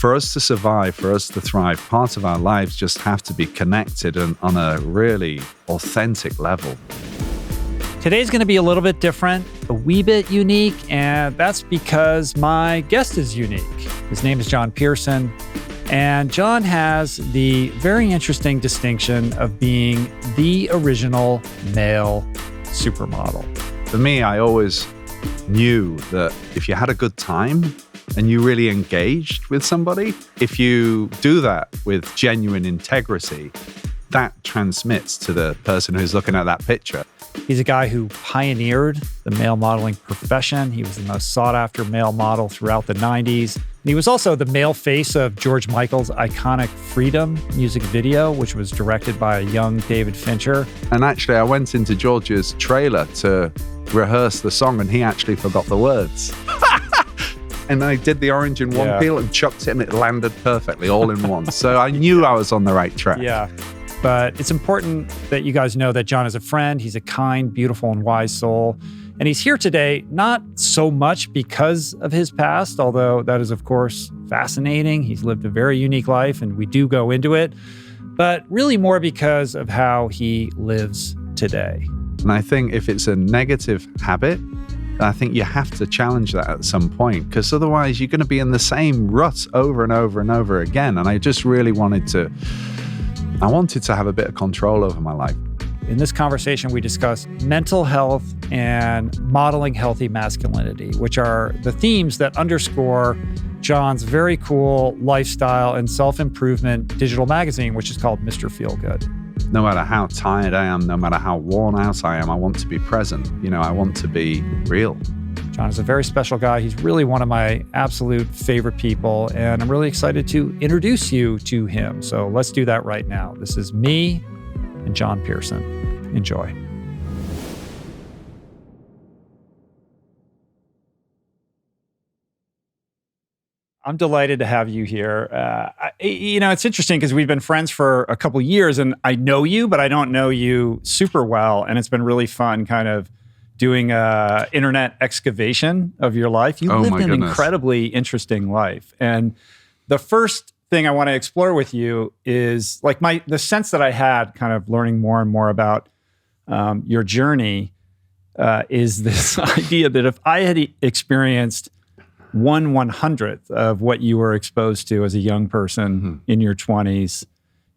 for us to survive, for us to thrive, part of our lives just have to be connected and on a really authentic level. Today's going to be a little bit different, a wee bit unique, and that's because my guest is unique. His name is John Pearson, and John has the very interesting distinction of being the original male supermodel. For me, I always knew that if you had a good time and you really engaged with somebody, if you do that with genuine integrity, that transmits to the person who's looking at that picture. He's a guy who pioneered the male modeling profession. He was the most sought-after male model throughout the 90s. And he was also the male face of George Michael's iconic Freedom music video, which was directed by a young David Fincher. And actually, I went into George's trailer to rehearse the song, and he actually forgot the words. And I did the orange in one peel and chucked it, and it landed perfectly, all in one. So I knew I was on the right track. Yeah. But it's important that you guys know that John is a friend. He's a kind, beautiful, and wise soul. And he's here today, not so much because of his past, although that is, of course, fascinating. He's lived a very unique life, and we do go into it, but really more because of how he lives today. And I think if it's a negative habit, I think you have to challenge that at some point, because otherwise you're going to be in the same rut over and over and over again. And I just really wanted to have a bit of control over my life. In this conversation, we discussed mental health and modeling healthy masculinity, which are the themes that underscore John's very cool lifestyle and self-improvement digital magazine, which is called Mr. Feelgood. No matter how tired I am, no matter how worn out I am, I want to be present. I want to be real. John is a very special guy. He's really one of my absolute favorite people, and I'm really excited to introduce you to him. So let's do that right now. This is me and John Pearson. Enjoy. I'm delighted to have you here. It's interesting because we've been friends for a couple years, and I know you, but I don't know you super well, and it's been really fun kind of doing an internet excavation of your life. You lived an incredibly interesting life. And the first thing I want to explore with you is like the sense that I had kind of learning more and more about your journey is this idea that if I had experienced 1/100th of what you were exposed to as a young person in your 20s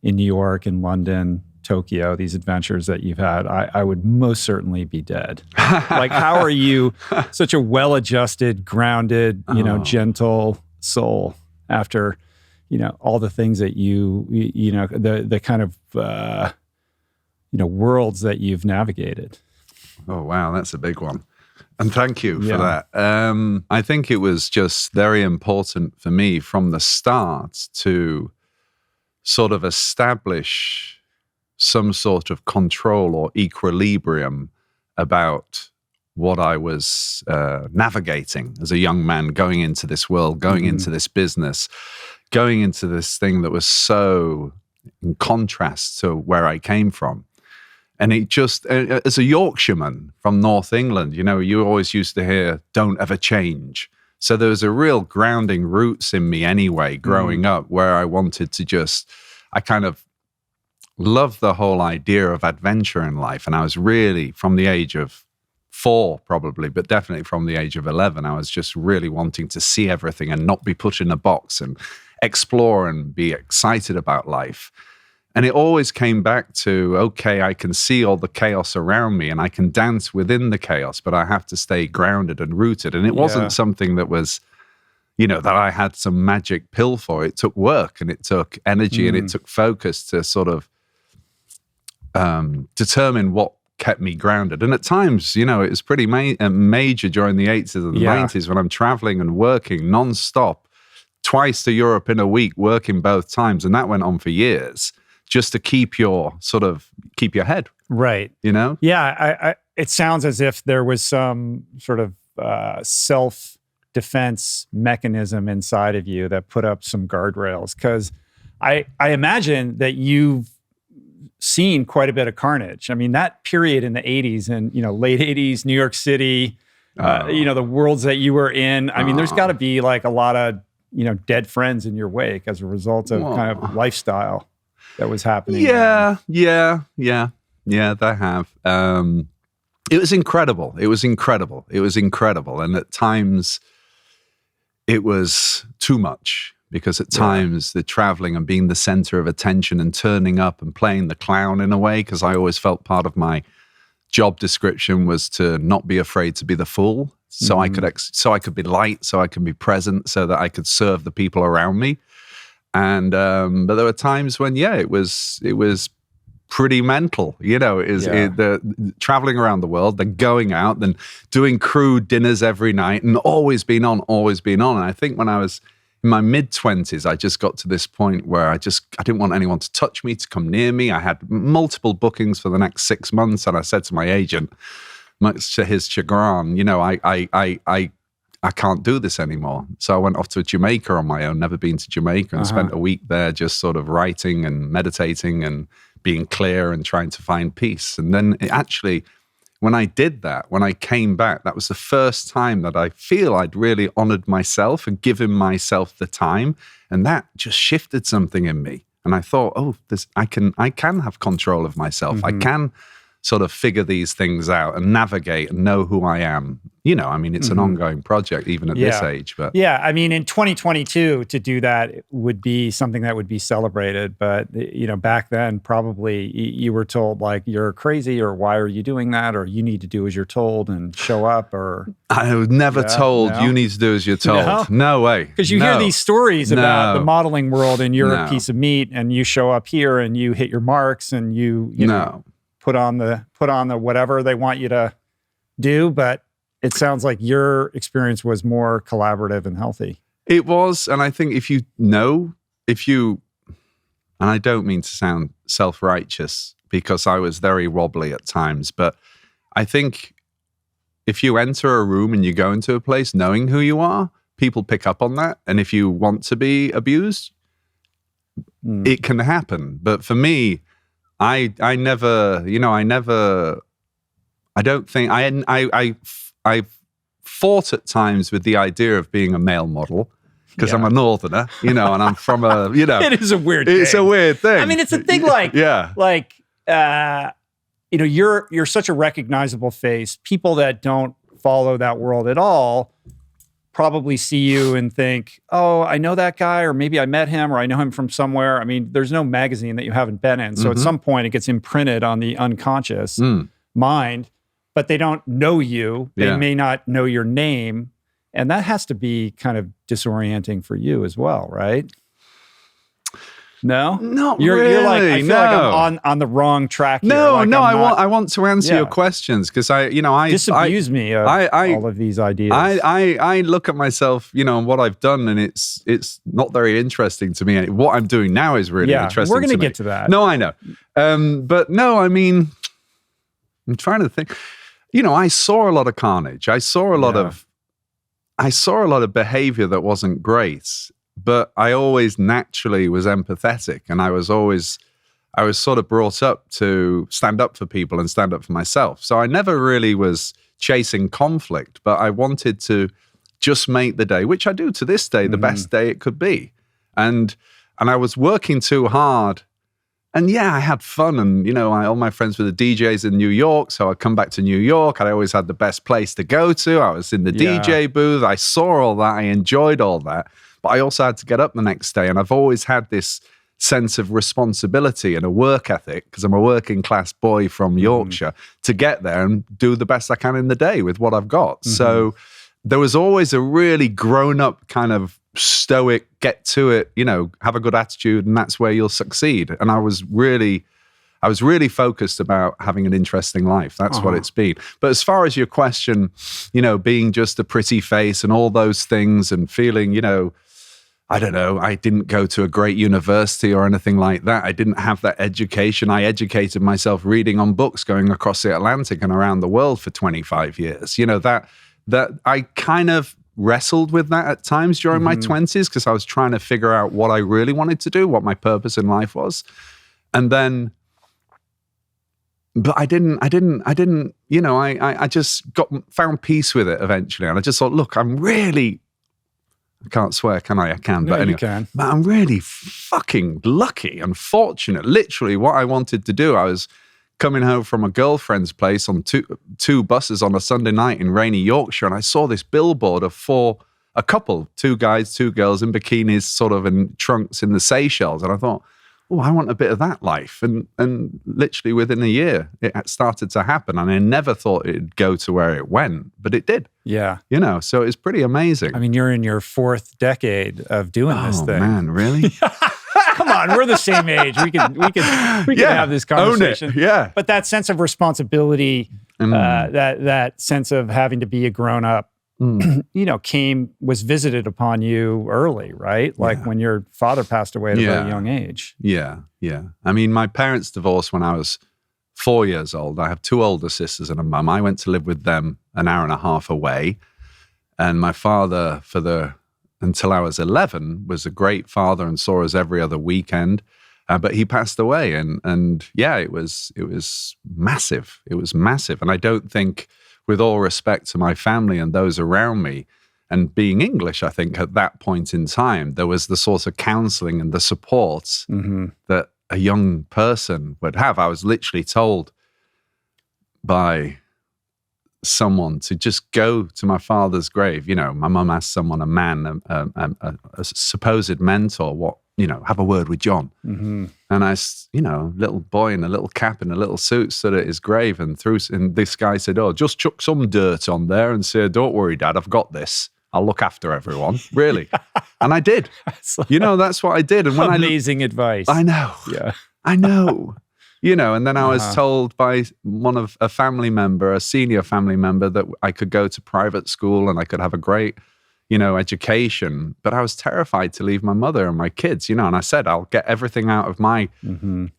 in New York and London, Tokyo, these adventures that you've had, I would most certainly be dead. Like, how are you such a well-adjusted, grounded, gentle soul after, all the things that the kind of, worlds that you've navigated? Oh, wow. That's a big one. And thank you for that. I think it was just very important for me from the start to sort of establish some sort of control or equilibrium about what I was navigating as a young man, going into this world, going into this business, going into this thing that was so in contrast to where I came from. And it just, as a Yorkshireman from North England, you always used to hear, don't ever change. So there was a real grounding roots in me anyway, growing up, where I wanted to I kind of loved the whole idea of adventure in life. And I was really, from the age of 4 probably, but definitely from the age of 11, I was just really wanting to see everything and not be put in a box and explore and be excited about life. And it always came back to, okay, I can see all the chaos around me and I can dance within the chaos, but I have to stay grounded and rooted. And it wasn't something that was, that I had some magic pill for. It took work and it took energy and it took focus to sort of determine what kept me grounded. And at times, it was pretty major during the 80s and the 90s when I'm traveling and working nonstop, twice to Europe in a week, working both times. And that went on for years, just to keep your head. Right. Yeah. It sounds as if there was some sort of self-defense mechanism inside of you that put up some guardrails. Because I imagine that you've seen quite a bit of carnage. I mean, that period in the 80s and, late 80s, New York City, the worlds that you were in. I mean, there's got to be like a lot of dead friends in your wake as a result of kind of lifestyle that was happening. Yeah, they have. It was incredible. And at times it was too much, because at times the traveling and being the center of attention and turning up and playing the clown in a way, because I always felt part of my job description was to not be afraid to be the fool. So I could be light, so I could be present, so that I could serve the people around me. And but there were times when it was pretty mental, the traveling around the world, then going out, then doing crew dinners every night, and always been on. And I think when I was in my mid-20s, I just got to this point where I didn't want anyone to touch me, to come near me. I had multiple bookings for the next 6 months, and I said to my agent, much to his chagrin, I can't do this anymore. So I went off to Jamaica on my own, never been to Jamaica, and spent a week there just sort of writing and meditating and being clear and trying to find peace. And then when I did that, when I came back, that was the first time that I feel I'd really honored myself and given myself the time. And that just shifted something in me. And I thought, I can have control of myself. I can sort of figure these things out and navigate and know who I am. It's an ongoing project even at this age. But in 2022 to do that would be something that would be celebrated. But, back then probably you were told like, you're crazy, or why are you doing that? Or you need to do as you're told and show up. Or I was never told you need to do as you're told. No way. Because you hear these stories about the modeling world, and you're a piece of meat, and you show up here and you hit your marks, and you put on the whatever they want you to do. But it sounds like your experience was more collaborative and healthy. It was. And I think and I don't mean to sound self-righteous, because I was very wobbly at times, but I think if you enter a room and you go into a place knowing who you are, people pick up on that. And if you want to be abused, it can happen. But for me, I fought at times with the idea of being a male model, because I'm a northerner, and I'm from a, it is a weird thing. It's a weird thing. I mean, it's a thing like, you're such a recognizable face. People that don't follow that world at all probably see you and think, oh, I know that guy, or maybe I met him, or I know him from somewhere. I mean, there's no magazine that you haven't been in. So at some point it gets imprinted on the unconscious mind, but they don't know you. They may not know your name. And that has to be kind of disorienting for you as well, right? No? Not you're really. Like, I feel like I'm on the wrong track here. No, like I want to answer your questions, because I disabuse me of all of these ideas. I look at myself, and what I've done, and it's not very interesting to me. And what I'm doing now is really interesting. We're going to get to that. No, I know. But no, I'm trying to think. I saw a lot of carnage. I saw a lot of behavior that wasn't great. But I always naturally was empathetic, and I was sort of brought up to stand up for people and stand up for myself. So I never really was chasing conflict, but I wanted to just make the day, which I do to this day, the best day it could be. And I was working too hard. And I had fun, and all my friends were the DJs in New York, so I'd come back to New York. I always had the best place to go to. I was in the DJ booth. I saw all that. I enjoyed all that. But I also had to get up the next day, and I've always had this sense of responsibility and a work ethic, because I'm a working class boy from Yorkshire, to get there and do the best I can in the day with what I've got. So there was always a really grown-up kind of stoic, get to it, have a good attitude, and that's where you'll succeed. And I was really focused about having an interesting life. That's what it's been. But as far as your question, being just a pretty face and all those things, and feeling, I don't know, I didn't go to a great university or anything like that. I didn't have that education. I educated myself reading on books, going across the Atlantic and around the world for 25 years. That I kind of wrestled with that at times during my 20s, because I was trying to figure out what I really wanted to do, what my purpose in life was. And then, but I just found peace with it eventually. And I just thought, look, I'm really I can't swear, can I? I can, No, but anyway. you can. But I'm really fucking lucky and fortunate. Literally, what I wanted to do, I was coming home from a girlfriend's place on two buses on a Sunday night in rainy Yorkshire, and I saw this billboard of a couple, 2 guys, 2 girls in bikinis, sort of in trunks in the Seychelles, and I thought, oh, I want a bit of that life. And literally within a year, it started to happen, and I never thought it'd go to where it went, but it did. Yeah. So it's pretty amazing. I mean, you're in your 4th decade of doing this thing. Oh man, really? Come on, we're the same age. We can have this conversation. Own it. Yeah. But that sense of responsibility, that sense of having to be a grown up, was visited upon you early, right? Like when your father passed away at a very young age. Yeah. I mean, my parents divorced when I was 4 years old. I have 2 older sisters and a mum. I went to live with them an hour and a half away. And my father, until I was 11, was a great father and saw us every other weekend. But he passed away, and it was massive. It was massive. And I don't think, with all respect to my family and those around me, and being English, I think at that point in time, there was the sort of counseling and the supports that a young person would have. I was literally told by someone to just go to my father's grave. My mum asked someone, a supposed mentor, have a word with John. And I, little boy in a little cap and a little suit stood at his grave and this guy said, oh, just chuck some dirt on there and say, don't worry, Dad, I've got this. I'll look after everyone. Really. And I did. That's what I did. And when amazing advice. I know. Yeah. I know. And then I was told by a family member, a senior family member, that I could go to private school and I could have a great, education. But I was terrified to leave my mother and my kids, and I said, I'll get everything out of my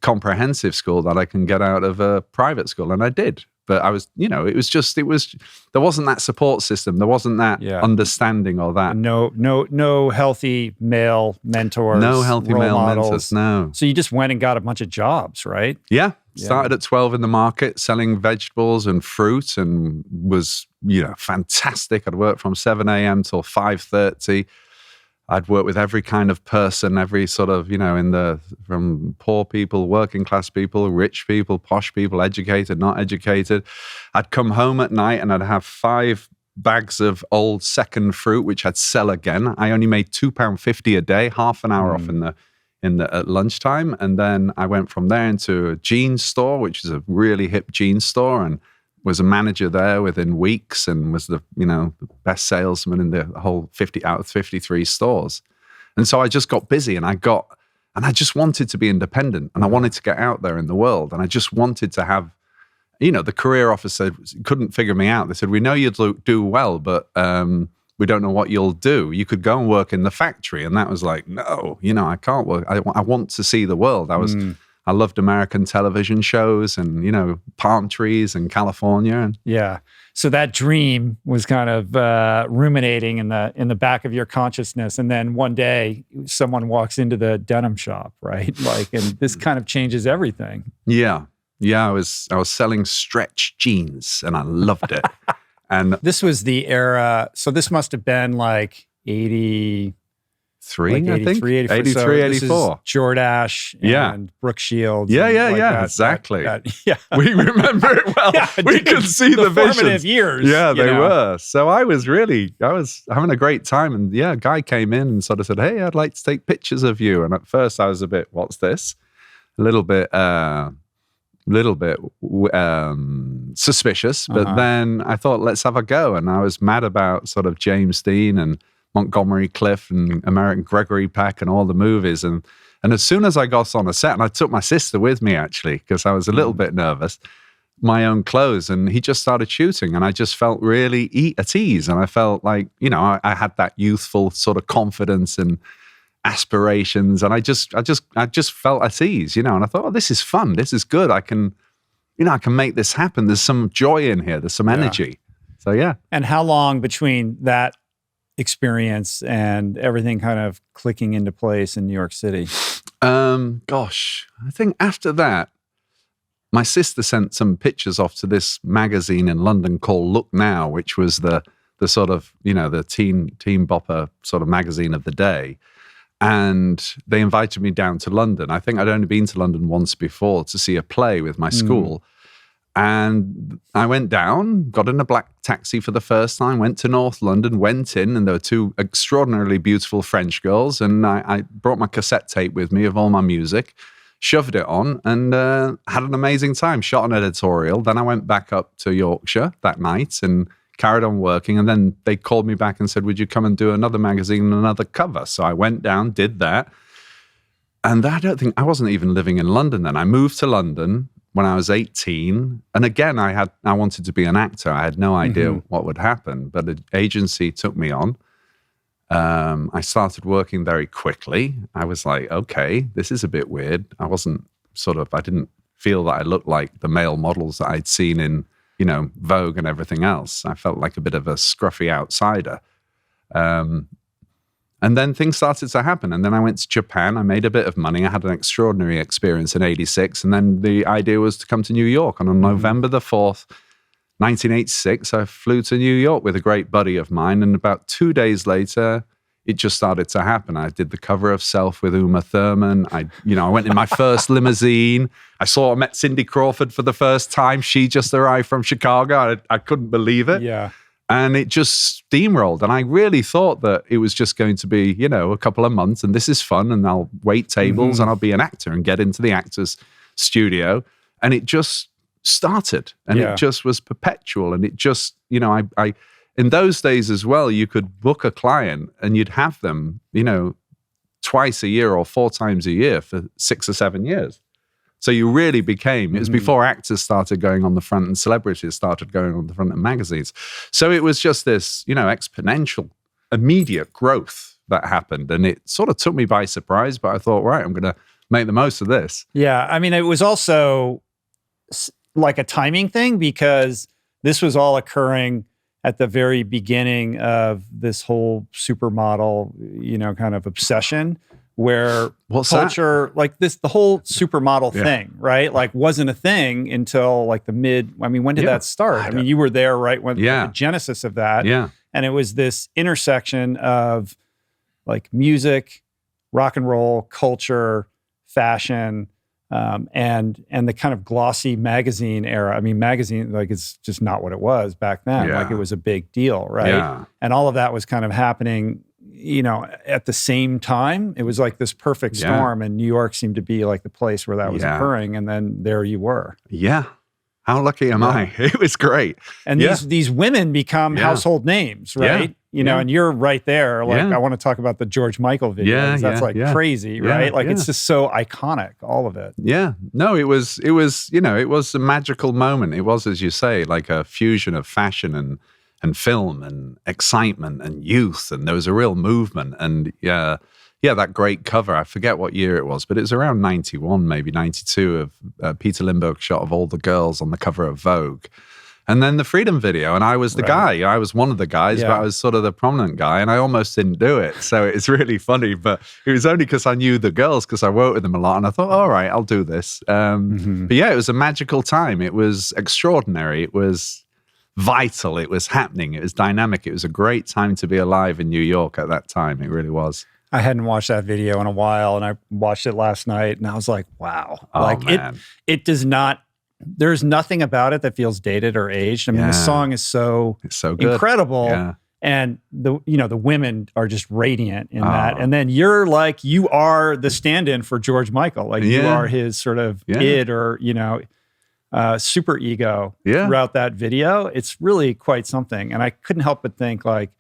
comprehensive school that I can get out of a private school. And I did. But I was, there wasn't that support system. There wasn't that understanding or that. No healthy male mentors. No healthy male mentors, no. So you just went and got a bunch of jobs, right? Yeah. Started at 12 in the market selling vegetables and fruit, and was, fantastic. I'd work from 7 a.m. till 5:30. I'd work with every kind of person, every sort of, from poor people, working class people, rich people, posh people, educated, not educated. I'd come home at night and I'd have 5 bags of old second fruit, which I'd sell again. I only made £2.50 a day, half an hour off at lunchtime. And then I went from there into a jeans store, which is a really hip jeans store, and was a manager there within weeks, and was the best salesman in the whole 50 out of 53 stores. And so I just got busy, and I just wanted to be independent, and I wanted to get out there in the world, and I just wanted to have, the career officer couldn't figure me out. They said, we know you'll do well, but we don't know what you'll do. You could go and work in the factory. And that was like, no, I can't work. I want to see the world. I loved American television shows and, palm trees in California. And so that dream was kind of ruminating in the back of your consciousness. And then one day someone walks into the denim shop, right? And this kind of changes everything. Yeah. I was selling stretch jeans and I loved it. And this was the era. So this must have been like 83, I think. 83, so 84. Jordache and Brooke Shields. Yeah, exactly. Yeah. We remember it well. We could see the formative years. Yeah, they were. So I was having a great time. And a guy came in and sort of said, hey, I'd like to take pictures of you. And at first I was a bit, what's this? A little bit suspicious, but then I thought, let's have a go. And I was mad about sort of James Dean and Montgomery Clift and American Gregory Peck and all the movies. And as soon as I got on a set, and I took my sister with me actually, because I was a little bit nervous, my own clothes, and he just started shooting, and I just felt really at ease. And I felt like, I had that youthful sort of confidence and aspirations, and I just felt at ease, and I thought, oh, this is fun, this is good, I can make this happen, there's some joy in here, there's some energy. So And how long between that experience and everything kind of clicking into place in New York City? I think after that, my sister sent some pictures off to this magazine in London called Look Now, which was the the sort of, the teen bopper sort of magazine of the day. And they invited me down to London. I think I'd only been to London once before to see a play with my school. And I went down, got in a black taxi for the first time, went to North London, went in, and there were two extraordinarily beautiful French girls. And I brought my cassette tape with me of all my music, shoved it on, and had an amazing time, shot an editorial. Then I went back up to Yorkshire that night and carried on working. And then they called me back and said, would you come and do another magazine and another cover? So I went down, did that. And I wasn't even living in London then. I moved to London when I was 18. And again, I wanted to be an actor. I had no idea what would happen, but an agency took me on. I started working very quickly. I was like, okay, this is a bit weird. I didn't feel that I looked like the male models that I'd seen in, Vogue and everything else. I felt like a bit of a scruffy outsider. And then things started to happen. And then I went to Japan. I made a bit of money. I had an extraordinary experience in 86. And then the idea was to come to New York. And on November the 4th, 1986, I flew to New York with a great buddy of mine. And about 2 days later, it just started to happen. I did the cover of Self with Uma Thurman. I went in my first limousine. I met Cindy Crawford for the first time. She just arrived from Chicago. I couldn't believe it. Yeah. And it just steamrolled. And I really thought that it was just going to be, a couple of months and this is fun and I'll wait tables and I'll be an actor and get into the actor's studio. And it just started and it just was perpetual. And it just, I in those days as well, you could book a client and you'd have them, twice a year or 4 times a year for 6 or 7 years. So you really became, it was before actors started going on the front and celebrities started going on the front of magazines. So it was just this, exponential, immediate growth that happened. And it sort of took me by surprise, but I thought, right, I'm going to make the most of this. Yeah. I mean, it was also like a timing thing because this was all occurring at the very beginning of this whole supermodel, kind of obsession where culture, like the whole supermodel thing, right? Like wasn't a thing until like when did that start? I mean, you were there, right? When the genesis of that. Yeah. And it was this intersection of like music, rock and roll, culture, fashion, and the kind of glossy magazine era. I mean, magazine, like it's just not what it was back then. Yeah. Like it was a big deal, right? Yeah. And all of that was kind of happening, at the same time. It was like this perfect storm, and New York seemed to be like the place where that was occurring. And then there you were. Yeah. How lucky am I? It was great. And these women become household names, right? And you're right there. Like, I want to talk about the George Michael video. That's crazy, right? Like it's just so iconic, all of it. Yeah. No, it was a magical moment. It was, as you say, like a fusion of fashion and film and excitement and youth. And there was a real movement. And that great cover, I forget what year it was, but it was around 91, maybe 92 of Peter Lindbergh shot of all the girls on the cover of Vogue. And then the Freedom video, and I was the guy. I was one of the guys, but I was sort of the prominent guy, and I almost didn't do it. So it's really funny, but it was only because I knew the girls, because I worked with them a lot, and I thought, all right, I'll do this. But yeah, it was a magical time. It was extraordinary. It was vital. It was happening. It was dynamic. It was a great time to be alive in New York at that time. It really was. I hadn't watched that video in a while, and I watched it last night, and I was like, wow. It does not, there's nothing about it that feels dated or aged. I mean, the song is it's so good. Incredible. Yeah. And the women are just radiant in that. And then you're like, you are the stand-in for George Michael. Like you are his sort of id or, super ego throughout that video. It's really quite something. And I couldn't help but think like,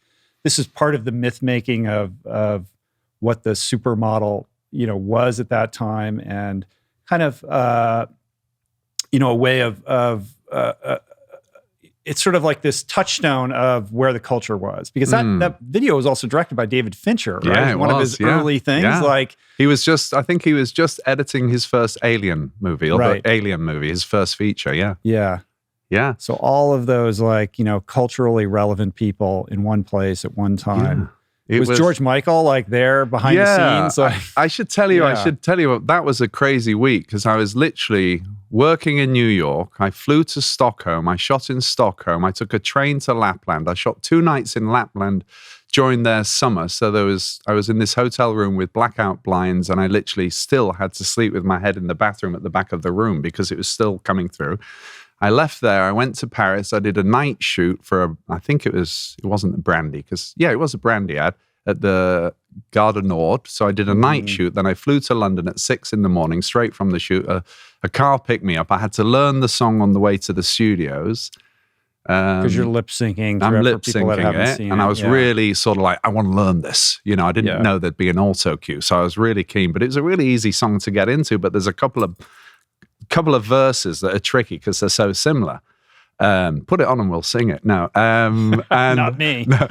this is part of the myth making of what the supermodel, was at that time, and kind of, a way of it's sort of like this touchstone of where the culture was, because that video was also directed by David Fincher, right? Yeah, one of his early things. Yeah. Like I think he was just editing his first Alien movie, or the Alien movie, his first feature. Yeah. Yeah. Yeah. So all of those culturally relevant people in one place at one time. Yeah. Was George Michael like there behind the scenes? Like, I should tell you, that was a crazy week, because I was literally working in New York. I flew to Stockholm. I shot in Stockholm. I took a train to Lapland. I shot 2 nights in Lapland during their summer. So I was in this hotel room with blackout blinds, and I literally still had to sleep with my head in the bathroom at the back of the room because it was still coming through. I left there. I went to Paris. I did a night shoot for I think it wasn't a brandy it was a brandy ad at the Gare du Nord. So I did a night shoot. Then I flew to London at 6 a.m, straight from the shoot. A car picked me up. I had to learn the song on the way to the studios. Because you're lip syncing. I'm lip syncing it. And I was really sort of like, I want to learn this. You know, I didn't know there'd be an auto cue. So I was really keen. But it was a really easy song to get into. But there's a couple of verses that are tricky because they're so similar. Put it on and we'll sing it. No. And, not me. No.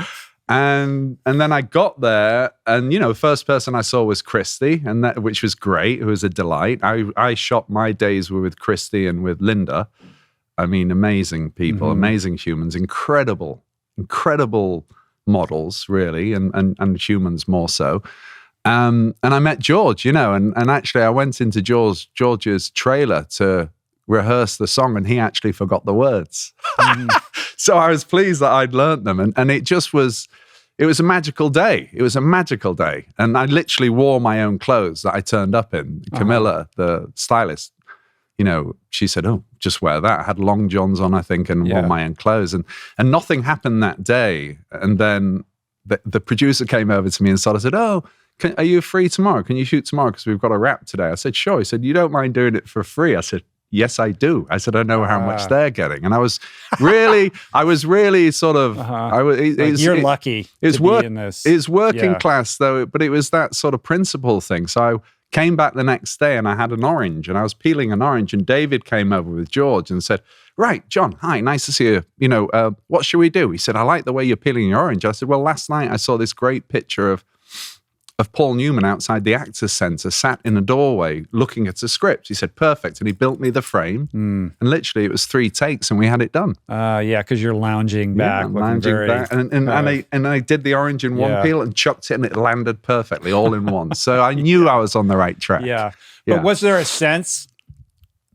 And then I got there, and the first person I saw was Christy, which was great. It was a delight. I shot my days with Christy and with Linda. I mean, amazing people, amazing humans, incredible models, really, and humans more so. And I met George, and actually I went into George's trailer to rehearse the song, and he actually forgot the words. So I was pleased that I'd learned them, and it was a magical day. It was a magical day, and I literally wore my own clothes that I turned up in. Camilla, the stylist, she said, "Oh, just wear that." I had long johns on, I think, and wore my own clothes, and nothing happened that day. And then the producer came over to me and sort of said, "Oh, are you free tomorrow? Can you shoot tomorrow? Because we've got a wrap today." I said, "Sure." He said, "You don't mind doing it for free?" I said, "Yes, I do." I said, "I know how much they're getting." And I was really sort of, you're lucky to be in this. It's working class though, but it was that sort of principle thing. So I came back the next day and I had an orange and I was peeling an orange, and David came over with George and said, "Right, John, hi, nice to see you. What should we do?" He said, "I like the way you're peeling your orange." I said, "Well, last night I saw this great picture of Paul Newman outside the Actors Centre, sat in a doorway looking at a script." He said, "Perfect." And he built me the frame. And literally it was 3 takes and we had it done. Because you're lounging back. Back. And I did the orange in one peel and chucked it, and it landed perfectly all in one. So I knew I was on the right track. But was there a sense,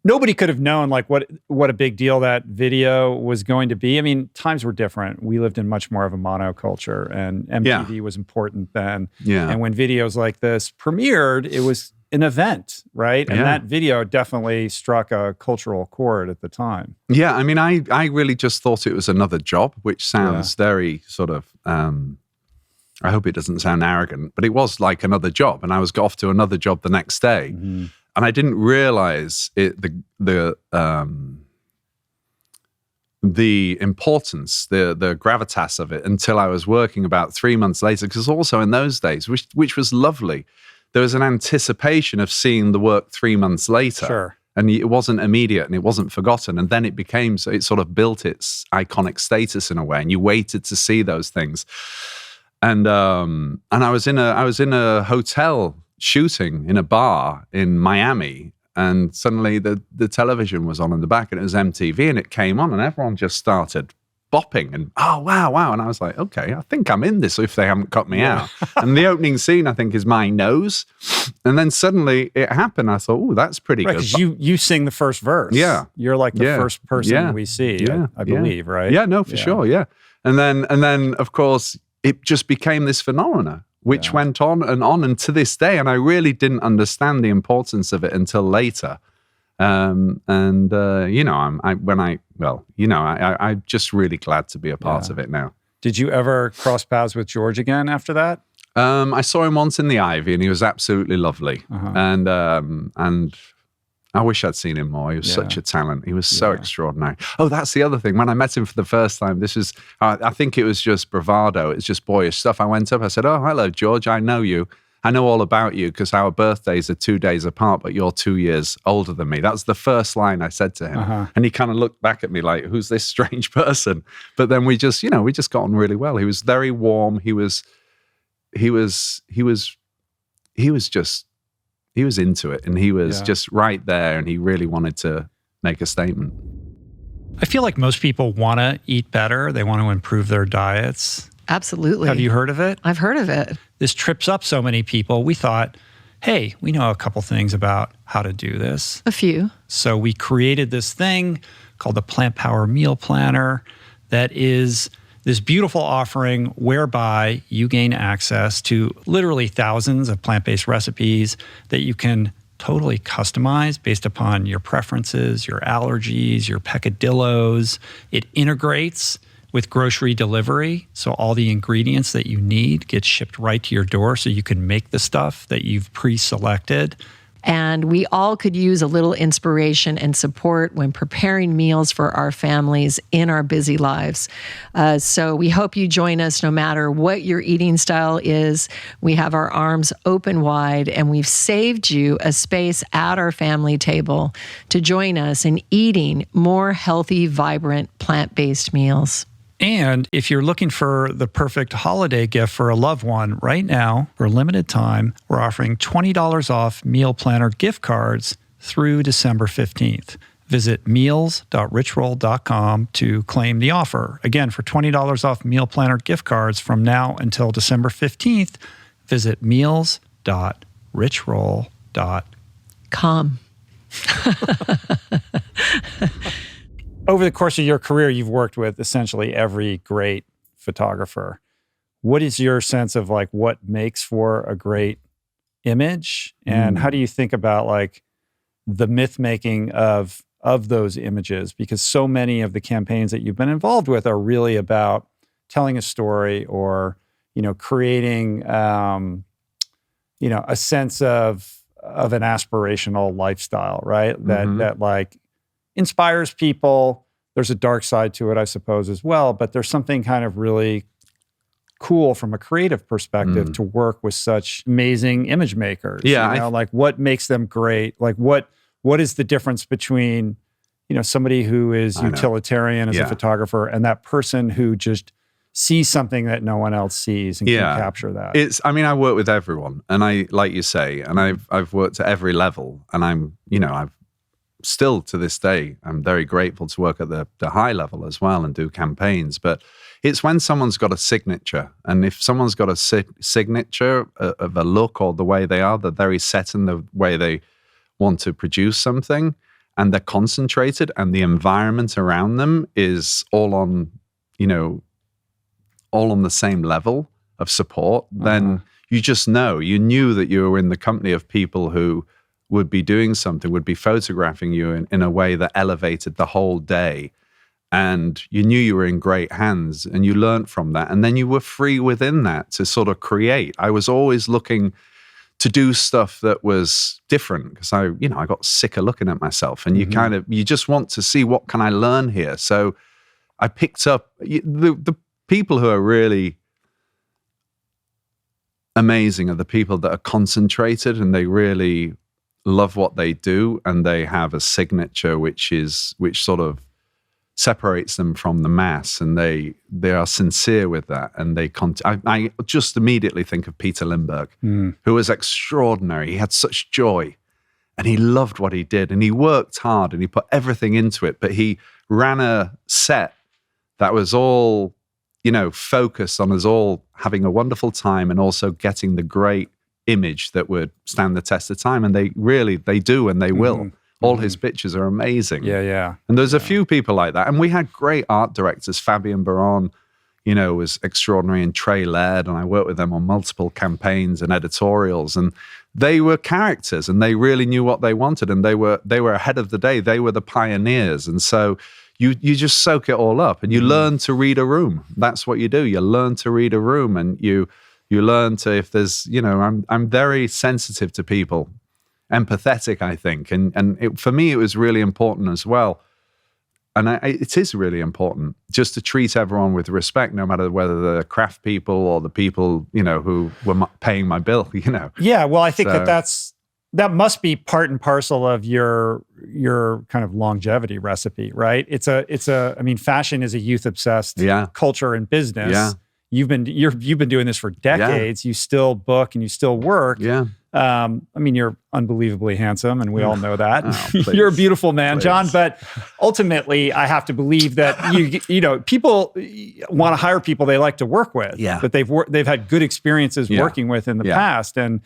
nobody could have known what a big deal that video was going to be? I mean, times were different. We lived in much more of a monoculture, and MTV was important then. And when videos like this premiered, it was an event, right? And that video definitely struck a cultural chord at the time. Yeah, I mean, I really just thought it was another job, which sounds very sort of, I hope it doesn't sound arrogant, but it was like another job. And I was off to another job the next day. And I didn't realize the importance, the gravitas of it until I was working about 3 months later. Because also in those days, which was lovely, there was an anticipation of seeing the work 3 months later. Sure. And it wasn't immediate and it wasn't forgotten. And then it sort of built its iconic status in a way. And you waited to see those things. And I was in a hotel shooting in a bar in Miami, and suddenly the television was on in the back, and it was MTV, and it came on, and everyone just started bopping and oh wow, and I was like, okay, I think I'm in this if they haven't cut me out. And the opening scene, I think, is my nose, and then suddenly it happened. I thought, oh, that's pretty good. Because you sing the first verse. You're like the first person we see. I believe, right? Yeah, no, for sure. Yeah, and then of course it just became this phenomena, which went on, and to this day. And I really didn't understand the importance of it until later. I'm just really glad to be a part of it now. Did you ever cross paths with George again after that? I saw him once in the Ivy, and he was absolutely lovely. And I wish I'd seen him more. He was such a talent. He was so extraordinary. Oh, that's the other thing. When I met him for the first time, I think it was just bravado. It's just boyish stuff. I went up, I said, "Oh, hello, George. I know you. I know all about you because our birthdays are 2 days apart, but you're 2 years older than me." That was the first line I said to him. And he kind of looked back at me like, who's this strange person? But then we just got on really well. He was very warm. He was into it, and he was just right there, and he really wanted to make a statement. I feel like most people want to eat better. They want to improve their diets. Absolutely. Have you heard of it? I've heard of it. This trips up so many people. We thought, hey, we know a couple things about how to do this. A few. So we created this thing called the Plant Power Meal Planner that is this beautiful offering whereby you gain access to literally thousands of plant-based recipes that you can totally customize based upon your preferences, your allergies, your peccadillos. It integrates with grocery delivery, so all the ingredients that you need get shipped right to your door so you can make the stuff that you've pre-selected. And we all could use a little inspiration and support when preparing meals for our families in our busy lives. So we hope you join us no matter what your eating style is. We have our arms open wide, and we've saved you a space at our family table to join us in eating more healthy, vibrant, plant-based meals. And if you're looking for the perfect holiday gift for a loved one, right now, for a limited time, we're offering $20 off meal planner gift cards through December 15th. Visit meals.richroll.com to claim the offer. Again, for $20 off meal planner gift cards from now until December 15th, visit meals.richroll.com. Over the course of your career, you've worked with essentially every great photographer. What is your sense of like what makes for a great image? And how do you think about like the myth making of those images? Because so many of the campaigns that you've been involved with are really about telling a story or, creating, a sense of an aspirational lifestyle, right? That like inspires people. There's a dark side to it, I suppose, as well, but there's something kind of really cool from a creative perspective to work with such amazing image makers. Yeah. Like what makes them great? Like what is the difference between, somebody who is utilitarian as a photographer and that person who just sees something that no one else sees and can capture that? I work with everyone, and I, like you say, and I've worked at every level, and I've still to this day, I'm very grateful to work at the high level as well and do campaigns. But it's when someone's got a signature. And if someone's got a signature of a look or the way they are, they're very set in the way they want to produce something, and they're concentrated, and the environment around them is all on the same level of support, then you just know. You knew that you were in the company of people who would be doing something, would be photographing you in a way that elevated the whole day. And you knew you were in great hands, and you learned from that. And then you were free within that to sort of create. I was always looking to do stuff that was different because I got sick of looking at myself, and you just want to see, what can I learn here? So I picked up the people who are really amazing are the people that are concentrated, and they really love what they do, and they have a signature which sort of separates them from the mass, and they are sincere with that, and I just immediately think of Peter Lindbergh, who was extraordinary. He had such joy, and he loved what he did, and he worked hard, and he put everything into it, but he ran a set that was all focused on us all having a wonderful time and also getting the great image that would stand the test of time. And they do, and they will. All his pictures are amazing. Yeah. And there's a few people like that. And we had great art directors. Fabian Baron, was extraordinary, and Trey Laird, and I worked with them on multiple campaigns and editorials. And they were characters, and they really knew what they wanted, and they were ahead of the day. They were the pioneers. And so you just soak it all up, and you learn to read a room. That's what you do. You learn to read a room, and you learn to, if there's, I'm very sensitive to people, empathetic, I think. And for me, it was really important as well. And it is really important just to treat everyone with respect, no matter whether they're craft people or the people, who were paying my bill, Yeah, well, I think that must be part and parcel of your kind of longevity recipe, right? Fashion is a youth-obsessed culture and business. Yeah. you've been doing this for decades. You still book and you still work. Yeah. I mean, you're unbelievably handsome, and we all know that. Oh, You're a beautiful man, John. But ultimately, I have to believe that people want to hire people they like to work with, that they've had good experiences working with in the past. And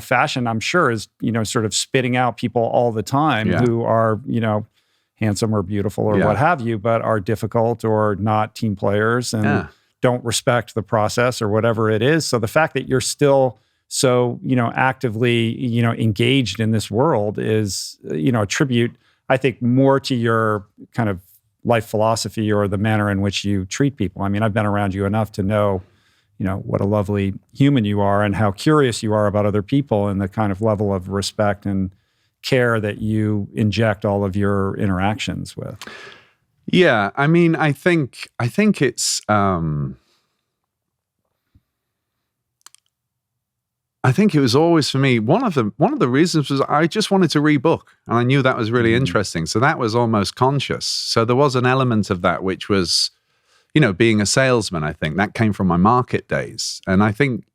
fashion, I'm sure, is sort of spitting out people all the time who are handsome or beautiful or what have you, but are difficult or not team players and don't respect the process or whatever it is. So the fact that you're still so, actively, engaged in this world is, a tribute, I think, more to your kind of life philosophy or the manner in which you treat people. I mean, I've been around you enough to know, what a lovely human you are and how curious you are about other people and the kind of level of respect and care that you inject all of your interactions with. Yeah. I mean, I think it's, I think it was always for me, one of the reasons was I just wanted to rebook, and I knew that was really interesting. So that was almost conscious. So there was an element of that, which was, being a salesman. I think that came from my market days. And I think,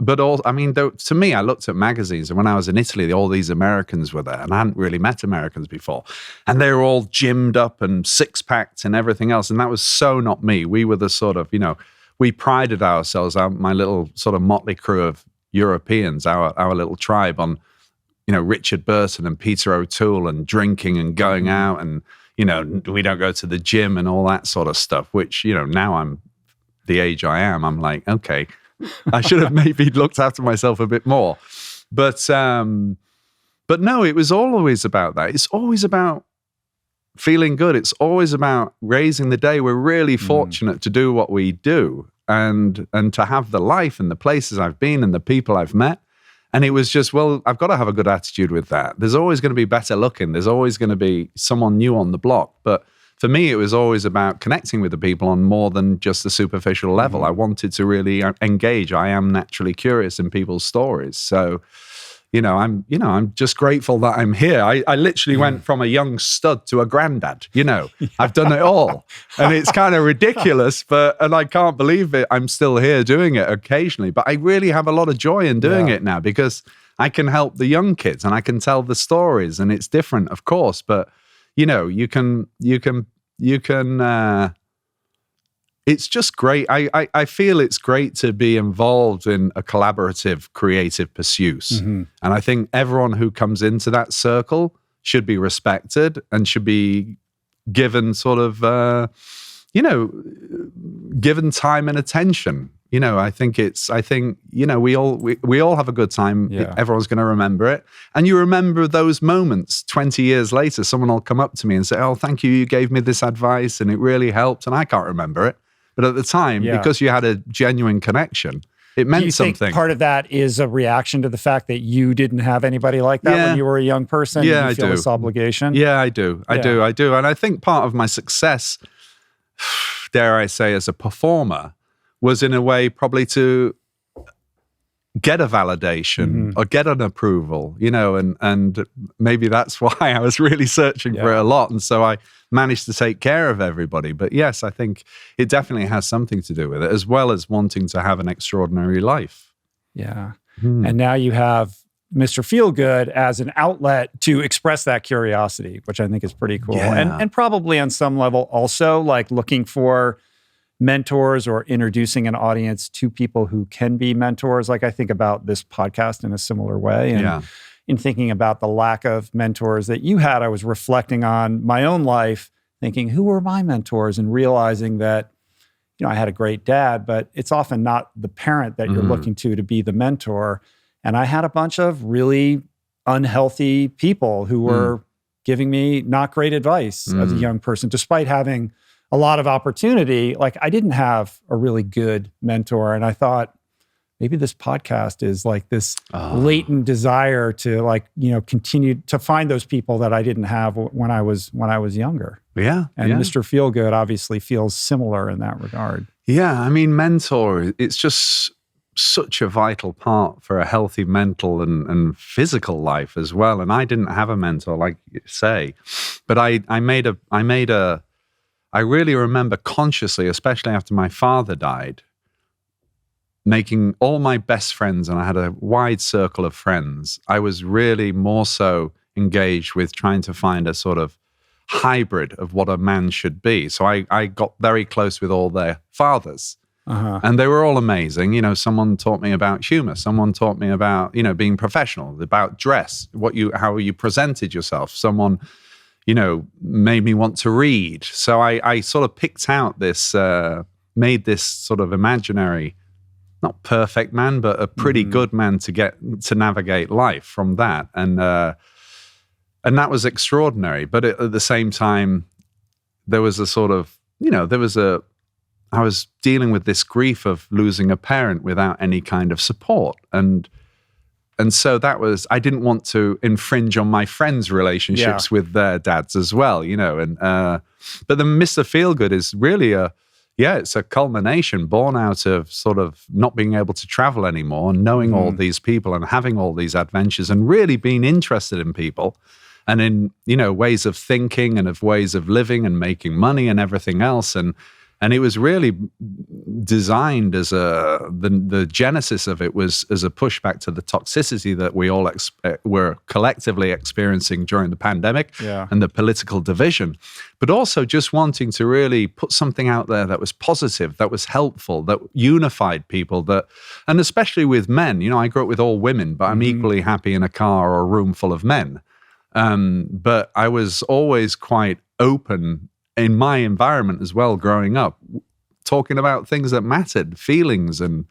to me, I looked at magazines, and when I was in Italy, all these Americans were there, and I hadn't really met Americans before. And they were all gymmed up and six-packed and everything else. And that was so not me. We were the sort of, we prided ourselves, my little sort of motley crew of Europeans, our little tribe, on Richard Burton and Peter O'Toole and drinking and going out, and we don't go to the gym and all that sort of stuff, which now I'm the age I am, I'm like, okay, I should have maybe looked after myself a bit more. But no, it was always about that. It's always about feeling good. It's always about raising the day. We're really fortunate to do what we do. And to have the life and the places I've been and the people I've met. And it was just, well, I've got to have a good attitude with that. There's always going to be better looking. There's always going to be someone new on the block. But for me, it was always about connecting with the people on more than just the superficial level. I wanted to really engage. I am naturally curious in people's stories. So, I'm just grateful that I'm here. I literally went from a young stud to a granddad, I've done it all. And it's kind of ridiculous, and I can't believe it. I'm still here doing it occasionally, but I really have a lot of joy in doing it now because I can help the young kids and I can tell the stories, and it's different, of course, but you can it's just great. I feel it's great to be involved in a collaborative, creative pursuit. And I think everyone who comes into that circle should be respected and should be given sort of, given time and attention. I think we all have a good time. Yeah. Everyone's going to remember it. And you remember those moments 20 years later, someone will come up to me and say, oh, thank you. You gave me this advice and it really helped. And I can't remember it. But at the time, because you had a genuine connection, it meant something. Think part of that is a reaction to the fact that you didn't have anybody like that when you were a young person? Yeah, you feel this obligation? Yeah, I do. I do. And I think part of my success, dare I say, as a performer, was in a way probably to get a validation or get an approval, and maybe that's why I was really searching for it a lot. And so I managed to take care of everybody. But yes, I think it definitely has something to do with it, as well as wanting to have an extraordinary life. Yeah. And now you have Mr. Feelgood as an outlet to express that curiosity, which I think is pretty cool. Yeah. And probably on some level also like looking for mentors or introducing an audience to people who can be mentors. Like I think about this podcast in a similar way. And in thinking about the lack of mentors that you had, I was reflecting on my own life, thinking, who were my mentors? And realizing that, I had a great dad, but it's often not the parent that you're looking to be the mentor. And I had a bunch of really unhealthy people who were giving me not great advice as a young person, despite having a lot of opportunity. Like I didn't have a really good mentor. And I thought maybe this podcast is like this latent desire to continue to find those people that I didn't have when I was younger. Yeah. And Mr. Feelgood obviously feels similar in that regard. Yeah. I mean, mentor, it's just such a vital part for a healthy mental and physical life as well. And I didn't have a mentor, like you say, but I really remember consciously, especially after my father died, making all my best friends, and I had a wide circle of friends, I was really more so engaged with trying to find a sort of hybrid of what a man should be. So I got very close with all their fathers. And they were all amazing. Someone taught me about humor. Someone taught me about, being professional, about dress, how you presented yourself. Someone, made me want to read. So I sort of picked out this, made this sort of imaginary, not perfect man, but a pretty good man to navigate life from that. And that was extraordinary. But at the same time, there was a sort of, I was dealing with this grief of losing a parent without any kind of support. And so I didn't want to infringe on my friends' relationships with their dads as well, but the Mr. Feelgood is really it's a culmination born out of sort of not being able to travel anymore, knowing all these people and having all these adventures and really being interested in people and in, ways of thinking and of ways of living and making money and everything else. And it was really designed as the genesis of it was as a pushback to the toxicity that we all were collectively experiencing during the pandemic and the political division, but also just wanting to really put something out there that was positive, that was helpful, that unified people, and especially with men. I grew up with all women, but I'm equally happy in a car or a room full of men. But I was always quite open in my environment as well, growing up, talking about things that mattered, feelings, and,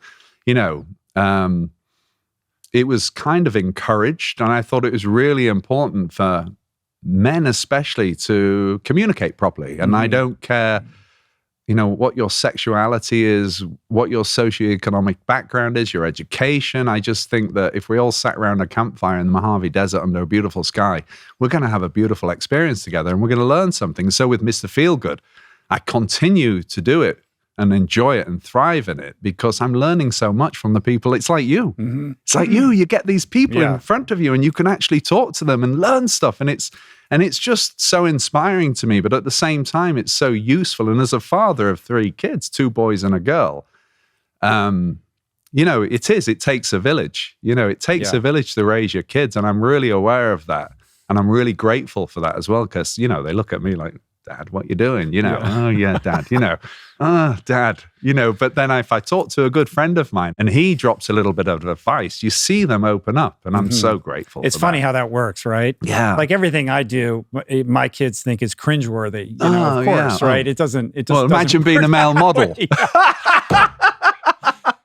it was kind of encouraged. And I thought it was really important for men especially to communicate properly. And I don't care, what your sexuality is, what your socioeconomic background is, your education. I just think that if we all sat around a campfire in the Mojave Desert under a beautiful sky, we're going to have a beautiful experience together and we're going to learn something. So with Mr. Feelgood, I continue to do it and enjoy it and thrive in it because I'm learning so much from the people. It's like you. It's like you get these people in front of you and you can actually talk to them and learn stuff. And it's just so inspiring to me, but at the same time, it's so useful. And as a father of 3 kids, 2 boys and a girl, it takes a village. It takes a village to raise your kids. And I'm really aware of that. And I'm really grateful for that as well, because, they look at me like, Dad, what you doing? Oh, yeah, Dad, oh, Dad, but then if I talk to a good friend of mine and he drops a little bit of advice, you see them open up. And I'm so grateful. It's funny how that works, right? Yeah. Like everything I do, my kids think is cringeworthy, of course, right? It doesn't. Well, imagine being a male model.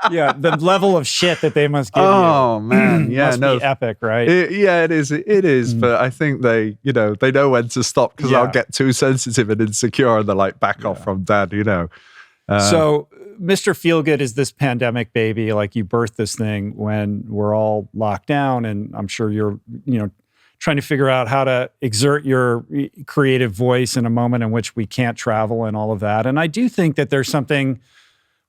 Yeah, the level of shit that they must give you. Oh man, must be epic, right? It is. But I think they know when to stop because I'll get too sensitive and insecure, and they're like, back off from Dad, So, Mr. Feelgood is this pandemic baby. Like you birthed this thing when we're all locked down, and I'm sure you're, trying to figure out how to exert your creative voice in a moment in which we can't travel and all of that. And I do think that there's something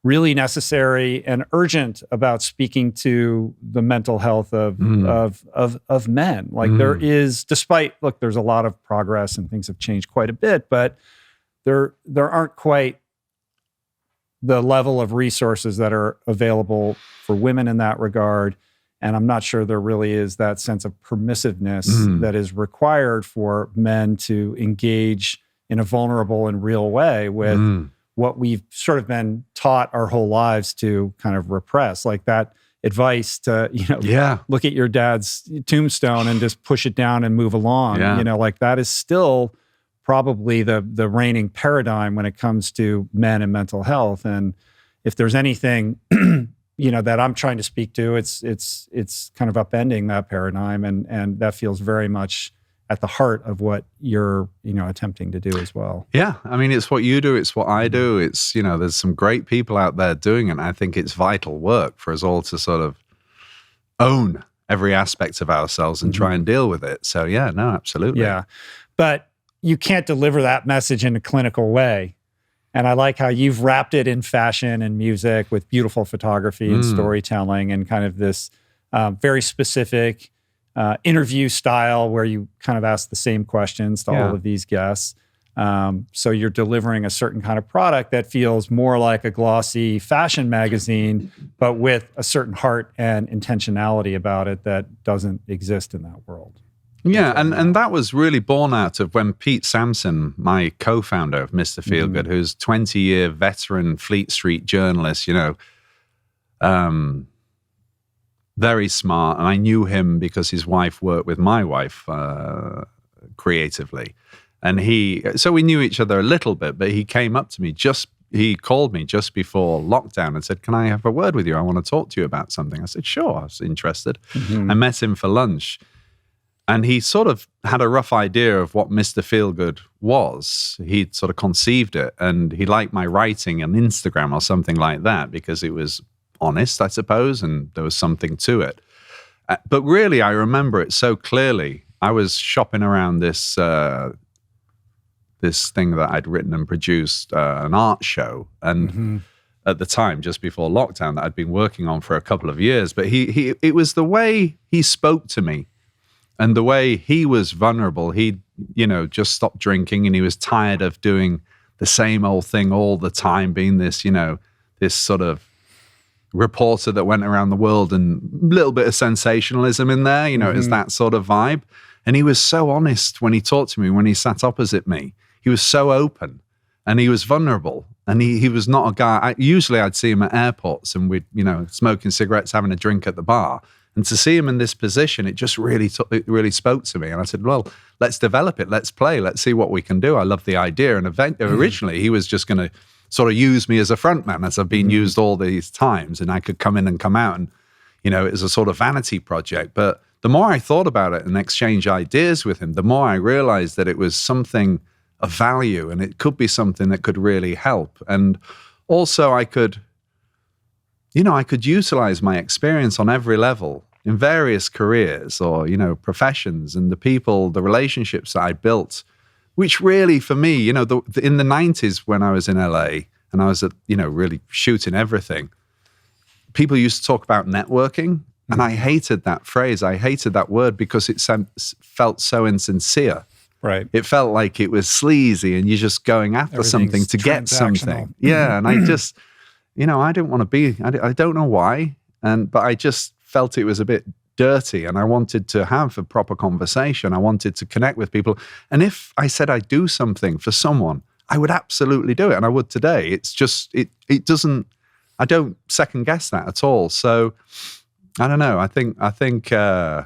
really necessary and urgent about speaking to the mental health of men. Like there is, there's a lot of progress and things have changed quite a bit, but there aren't quite the level of resources that are available for women in that regard. And I'm not sure there really is that sense of permissiveness that is required for men to engage in a vulnerable and real way with what we've sort of been taught our whole lives to kind of repress. Like that advice to, look at your dad's tombstone and just push it down and move along. Like that is still probably the reigning paradigm when it comes to men and mental health. And if there's anything, that I'm trying to speak to, it's kind of upending that paradigm. And that feels very much at the heart of what you're, attempting to do as well. Yeah. I mean, it's what you do. It's what I do. It's, there's some great people out there doing it. And I think it's vital work for us all to sort of own every aspect of ourselves and try and deal with it. So yeah, no, absolutely. Yeah. But you can't deliver that message in a clinical way. And I like how you've wrapped it in fashion and music with beautiful photography and storytelling and kind of this very specific interview style where you kind of ask the same questions to all of these guests. So you're delivering a certain kind of product that feels more like a glossy fashion magazine, but with a certain heart and intentionality about it that doesn't exist in that world. Yeah, and that was really born out of when Pete Sampson, my co-founder of Mr. Feelgood, who's 20-year veteran Fleet Street journalist, very smart. And I knew him because his wife worked with my wife creatively. And so we knew each other a little bit, but he came up to me he called me just before lockdown and said, "Can I have a word with you? I want to talk to you about something." I said, "Sure." I was interested. I met him for lunch. And he sort of had a rough idea of what Mr. Feelgood was. He'd sort of conceived it, and he liked my writing on Instagram or something like that because it was honest, I suppose, and there was something to it. But really, I remember it so clearly. I was shopping around this thing that I'd written and produced, an art show, and at the time, just before lockdown, that I'd been working on for a couple of years. But it was the way he spoke to me. And the way he was vulnerable, he'd, just stopped drinking and he was tired of doing the same old thing all the time, being this, this sort of reporter that went around the world and a little bit of sensationalism in there, it's that sort of vibe. And he was so honest when he talked to me, when he sat opposite me. He was so open and he was vulnerable. And he was not a guy, usually I'd see him at airports and we'd, smoking cigarettes, having a drink at the bar. And to see him in this position, it just really spoke to me. And I said, well, let's develop it. Let's play. Let's see what we can do. I love the idea. And originally, he was just going to sort of use me as a frontman, as I've been used all these times. And I could come in and come out. And, it was a sort of vanity project. But the more I thought about it and exchanged ideas with him, the more I realized that it was something of value. And it could be something that could really help. And also I could utilize my experience on every level in various careers or, professions, and the relationships that I built, which really for me, in the 90s when I was in LA and I was at, really shooting everything, people used to talk about networking. And I hated that phrase. I hated that word because it felt so insincere. Right. It felt like it was sleazy and you're just going after something to get something. Yeah. And I just... I didn't want to be, I don't know why, but I just felt it was a bit dirty and I wanted to have a proper conversation. I wanted to connect with people. And if I said I'd do something for someone, I would absolutely do it. And I would today. It's just, I don't second guess that at all. So I don't know. I think, I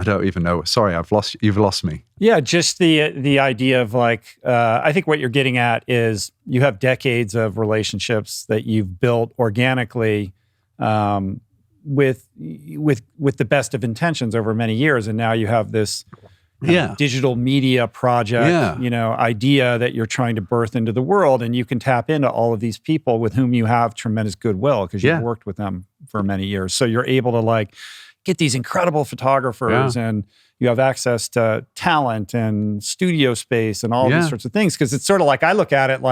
don't even know. Sorry, you've lost me. Yeah, just the idea of I think what you're getting at is you have decades of relationships that you've built organically with the best of intentions over many years, and now you have this digital media project, idea that you're trying to birth into the world, and you can tap into all of these people with whom you have tremendous goodwill because you've worked with them for many years. So you're able to get these incredible photographers and you have access to talent and studio space and all these sorts of things. Because it's sort of I look at it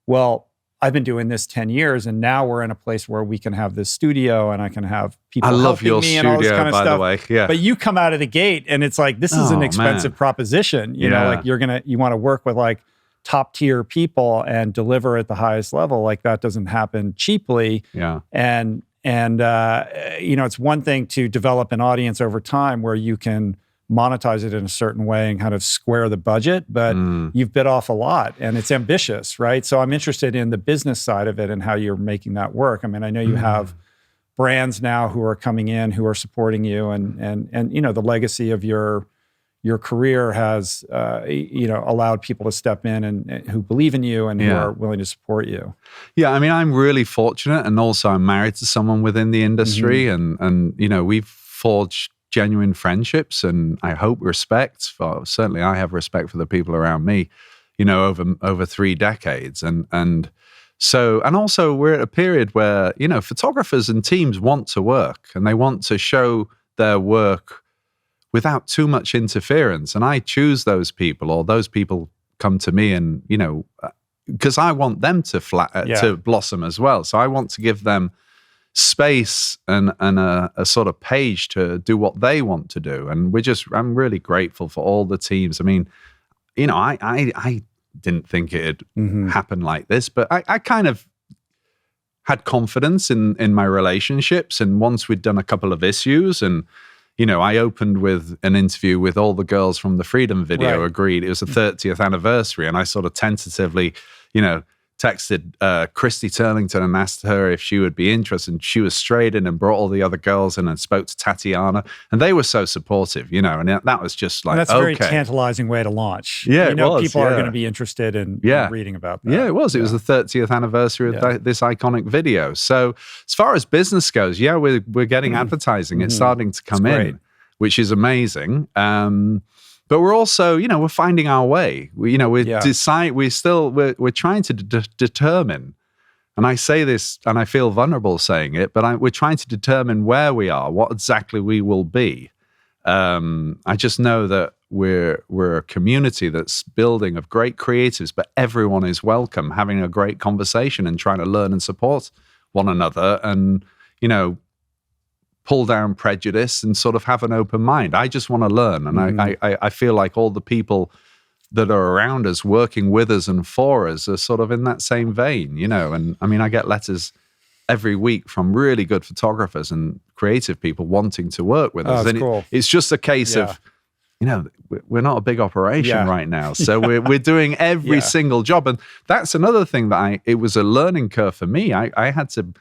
well, I've been doing this 10 years and now we're in a place where we can have this studio and I can have people helping me and all this kind of stuff. By the way. Yeah. But you come out of the gate and it's this is an expensive proposition. You know, you want to work with top tier people and deliver at the highest level. That doesn't happen cheaply. Yeah. And it's one thing to develop an audience over time where you can monetize it in a certain way and kind of square the budget, but you've bit off a lot and it's ambitious, right? So I'm interested in the business side of it and how you're making that work. I mean, I know you have brands now who are coming in, who are supporting you and the legacy of your career has, allowed people to step in and who believe in you and who are willing to support you. Yeah. I mean, I'm really fortunate. And also I'm married to someone within the industry and we've forged genuine friendships and I hope respect certainly I have respect for the people around me, over 3 decades. And also we're at a period where, photographers and teams want to work and they want to show their work without too much interference. And I choose those people, or those people come to me and, because I want them to blossom as well. So I want to give them space and a sort of page to do what they want to do. And I'm really grateful for all the teams. I mean, I didn't think it'd happen like this, but I kind of had confidence in my relationships. And once we'd done a couple of issues, and I opened with an interview with all the girls from the Freedom video, Right. agreed it was the 30th anniversary, and I sort of tentatively, texted Christy Turlington and asked her if she would be interested. And she was straight in and brought all the other girls in and spoke to Tatiana, and they were so supportive, and that was just like, and that's a very tantalizing way to launch. Yeah, it was, people are going to be interested in reading about that. Yeah, it was. It was the 30th anniversary of this iconic video. So as far as business goes, we're getting advertising. It's starting to come in, which is amazing. But we're also, we're finding our way. We're trying to determine, and I say this, and I feel vulnerable saying it, but we're trying to determine where we are, what exactly we will be. I just know that we're a community that's building of great creatives, but everyone is welcome, having a great conversation and trying to learn and support one another, and pull down prejudice and sort of have an open mind. I just want to learn. And I feel like all the people that are around us, working with us and for us, are sort of in that same vein, And I mean, I get letters every week from really good photographers and creative people wanting to work with us. That's And cool. it's just a case of, we're not a big operation right now. So we're doing every single job. And that's another thing that it was a learning curve for me. I had to,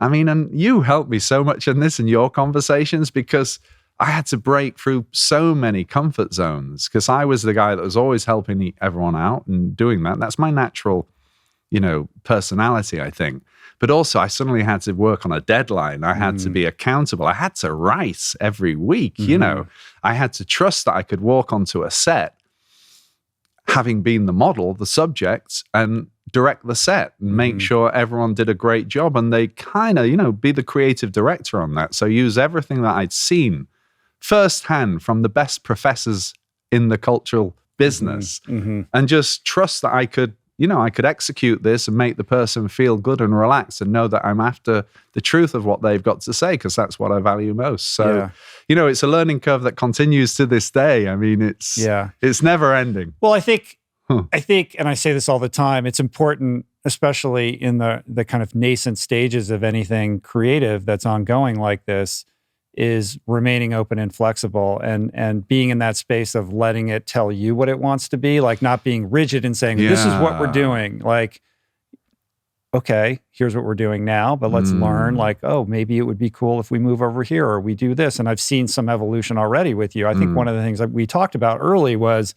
and you helped me so much in this and your conversations, because I had to break through so many comfort zones, because I was the guy that was always helping everyone out and doing that. That's my natural, personality, I think. But also I suddenly had to work on a deadline. I had to be accountable. I had to write every week, I had to trust that I could walk onto a set, having been the model, the subject, and direct the set and make sure everyone did a great job. And they kind of, be the creative director on that. So use everything that I'd seen firsthand from the best professors in the cultural business and just trust that I could execute this and make the person feel good and relaxed and know that I'm after the truth of what they've got to say, because that's what I value most. So, it's a learning curve that continues to this day. I mean, it's never ending. Well, I think, and I say this all the time, it's important, especially in the kind of nascent stages of anything creative that's ongoing like this, is remaining open and flexible and being in that space of letting it tell you what it wants to be, like not being rigid and saying, this is what we're doing. Like, okay, here's what we're doing now, but let's learn, like, oh, maybe it would be cool if we move over here or we do this. And I've seen some evolution already with you. I think one of the things that we talked about early was,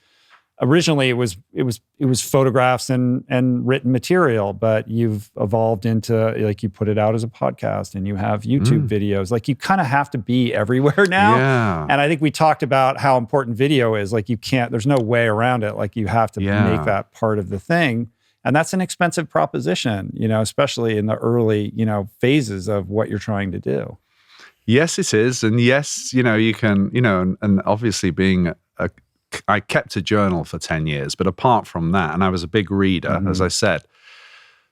originally it was photographs and written material, but you've evolved into, like, you put it out as a podcast and you have YouTube videos. Like, you kind of have to be everywhere now. Yeah. And I think we talked about how important video is. Like, there's no way around it. Like, you have to make that part of the thing. And that's an expensive proposition, especially in the early, phases of what you're trying to do. Yes, it is. And yes, you can, and obviously being I kept a journal for 10 years, but apart from that, and I was a big reader, as I said,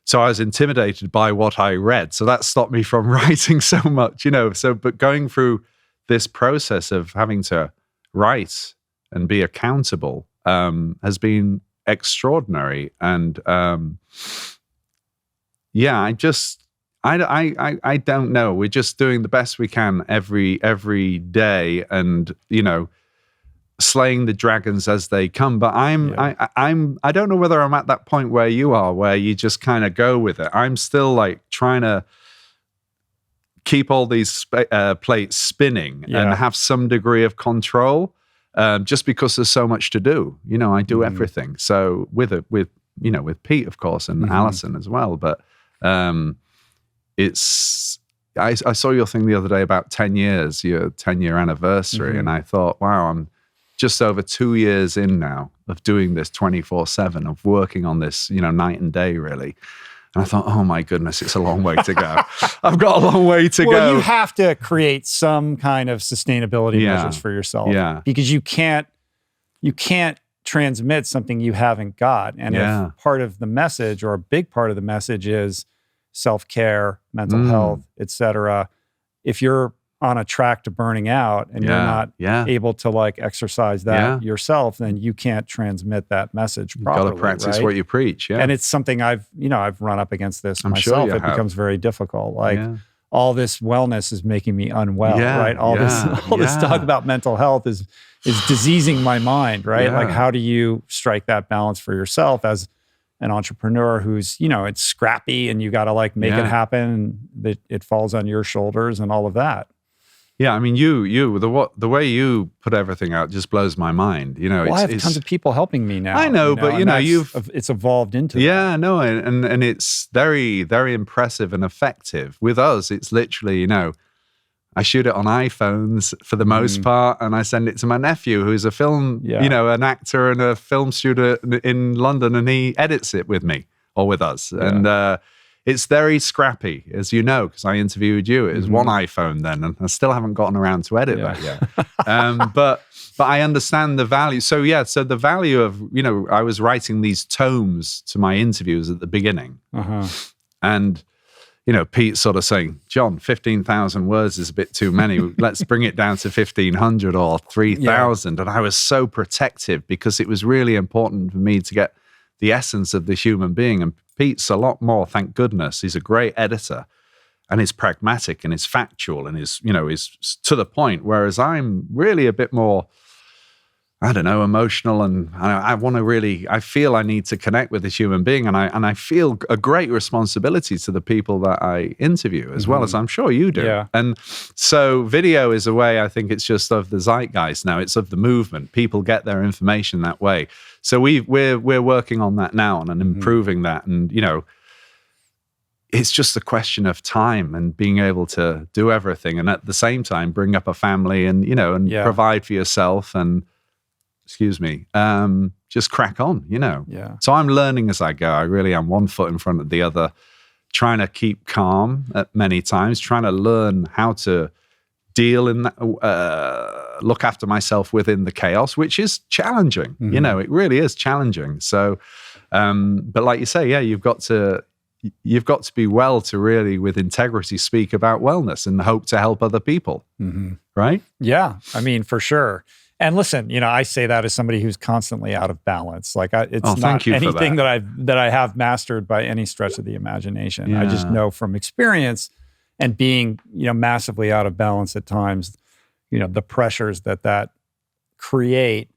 so I was intimidated by what I read. So that stopped me from writing so much, but going through this process of having to write and be accountable has been extraordinary. And I don't know. We're just doing the best we can every day, and slaying the dragons as they come. But I don't know whether I'm at that point where you are, where you just kind of go with it. I'm still like trying to keep all these plates spinning and have some degree of control, just because there's so much to do. I do everything. So with Pete, of course, and Alison as well. But I saw your thing the other day about 10 years, your 10-year anniversary, and I thought, wow, I'm just over 2 years in now of doing this 24/7, of working on this, night and day, really. And I thought, oh my goodness, it's a long way to go. I've got a long way to go. Well, you have to create some kind of sustainability measures for yourself, because you can't transmit something you haven't got. And if part of the message, or a big part of the message, is self-care, mental health, etc., if you're on a track to burning out and you're not able to like exercise that yourself, then you can't transmit that message properly. You've got to practice what you preach. Yeah. And it's something I've run up against this myself. It becomes very difficult. Like all this wellness is making me unwell, right? All this talk about mental health is diseasing my mind, right? Yeah. Like how do you strike that balance for yourself as an entrepreneur who's, it's scrappy and you got to like make it happen, and it falls on your shoulders and all of that. Yeah, I mean, the way you put everything out just blows my mind. I have tons of people helping me now. I know, but it's evolved into that. Yeah, no, and it's very, very impressive and effective. With us, it's literally, I shoot it on iPhones for the most part, and I send it to my nephew, who's a film, an actor and a film student in London, and he edits it with me or with us, and. It's very scrappy, as you know, because I interviewed you. It was one iPhone then, and I still haven't gotten around to edit that yet. But I understand the value. So the value of, I was writing these tomes to my interviews at the beginning. And, Pete's sort of saying, John, 15,000 words is a bit too many. Let's bring it down to 1,500 or 3,000. And I was so protective because it was really important for me to get the essence of the human being. And Pete's a lot more, thank goodness. He's a great editor, and he's pragmatic and he's factual and he's to the point. Whereas I'm really a bit more, I don't know, emotional, and I feel I need to connect with the human being, and I feel a great responsibility to the people that I interview, as well as I'm sure you do. Yeah. And so video is a way, I think it's just of the zeitgeist now. It's of the movement. People get their information that way. So we're working on that now and improving that, and it's just a question of time and being able to do everything, and at the same time bring up a family and provide for yourself and just crack on, Yeah. So I'm learning as I go. I really am one foot in front of the other, trying to keep calm at many times, trying to learn how to deal in that, look after myself within the chaos, which is challenging. It really is challenging. So, but like you say, you've got to be well to really, with integrity, speak about wellness and hope to help other people. Right? Yeah. I mean, for sure. And listen, I say that as somebody who's constantly out of balance. Like it's not anything that I have mastered by any stretch of the imagination. Yeah. I just know from experience and being, massively out of balance at times, the pressures that create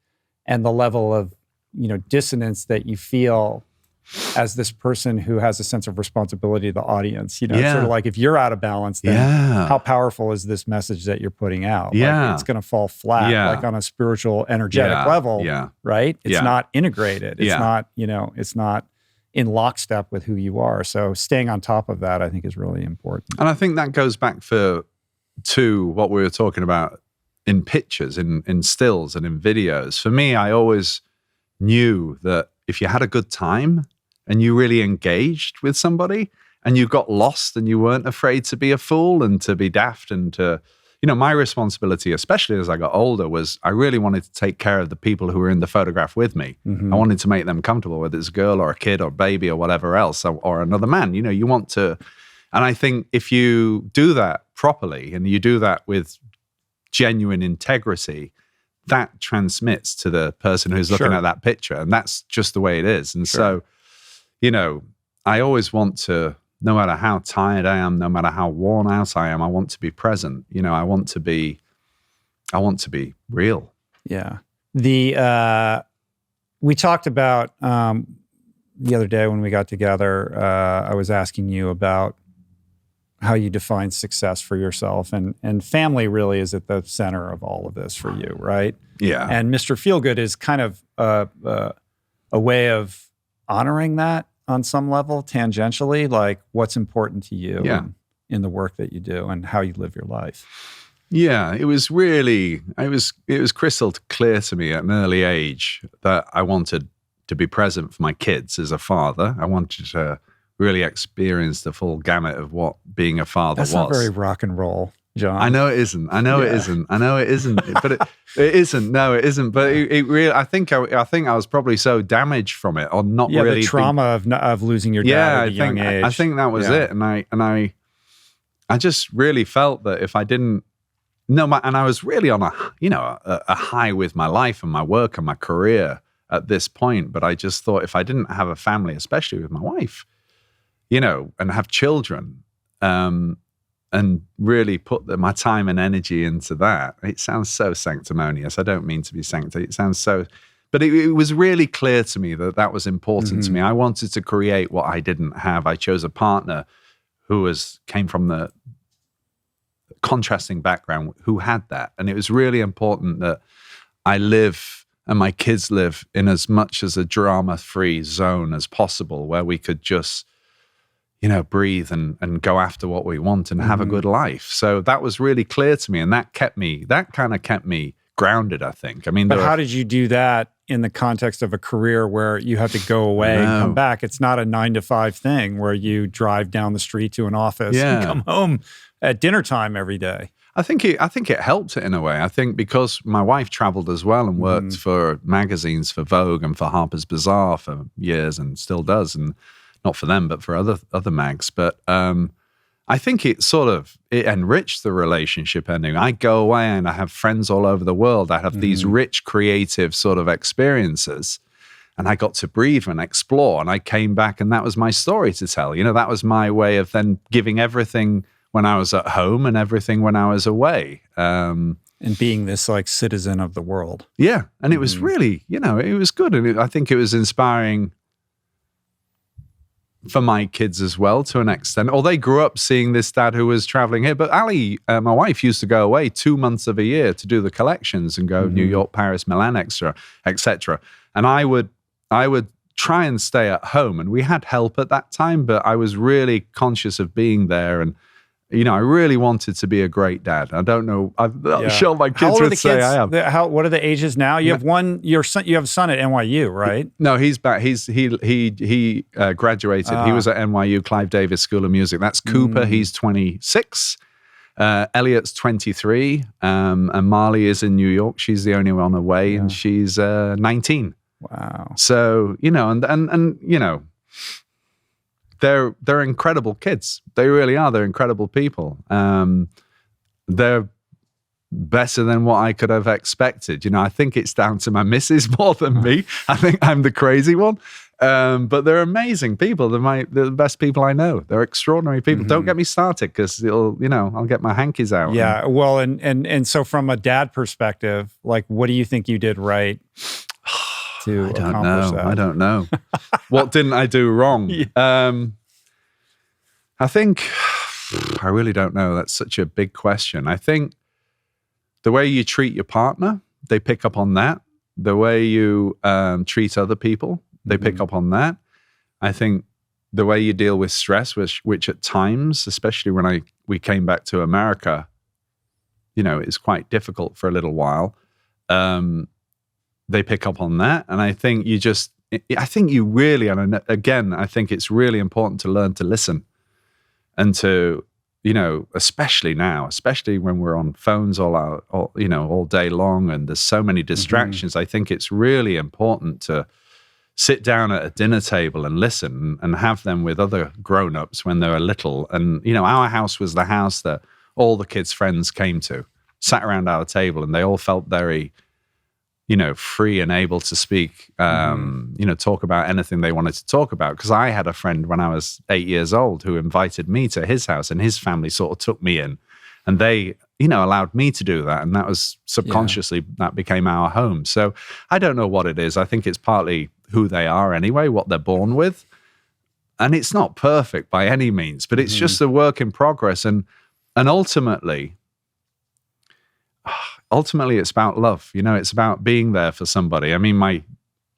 and the level of, dissonance that you feel as this person who has a sense of responsibility to the audience. It's sort of like, if you're out of balance, then how powerful is this message that you're putting out? Yeah. Like, it's going to fall flat, like on a spiritual, energetic level, right? It's not integrated. It's not, it's not in lockstep with who you are. So staying on top of that, I think, is really important. And I think that goes back to what we were talking about in pictures, in stills and in videos. For me, I always knew that if you had a good time and you really engaged with somebody and you got lost and you weren't afraid to be a fool and to be daft and to, my responsibility, especially as I got older, was I really wanted to take care of the people who were in the photograph with me. I wanted to make them comfortable, whether it's a girl or a kid or baby or whatever else, or another man. You want to, and I think if you do that properly and you do that with genuine integrity, that transmits to the person who's looking at that picture. And that's just the way it is. And so, I always want to, no matter how tired I am, no matter how worn out I am, I want to be present. I want to be real. Yeah. We talked about, the other day when we got together, I was asking you about how you define success for yourself, and family really is at the center of all of this for you, right? Yeah. And Mr. Feelgood is kind of a way of honoring that on some level, tangentially, like what's important to you in the work that you do and how you live your life. Yeah, it was really, it was crystal clear to me at an early age that I wanted to be present for my kids as a father. I wanted to really experience the full gamut of what being a father was. That's not very rock and roll, John. I know it isn't. But it isn't. No, it isn't. But it really, I think I was probably so damaged from it, or not really. The trauma of losing your dad at a young age. I think that was it. And I just really felt that if I didn't no, and I was really on a high with my life and my work and my career at this point. But I just thought if I didn't have a family, especially with my wife, and have children, and really put my time and energy into that. It sounds so sanctimonious. I don't mean to be sanctimonious. It sounds so, but it was really clear to me that was important to me. I wanted to create what I didn't have. I chose a partner who came from the contrasting background, who had that. And it was really important that I live and my kids live in as much as a drama-free zone as possible, where we could just breathe and go after what we want and have a good life. So that was really clear to me. And that kind of kept me grounded, I think. I mean, but how did you do that in the context of a career where you have to go away and come back? It's not a 9-to-5 thing where you drive down the street to an office and come home at dinner time every day. I think it helped in a way. I think because my wife traveled as well and worked for magazines, for Vogue and for Harper's Bazaar for years, and still does, and not for them, but for other mags. But I think it enriched the relationship ending. I go away and I have friends all over the world. I have these rich, creative sort of experiences, and I got to breathe and explore. And I came back, and that was my story to tell. That was my way of then giving everything when I was at home and everything when I was away. And being this like citizen of the world. Yeah. And it was really, it was good. And I think it was inspiring for my kids as well, to an extent. Or they grew up seeing this dad who was traveling here. But Ali, my wife, used to go away 2 months of a year to do the collections and go New York, Paris, Milan, etc. And I would try and stay at home. And we had help at that time, but I was really conscious of being there. And I really wanted to be a great dad. I don't know. I'm sure my kids would say I am. What are the ages now? You have your son. You have a son at NYU, right? No, he's back. He graduated. He was at NYU, Clive Davis School of Music. That's Cooper. He's 26. Elliot's 23. And Marley is in New York. She's the only one away, and she's 19. Wow. So and They're incredible kids. They really are. They're incredible people. They're better than what I could have expected. I think it's down to my missus more than me. I think I'm the crazy one. But they're amazing people. They're the best people I know. They're extraordinary people. Don't get me started, because I'll get my hankies out. Yeah. Well, and so from a dad perspective, like, what do you think you did right? I don't know. What didn't I do wrong? I think, I really don't know. That's such a big question. I think the way you treat your partner, they pick up on that. The way you treat other people, they pick up on that. I think the way you deal with stress, which at times, especially when we came back to America, it's quite difficult for a little while. They pick up on that. And I think you really, and again, I think it's really important to learn to listen, and to, especially now, especially when we're on phones all day long, and there's so many distractions. I think it's really important to sit down at a dinner table and listen, and have them with other grown-ups when they're little. And, our house was the house that all the kids' friends came to, sat around our table, and they all felt very, free and able to speak, talk about anything they wanted to talk about. Because I had a friend when I was 8 years old who invited me to his house, and his family sort of took me in, and they, allowed me to do that. And that was subconsciously, that became our home. So I don't know what it is. I think it's partly who they are anyway, what they're born with. And it's not perfect by any means, but it's just a work in progress. And ultimately, it's about love. It's about being there for somebody. I mean,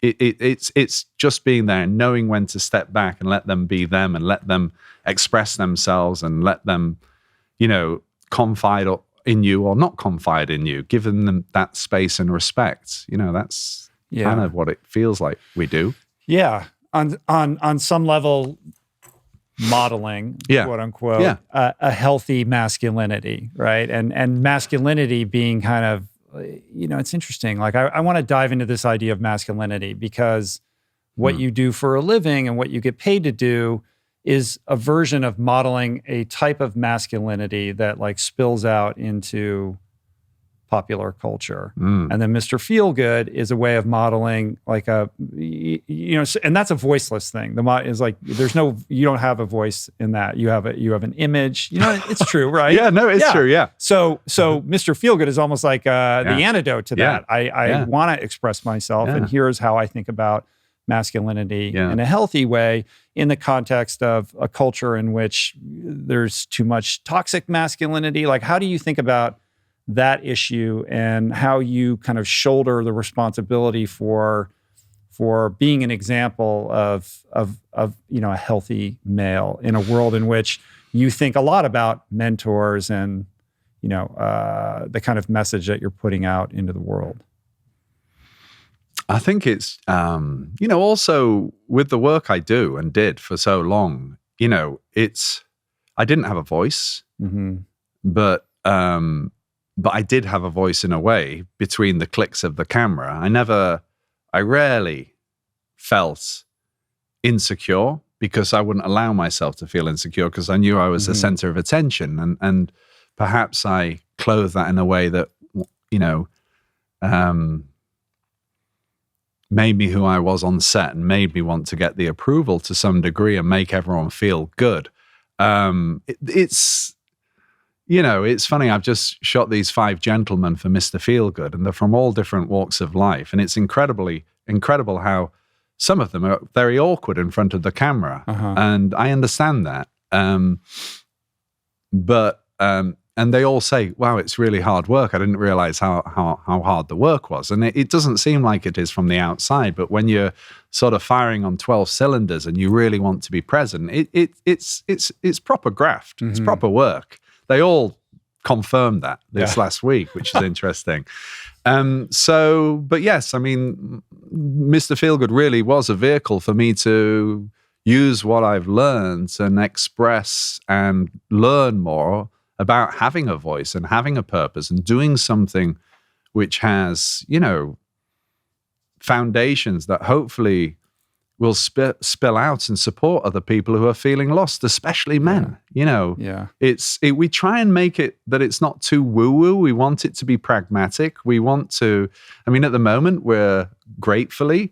it's just being there and knowing when to step back and let them be them, and let them express themselves, and let them, confide in you or not confide in you, giving them that space and respect. That's kind of what it feels like we do. Yeah. On some level, modeling, quote unquote, a healthy masculinity, right? And masculinity being kind of, it's interesting. Like, I want to dive into this idea of masculinity, because what you do for a living and what you get paid to do is a version of modeling a type of masculinity that like spills out into popular culture. And then Mr. Feelgood is a way of modeling like and that's a voiceless thing. Is like, you don't have a voice in that. You have an image, it's true, right? Yeah, no, it's true. Yeah. So Mr. Feelgood is almost like the antidote to that. I want to express myself, and here's how I think about masculinity in a healthy way in the context of a culture in which there's too much toxic masculinity. Like, how do you think about that issue and how you kind of shoulder the responsibility for being an example of a healthy male in a world in which you think a lot about mentors and the kind of message that you're putting out into the world? I think it's also with the work I do and did for so long, I didn't have a voice, but I did have a voice in a way between the clicks of the camera. I rarely felt insecure because I wouldn't allow myself to feel insecure because I knew I was the center of attention. And perhaps I clothed that in a way that, made me who I was on set and made me want to get the approval to some degree and make everyone feel good. It's funny, I've just shot these 5 gentlemen for Mr. Feelgood, and they're from all different walks of life. And it's incredible how some of them are very awkward in front of the camera. And I understand that. And they all say, wow, it's really hard work. I didn't realize how hard the work was. And it doesn't seem like it is from the outside, but when you're sort of firing on 12 cylinders and you really want to be present, it's proper graft. It's proper work. They all confirmed that this last week, which is interesting. But yes, I mean, Mr. Feelgood really was a vehicle for me to use what I've learned and express and learn more about having a voice and having a purpose and doing something which has, foundations that hopefully will spill out and support other people who are feeling lost, especially men. We try and make it that it's not too woo-woo. We want it to be pragmatic. We want to, at the moment, we're gratefully,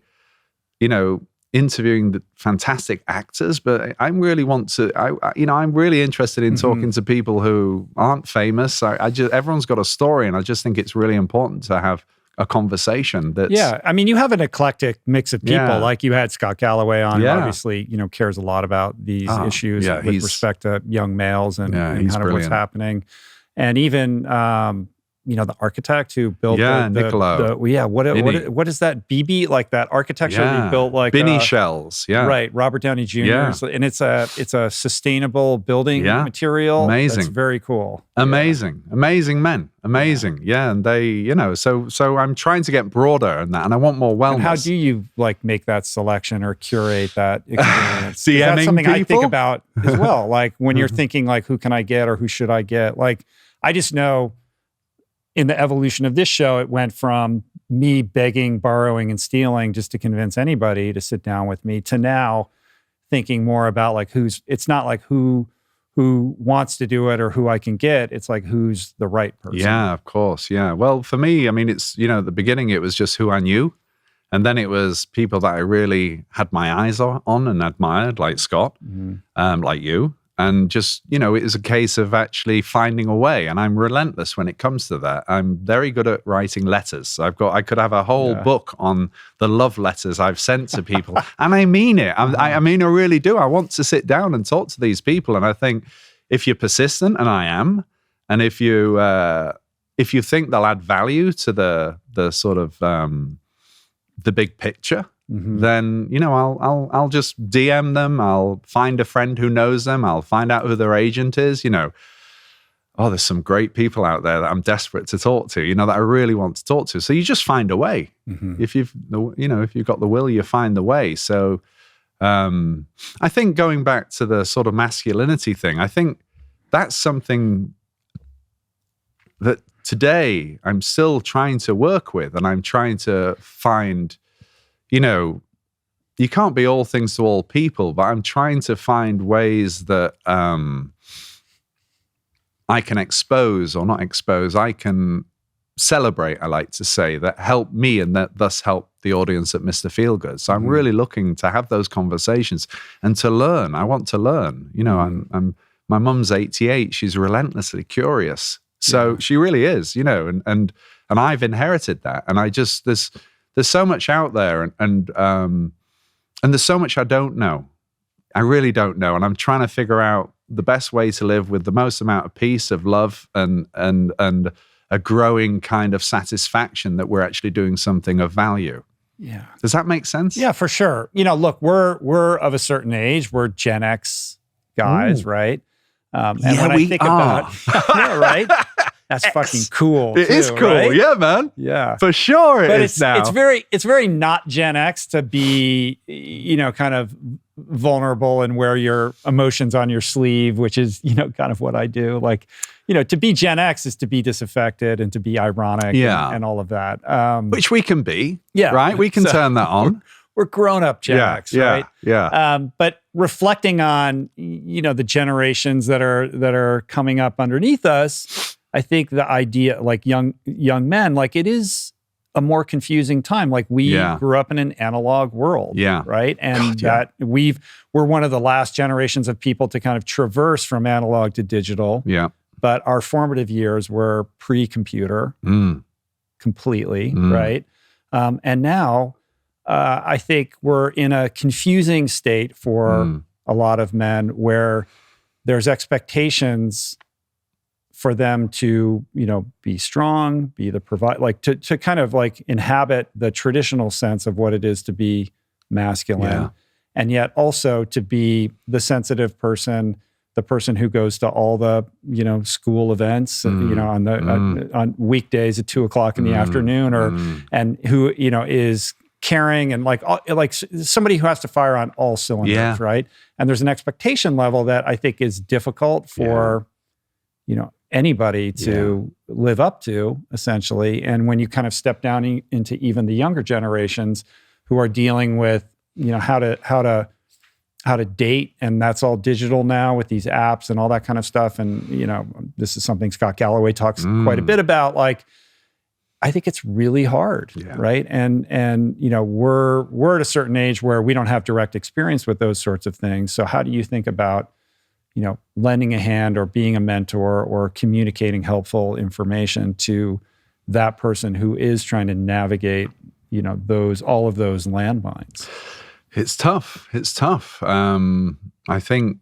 interviewing the fantastic actors, but I really want to, I'm really interested in talking to people who aren't famous. Everyone's got a story, and I just think it's really important to have a conversation that's... Yeah, you have an eclectic mix of people. Like you had Scott Galloway on, who obviously, cares a lot about these issues with respect to young males and kind of what's happening. And even, the architect who built Niccolo. What is that? BB, like that architecture he built, like Binny shells. Yeah, right. Robert Downey Jr. Yeah. And it's a sustainable building material. Amazing. That's very cool. Amazing men. Amazing. Yeah, and they, so I'm trying to get broader in that, and I want more wellness. And how do you make that selection or curate that experience? DMing that's something people? I think about as well. Like when you're thinking who can I get or who should I get? Like I just know. In the evolution of this show, it went from me begging, borrowing, and stealing just to convince anybody to sit down with me to now thinking more about it's not like who wants to do it or who I can get. It's like who's the right person. Yeah, of course. Yeah. Well, for me, it's, at the beginning, it was just who I knew. And then it was people that I really had my eyes on and admired, like Scott, like you. And just, it is a case of actually finding a way. And I'm relentless when it comes to that. I'm very good at writing letters. I could have a whole book on the love letters I've sent to people. And I mean it. I really do. I want to sit down and talk to these people. And I think if you're persistent, and I am, and if you think they'll add value to the sort of the big picture, then I'll just DM them. I'll find a friend who knows them. I'll find out who their agent is. There's some great people out there that I'm desperate to talk to. That I really want to talk to. So you just find a way. If you've got the will, you find the way. So I think going back to the sort of masculinity thing, I think that's something that today I'm still trying to work with, and I'm trying to find. You can't be all things to all people, but I'm trying to find ways that I can expose or not expose. I can celebrate, I like to say, that help me and that thus help the audience at Mr. Feelgood. So I'm really looking to have those conversations and to learn. I want to learn. You know, my mum's 88. She's relentlessly curious. So she really is, you know, and I've inherited that. And I just, there's so much out there and there's so much I don't know. I really don't know. And I'm trying to figure out the best way to live with the most amount of peace, of love, and a growing kind of satisfaction that we're actually doing something of value. Yeah. Does that make sense? Yeah, for sure. You know, look, we're of a certain age. We're Gen X guys, right? And when I think about, yeah, right? That's fucking cool. It is cool. Right? Yeah, man. Yeah. For sure But is now. It's very not Gen X to be, you know, kind of vulnerable and wear your emotions on your sleeve, which is, you know, kind of what I do. Like, you know, to be Gen X is to be disaffected and to be ironic and all of that. Which we can be. Yeah. Right? We can turn that on. We're grown-up Gen X, right? Yeah. But reflecting on, you know, the generations that are coming up underneath us, I think the idea, like young men, like it is a more confusing time. Like we grew up in an analog world, right? And we're one of the last generations of people to kind of traverse from analog to digital. Yeah. But our formative years were pre-computer completely, right? And now I think we're in a confusing state for a lot of men where there's expectations for them to, you know, be strong, be the provide, like to kind of like inhabit the traditional sense of what it is to be masculine, and yet also to be the sensitive person, the person who goes to all the, you know, school events, you know, on the on weekdays at 2:00 in the afternoon, or and who, you know, is caring and like somebody who has to fire on all cylinders, right? And there's an expectation level that I think is difficult for, you know, anybody to live up to, essentially. And when you kind of step down into even the younger generations who are dealing with, you know, how to date, and that's all digital now with these apps and all that kind of stuff. And, you know, this is something Scott Galloway talks quite a bit about. Like, I think it's really hard, right? And you know, we're at a certain age where we don't have direct experience with those sorts of things. So how do you think about, you know, lending a hand or being a mentor or communicating helpful information to that person who is trying to navigate, you know, all of those landmines? It's tough. I think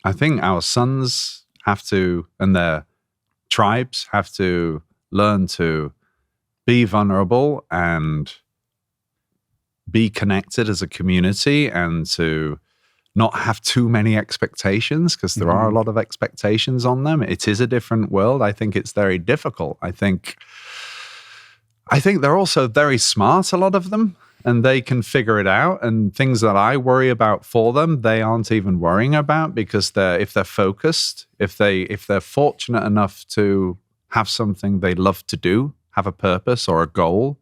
our sons have to, and their tribes have to learn to be vulnerable and be connected as a community, and to not have too many expectations, because there are a lot of expectations on them. It is a different world. I think it's very difficult. I think they're also very smart, a lot of them, and they can figure it out. And things that I worry about for them, they aren't even worrying about, because if they're focused, if they're fortunate enough to have something they love to do, have a purpose or a goal,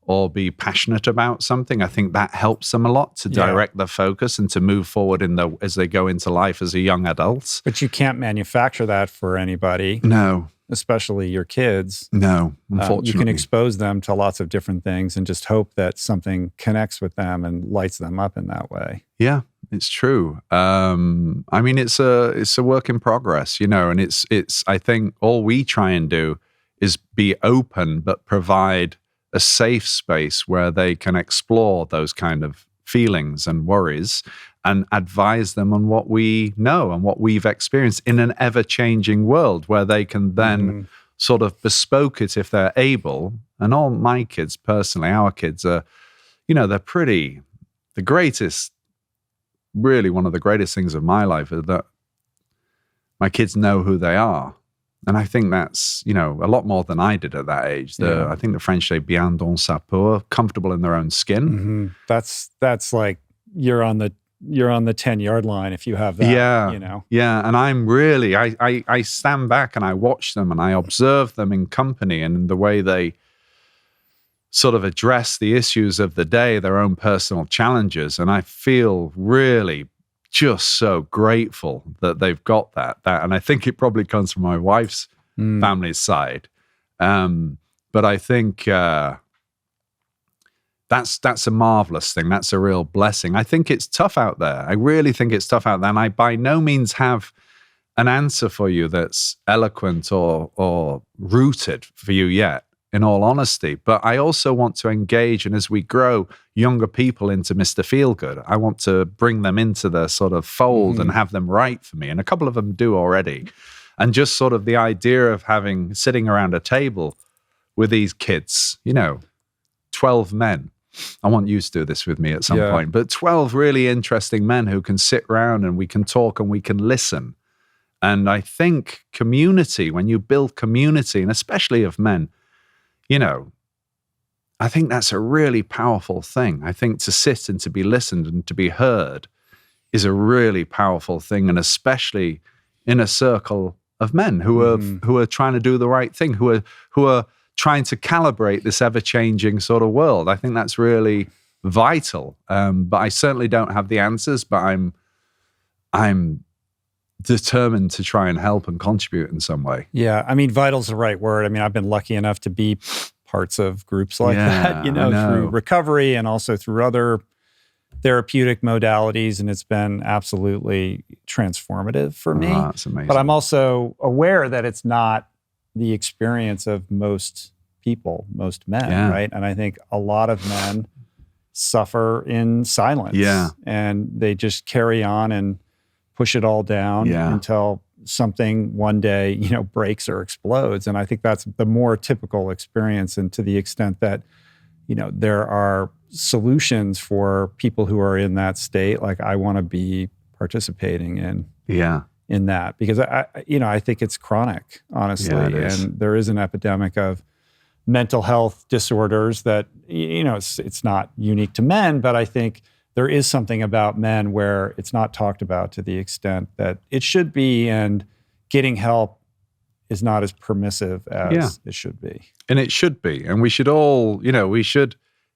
or be passionate about something, I think that helps them a lot to direct their focus and to move forward as they go into life as a young adult. But you can't manufacture that for anybody. No. Especially your kids. No, unfortunately. You can expose them to lots of different things and just hope that something connects with them and lights them up in that way. Yeah, it's true. I mean, it's a work in progress, you know, and it's I think all we try and do is be open, but provide a safe space where they can explore those kind of feelings and worries, and advise them on what we know and what we've experienced in an ever-changing world, where they can then sort of bespoke it if they're able. And all my kids, personally, our kids are, you know, they're the greatest, really one of the greatest things of my life is that my kids know who they are. And I think that's, you know, a lot more than I did at that age. I think the French say bien dans sa peau, comfortable in their own skin. That's like you're on the 10-yard line if you have that. You know. Yeah, and I'm really I stand back and I watch them and I observe them in company and the way they sort of address the issues of the day, their own personal challenges, and I feel really just so grateful that they've got that. And I think it probably comes from my wife's family's side. But I think that's a marvelous thing. That's a real blessing. I think it's tough out there. I really think it's tough out there. And I by no means have an answer for you that's eloquent or rooted for you yet, in all honesty. But I also want to engage, and as we grow younger people into Mr. Feelgood, I want to bring them into the sort of fold and have them write for me. And a couple of them do already. And just sort of the idea of sitting around a table with these kids, 12 men. I want you to do this with me at some point, but 12 really interesting men who can sit around and we can talk and we can listen. And I think community, when you build community, and especially of men, I think that's a really powerful thing. I think to sit and to be listened and to be heard is a really powerful thing, and especially in a circle of men who are trying to do the right thing, who are trying to calibrate this ever-changing sort of world. I think that's really vital. But I certainly don't have the answers, but I'm determined to try and help and contribute in some way. Yeah, I mean, vital's the right word. I mean, I've been lucky enough to be parts of groups like that, through recovery and also through other therapeutic modalities, and it's been absolutely transformative for me. That's amazing. But I'm also aware that it's not the experience of most people, most men, right? And I think a lot of men suffer in silence. Yeah. And they just carry on and push it all down until something one day, breaks or explodes. And I think that's the more typical experience. And to the extent that, there are solutions for people who are in that state, like I want to be participating in that, because I think it's chronic, honestly. And there is an epidemic of mental health disorders that, it's not unique to men, but I think there is something about men where it's not talked about to the extent that it should be, and getting help is not as permissive as it should be. And it should be. And we should all, we should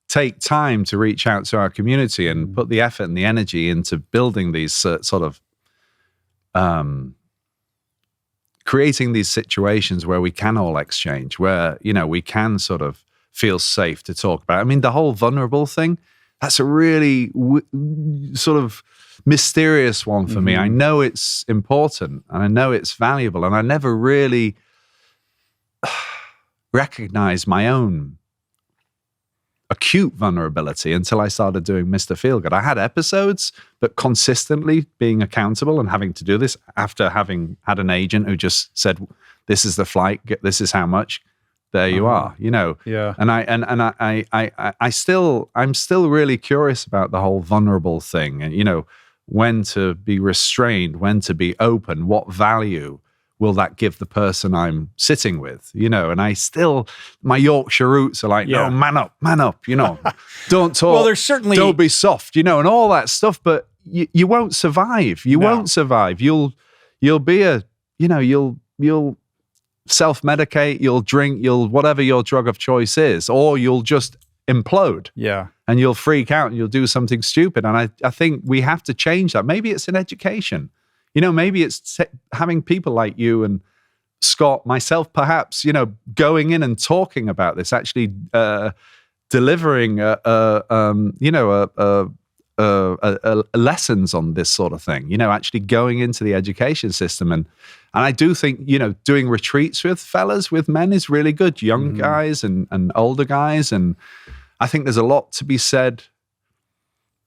take time to reach out to our community and put the effort and the energy into building these sort of creating these situations where we can all exchange, where, we can sort of feel safe to talk about. I mean, the whole vulnerable thing, that's a really sort of mysterious one for me. I know it's important and I know it's valuable, and I never really recognized my own acute vulnerability until I started doing Mr. Feelgood. I had episodes, but consistently being accountable and having to do this after having had an agent who just said, "This is the flight, this is how much." There you are, Yeah. And I'm still really curious about the whole vulnerable thing, and when to be restrained, when to be open, what value will that give the person I'm sitting with, and I still, my Yorkshire roots are like, no, man up, don't talk. Well, there's certainly, don't be soft, and all that stuff, but you won't survive. You won't survive. You'll be you'll self-medicate, you'll drink, you'll whatever your drug of choice is, or you'll just implode. Yeah. And you'll freak out and you'll do something stupid. And I think we have to change that. Maybe it's in education. Maybe it's having people like you and Scott, myself perhaps, going in and talking about this, actually delivering lessons on this sort of thing, actually going into the education system. And I do think, doing retreats with men is really good, young guys and older guys. And I think there's a lot to be said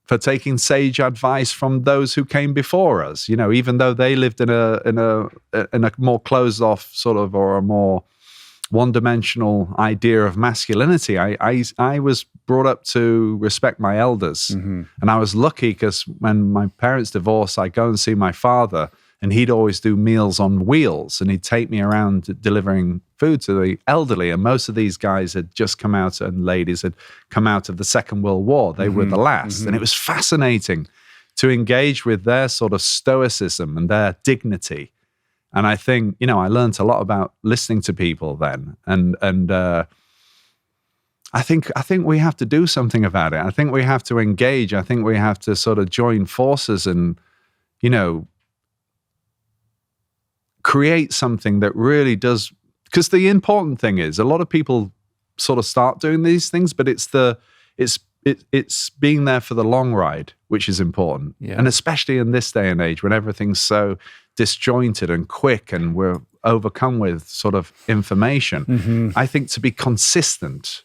for taking sage advice from those who came before us, even though they lived in a more closed off sort of, or a more one-dimensional idea of masculinity. I was brought up to respect my elders. And I was lucky because when my parents divorced, I'd go and see my father, and he'd always do meals on wheels, and he'd take me around delivering food to the elderly. And most of these guys had just come out, and ladies had come out of the Second World War. They were the last. And it was fascinating to engage with their sort of stoicism and their dignity. And I think, I learned a lot about listening to people then. And I think we have to do something about it. I think we have to engage. I think we have to sort of join forces and, create something that really does because the important thing is a lot of people sort of start doing these things, but it's being there for the long ride, which is important. Yeah. And especially in this day and age when everything's so disjointed and quick and we're overcome with sort of information, I think to be consistent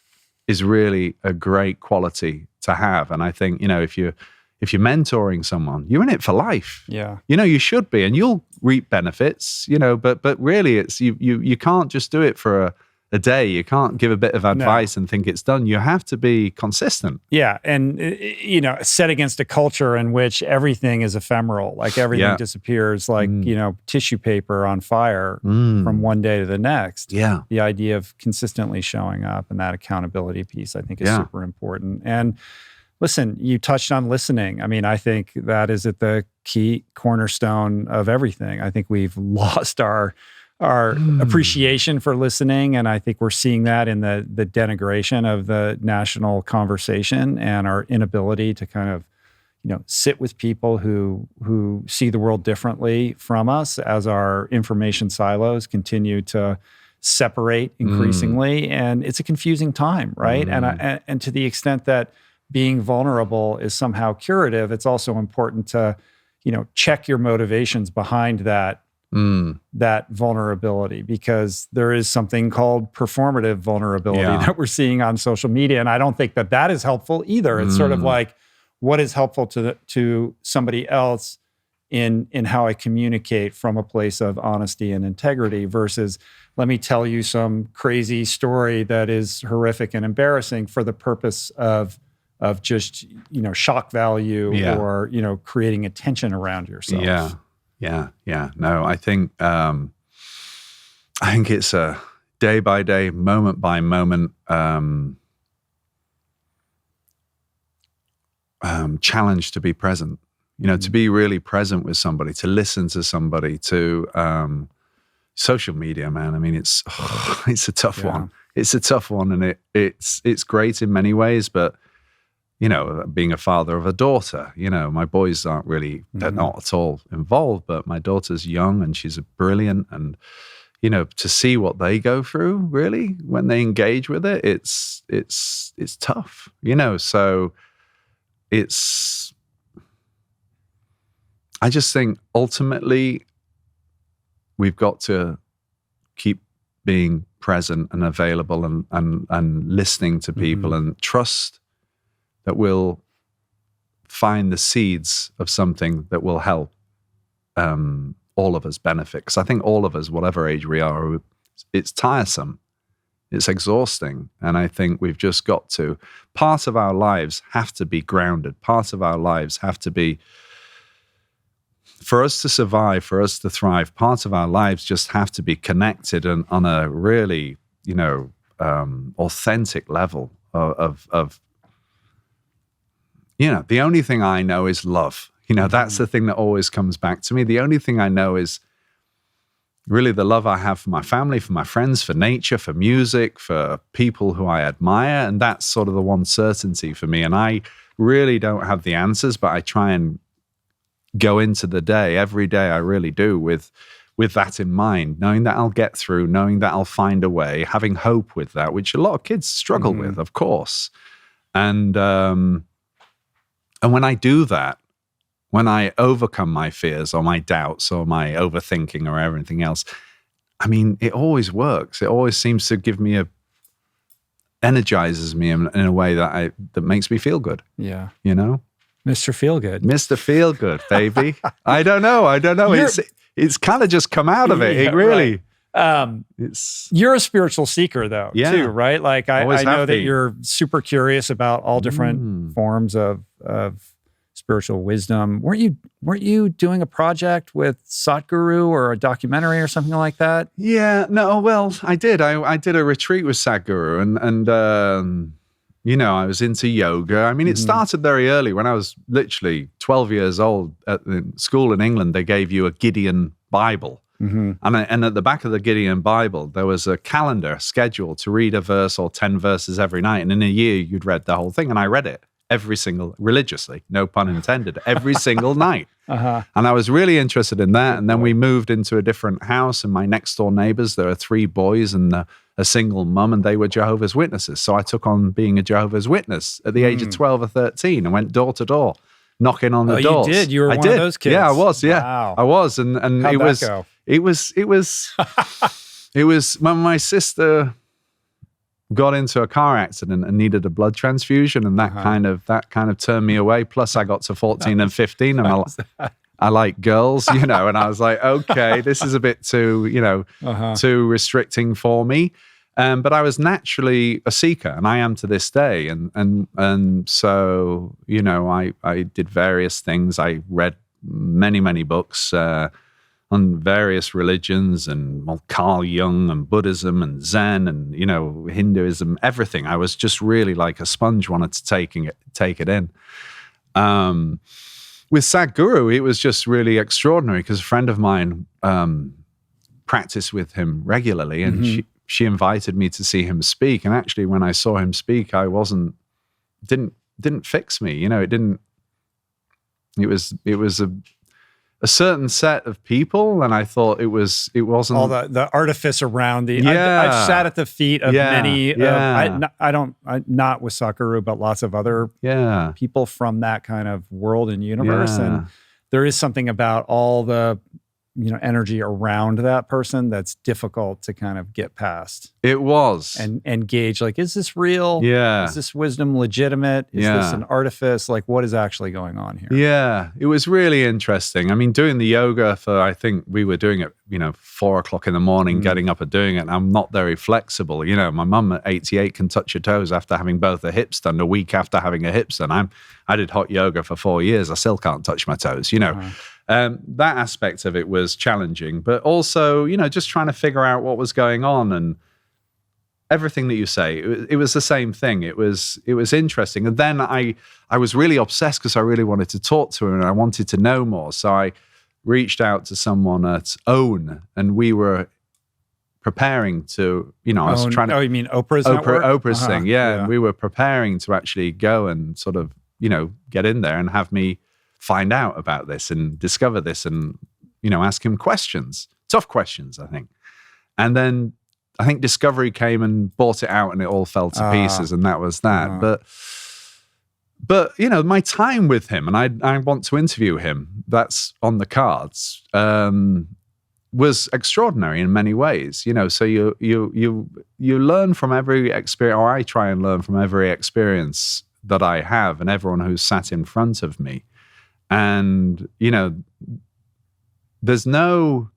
is really a great quality to have. And I think, if you're mentoring someone, you're in it for life. Yeah. You should be, and you'll reap benefits, but really it's you can't just do it for a day. You can't give a bit of advice and think it's done. You have to be consistent. Yeah. And, set against a culture in which everything is ephemeral, like everything disappears, like, tissue paper on fire from one day to the next. Yeah. The idea of consistently showing up and that accountability piece, I think, is super important. And listen, you touched on listening. I mean, I think that is at the key cornerstone of everything. I think we've lost our appreciation for listening. And I think we're seeing that in the denigration of the national conversation and our inability to kind of, sit with people who see the world differently from us as our information silos continue to separate increasingly. And it's a confusing time, right? And to the extent that being vulnerable is somehow curative, it's also important to, check your motivations behind that vulnerability, because there is something called performative vulnerability that we're seeing on social media. And I don't think that is helpful either. It's sort of like, what is helpful to somebody else in how I communicate from a place of honesty and integrity versus let me tell you some crazy story that is horrific and embarrassing for the purpose of just, shock value or, creating attention around yourself. Yeah. No, I think it's a day by day, moment by moment challenge to be present. To be really present with somebody, to listen to somebody, to social media, man. I mean, it's a tough one. It's a tough one, and it's great in many ways, but. Being a father of a daughter, my boys aren't really, they're not at all involved, but my daughter's young and she's brilliant. And, to see what they go through really when they engage with it, it's tough, so I just think ultimately we've got to keep being present and available and listening to people and trust that we'll find the seeds of something that will help all of us benefit. Because I think all of us, whatever age we are, it's tiresome, it's exhausting. And I think we've just got to, part of our lives have to be grounded. Part of our lives have to be, for us to survive, for us to thrive, part of our lives just have to be connected and on a really, authentic level of the only thing I know is love. That's the thing that always comes back to me. The only thing I know is really the love I have for my family, for my friends, for nature, for music, for people who I admire. And that's sort of the one certainty for me. And I really don't have the answers, but I try and go into the day, every day I really do, with that in mind, knowing that I'll get through, knowing that I'll find a way, having hope with that, which a lot of kids struggle with, of course. And when I do that, when I overcome my fears or my doubts or my overthinking or everything else, I mean, it always works. It always seems to give me energizes me in a way that makes me feel good. Yeah. Mr. Feelgood. Mr. Feelgood, baby. I don't know. It's kind of just come out of it. It really. Right. You're a spiritual seeker, though, too, right? Like I know that you're super curious about all different forms of spiritual wisdom. Weren't you doing a project with Sadhguru or a documentary or something like that? Yeah, no, well, I did. I did a retreat with Sadhguru and I was into yoga. I mean, it started very early when I was literally 12 years old. At school in England, they gave you a Gideon Bible. And at the back of the Gideon Bible, there was a calendar schedule to read a verse or 10 verses every night. And in a year, you'd read the whole thing. And I read it religiously, no pun intended, every single night. And I was really interested in that. And then we moved into a different house, and my next door neighbors, there are 3 boys and a single mum, and they were Jehovah's Witnesses. So I took on being a Jehovah's Witness at the age of 12 or 13 and went door to door, knocking on the doors. You did? You were one of those kids? Yeah, I was. Yeah, wow. I was. And How'd that go? It was when my sister got into a car accident and needed a blood transfusion, and that kind of turned me away. Plus, I got to 14 and 15, and I like girls, and I was like, okay, this is a bit too, too restricting for me. But I was naturally a seeker, and I am to this day. And so, I did various things. I read many, many books on various religions, and Carl Jung and Buddhism and Zen and, Hinduism, everything. I was just really like a sponge, wanted to take it in. With Sadhguru, it was just really extraordinary because a friend of mine practiced with him regularly, and she invited me to see him speak. And actually, when I saw him speak, I didn't fix me. It was a certain set of people, and I thought it wasn't all the artifice around the. I've sat at the feet of many. Not with Sadhguru, but lots of other people from that kind of world and universe, and there is something about all the energy around that person that's difficult to kind of get past. It was. And gauge, like, is this real? Yeah. Is this wisdom legitimate? Is this an artifice? Like, what is actually going on here? Yeah. It was really interesting. I mean, doing the yoga I think we were doing it, 4:00 in the morning, getting up and doing it. And I'm not very flexible. My mum at 88 can touch her toes after having both her hips done a week after having her hips done. I did hot yoga for 4 years. I still can't touch my toes, That aspect of it was challenging, but also, just trying to figure out what was going on, and everything that you say, it was the same thing. It was interesting. And then I was really obsessed because I really wanted to talk to him and I wanted to know more. So I reached out to someone at OWN, and we were preparing to, I was trying to. Oh, you mean Oprah's network? Oprah's thing, yeah. And we were preparing to actually go and sort of, get in there and have me find out about this and discover this and, ask him questions, tough questions, I think. And then I think Discovery came and bought it out, and it all fell to pieces, and that was that. But my time with him, and I want to interview him, that's on the cards, was extraordinary in many ways. So you learn from every experience, or I try and learn from every experience that I have and everyone who's sat in front of me. And, there's no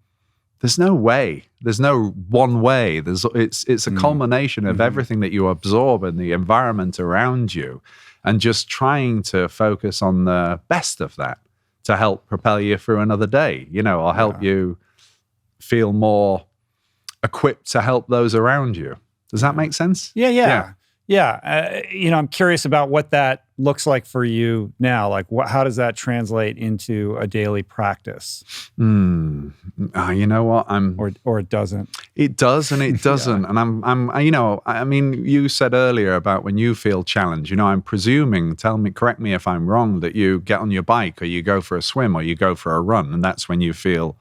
way. There's no one way. It's a culmination of everything that you absorb in the environment around you, and just trying to focus on the best of that to help propel you through another day, or help you feel more equipped to help those around you. Does that make sense? Yeah. I'm curious about what that looks like for you now. Like, how does that translate into a daily practice? You know what? Or it doesn't. It does, and it doesn't. And you said earlier about when you feel challenged. I'm presuming. Correct me if I'm wrong. That you get on your bike, or you go for a swim, or you go for a run, and that's when you feel.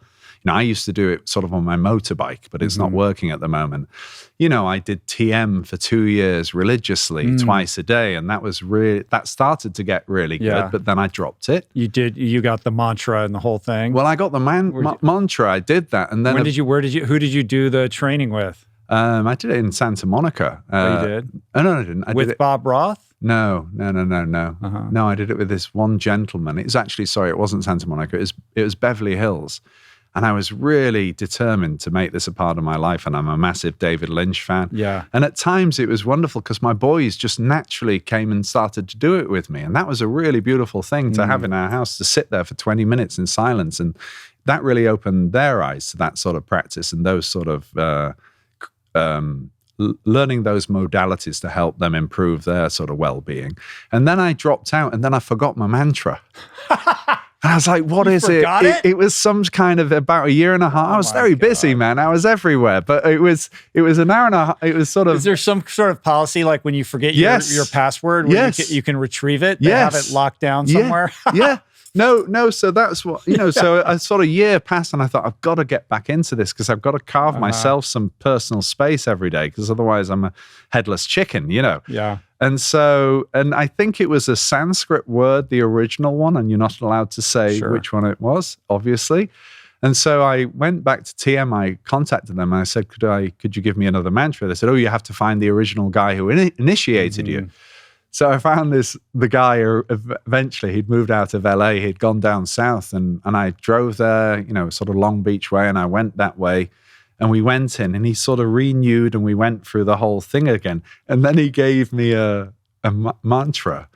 I used to do it sort of on my motorbike, but it's not working at the moment. I did TM for 2 years religiously, twice a day, and that started to get really good, but then I dropped it. You got the mantra and the whole thing? Well, I got the mantra, I did that. And then who did you do the training with? I did it in Santa Monica. You did? No, I didn't. With Bob Roth? No. No, I did it with this one gentleman. It was actually, it wasn't Santa Monica. It was Beverly Hills. And I was really determined to make this a part of my life. And I'm a massive David Lynch fan. Yeah. And at times it was wonderful because my boys just naturally came and started to do it with me. And that was a really beautiful thing to have in our house, to sit there for 20 minutes in silence. And that really opened their eyes to that sort of practice and those sort of learning those modalities to help them improve their sort of well-being. And then I dropped out, and then I forgot my mantra. And I was like, what is it? It was some kind of about a year and a half. I was very busy, man. I was everywhere, but it was an hour and a half. It was sort of. Is there some sort of policy like when you forget your password, where you can retrieve it? They have it locked down somewhere? Yeah. No. So that's what, so a sort of year passed and I thought, I've got to get back into this because I've got to carve myself some personal space every day because otherwise I'm a headless chicken, Yeah. And so, and I think it was a Sanskrit word, the original one, and you're not allowed to say which one it was, obviously. And so I went back to TM, I contacted them and I said, could you give me another mantra? They said, you have to find the original guy who initiated you. So I found the guy who eventually he'd moved out of LA, he'd gone down south and I drove there, sort of Long Beach way, and I went that way and we went in and he sort of renewed and we went through the whole thing again. And then he gave me a mantra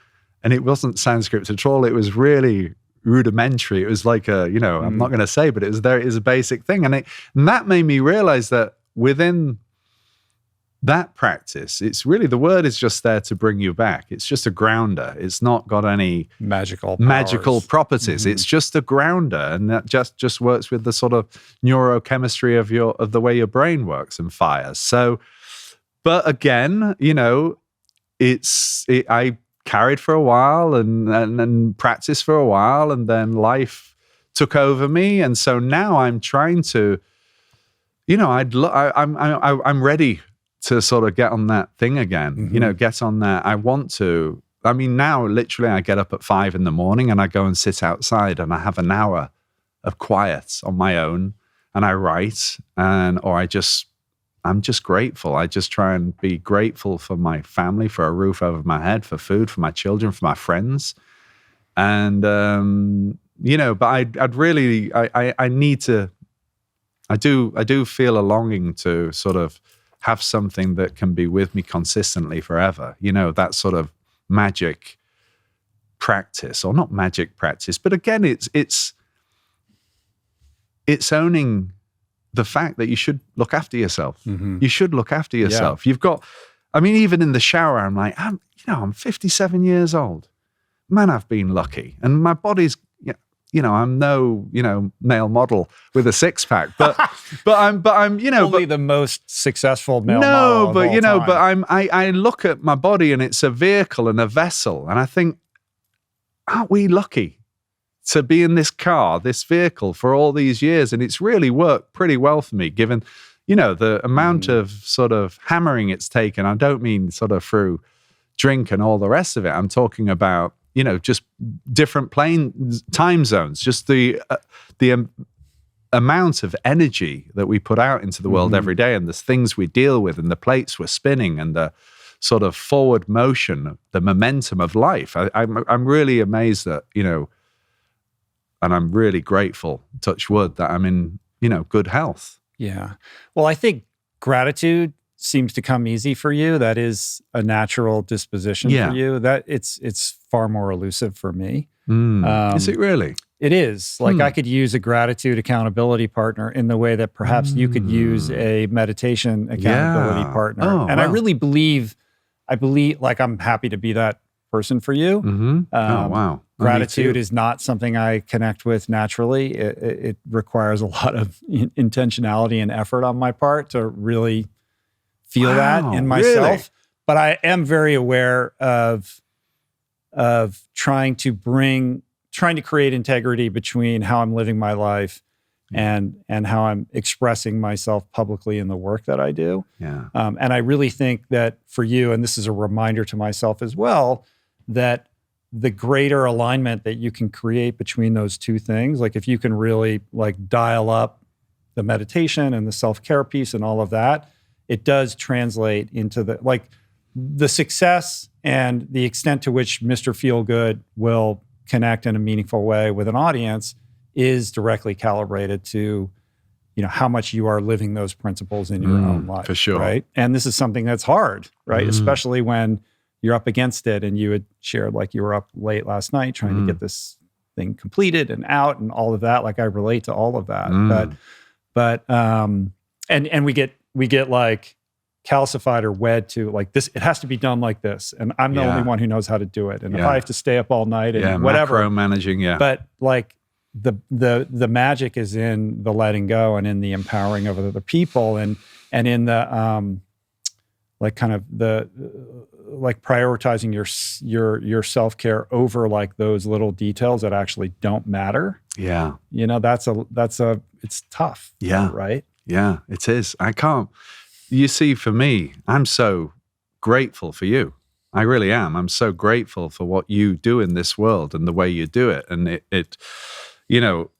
and it wasn't Sanskrit at all. It was really rudimentary. It was like I'm not going to say, but it was a basic thing. And that made me realize that within that practice, it's really, the word is just there to bring you back. It's just a grounder. It's not got any magical properties. It's just a grounder, and that just works with the sort of neurochemistry of the way your brain works and fires. So, but again, I carried for a while and practiced for a while, and then life took over me, and so now I'm trying to, I'm ready to sort of get on that thing again, get on that. I want to. I mean, now literally I get up at 5 a.m. and I go and sit outside and I have an hour of quiet on my own and I write I'm just grateful. I just try and be grateful for my family, for a roof over my head, for food, for my children, for my friends. And, but I'd really, I need to, I do feel a longing to sort of have something that can be with me consistently forever. That sort of magic practice, or not magic practice, but again, it's owning the fact that you should look after yourself. You should look after yourself. You've got, even in the shower, I'm like, I'm 57 years old. Man, I've been lucky. And my body's, I'm no, male model with a six pack, but I'm, only the most successful male model. No, but I look at my body and it's a vehicle and a vessel. And I think, aren't we lucky to be in this car, this vehicle for all these years? And it's really worked pretty well for me, given, the amount of sort of hammering it's taken. I don't mean sort of through drink and all the rest of it. I'm talking about, just different time zones, just the amount of energy that we put out into the world every day, and the things we deal with, and the plates we're spinning, and the sort of forward motion, the momentum of life. I'm really amazed that, and I'm really grateful, touch wood, that I'm in, good health. Yeah. Well, I think gratitude seems to come easy for you. That is a natural disposition for you. That it's far more elusive for me. Is it really? It is. Like I could use a gratitude accountability partner in the way that perhaps you could use a meditation accountability partner. And I believe like I'm happy to be that person for you. Wow. Gratitude is not something I connect with naturally. It requires a lot of intentionality and effort on my part to really feel that in myself. Really? But I am very aware of trying to create integrity between how I'm living my life and how I'm expressing myself publicly in the work that I do. Yeah. And I really think that for you, and this is a reminder to myself as well, that the greater alignment that you can create between those two things, like if you can really like dial up the meditation and the self-care piece and all of that, it does translate into the success and the extent to which Mr. Feelgood will connect in a meaningful way with an audience is directly calibrated to, how much you are living those principles in your own life. For sure. Right. And this is something that's hard, right? Especially when you're up against it, and you had shared like you were up late last night trying to get this thing completed and out and all of that. Like I relate to all of that, but we get like calcified or wed to like this, it has to be done like this. And I'm the only one who knows how to do it. And if I have to stay up all night and whatever. Macro managing, But like the magic is in the letting go and in the empowering of other people and in the like kind of the like prioritizing your self-care over like those little details that actually don't matter. Yeah. You know, it's tough. Yeah. Right? Yeah, it is. You see, for me, I'm so grateful for you. I really am. I'm so grateful for what you do in this world and the way you do it. And it you know,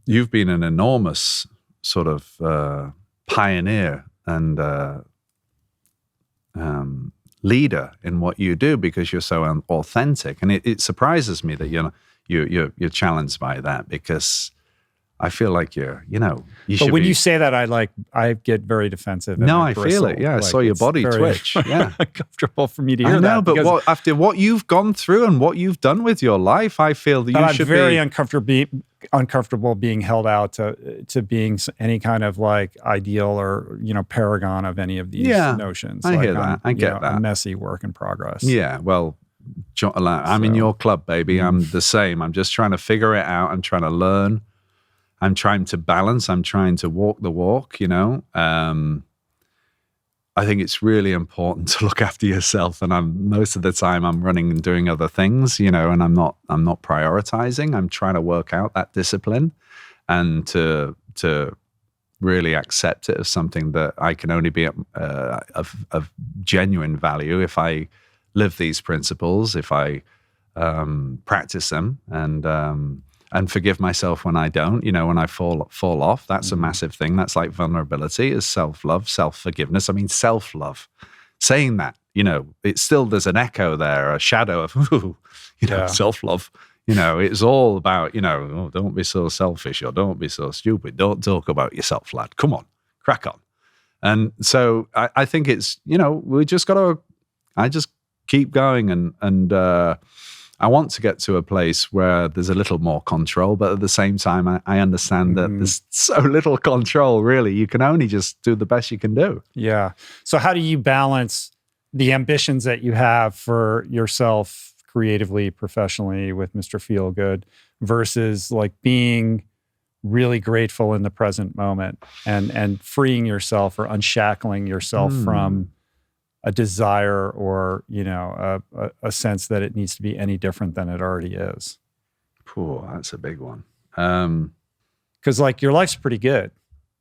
you've been an enormous sort of pioneer and leader in what you do because you're so authentic. And it surprises me that you're challenged by that, because I feel like you should. But when you say that, I get very defensive. No, I feel it. Yeah, I saw your body twitch. Yeah, uncomfortable for me to hear that. I know, that. but after what you've gone through and what you've done with your life, I feel that you should be. I'm very uncomfortable being held out to being any kind of like ideal or paragon of any of these notions. I hear that. I get that. A messy work in progress. Yeah, well. I'm in your club, baby. I'm the same. I'm just trying to figure it out. I'm trying to learn. I'm trying to balance. I'm trying to walk the walk, I think it's really important to look after yourself. And most of the time I'm running and doing other things, and I'm not prioritizing. I'm trying to work out that discipline and to really accept it as something that I can only be of genuine value if I live these principles, if I practice them, and forgive myself when I don't, when I fall off. That's a massive thing. That's like vulnerability, is self-love, self-forgiveness. I mean, self-love. Saying that, there's an echo there, a shadow of, self-love. It's all about, don't be so selfish or don't be so stupid. Don't talk about yourself, lad. Come on, crack on. And so I think it's, we just got to, I just keep going and I want to get to a place where there's a little more control, but at the same time, I understand that there's so little control, really. You can only just do the best you can do. Yeah. So how do you balance the ambitions that you have for yourself creatively, professionally with Mr. Feelgood versus like being really grateful in the present moment and freeing yourself or unshackling yourself from a desire or, a sense that it needs to be any different than it already is? Poor, that's a big one. 'Cause like your life's pretty good.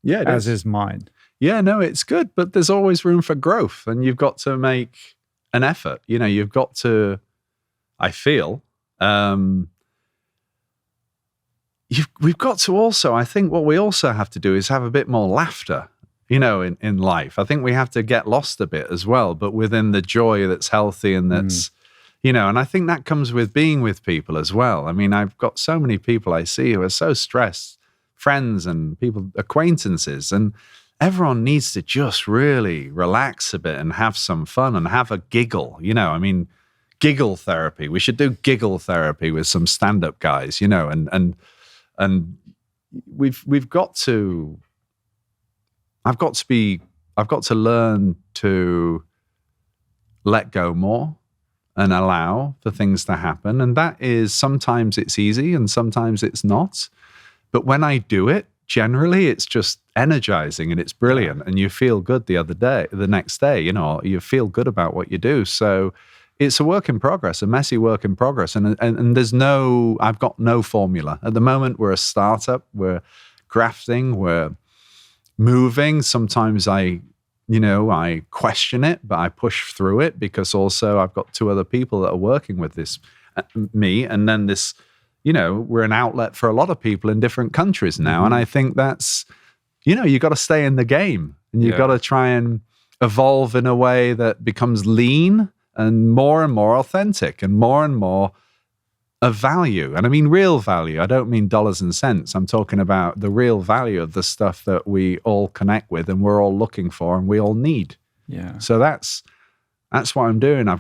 Yeah, as is mine. Yeah, no, it's good, but there's always room for growth and you've got to make an effort. You've got to, I feel, we've got to also, I think what we also have to do is have a bit more laughter. In life. I think we have to get lost a bit as well, but within the joy that's healthy and that's, and I think that comes with being with people as well. I mean, I've got so many people I see who are so stressed, friends and people, acquaintances, and everyone needs to just really relax a bit and have some fun and have a giggle, I mean, giggle therapy. We should do giggle therapy with some stand-up guys, and we've got to, I've got to learn to let go more and allow for things to happen. And that is, sometimes it's easy and sometimes it's not. But when I do it, generally it's just energizing and it's brilliant. And you feel good the next day, you feel good about what you do. So it's a work in progress, a messy work in progress. And I've got no formula. At the moment, we're a startup, we're grafting, we're moving. Sometimes I question it, but I push through it because also I've got two other people that are working with this, me, and then this, we're an outlet for a lot of people in different countries now. And I think that's, you got to stay in the game and you've got to try and evolve in a way that becomes lean and more authentic and more of value. And I mean real value. I don't mean dollars and cents. I'm talking about the real value of the stuff that we all connect with and we're all looking for and we all need. Yeah. So that's what I'm doing. I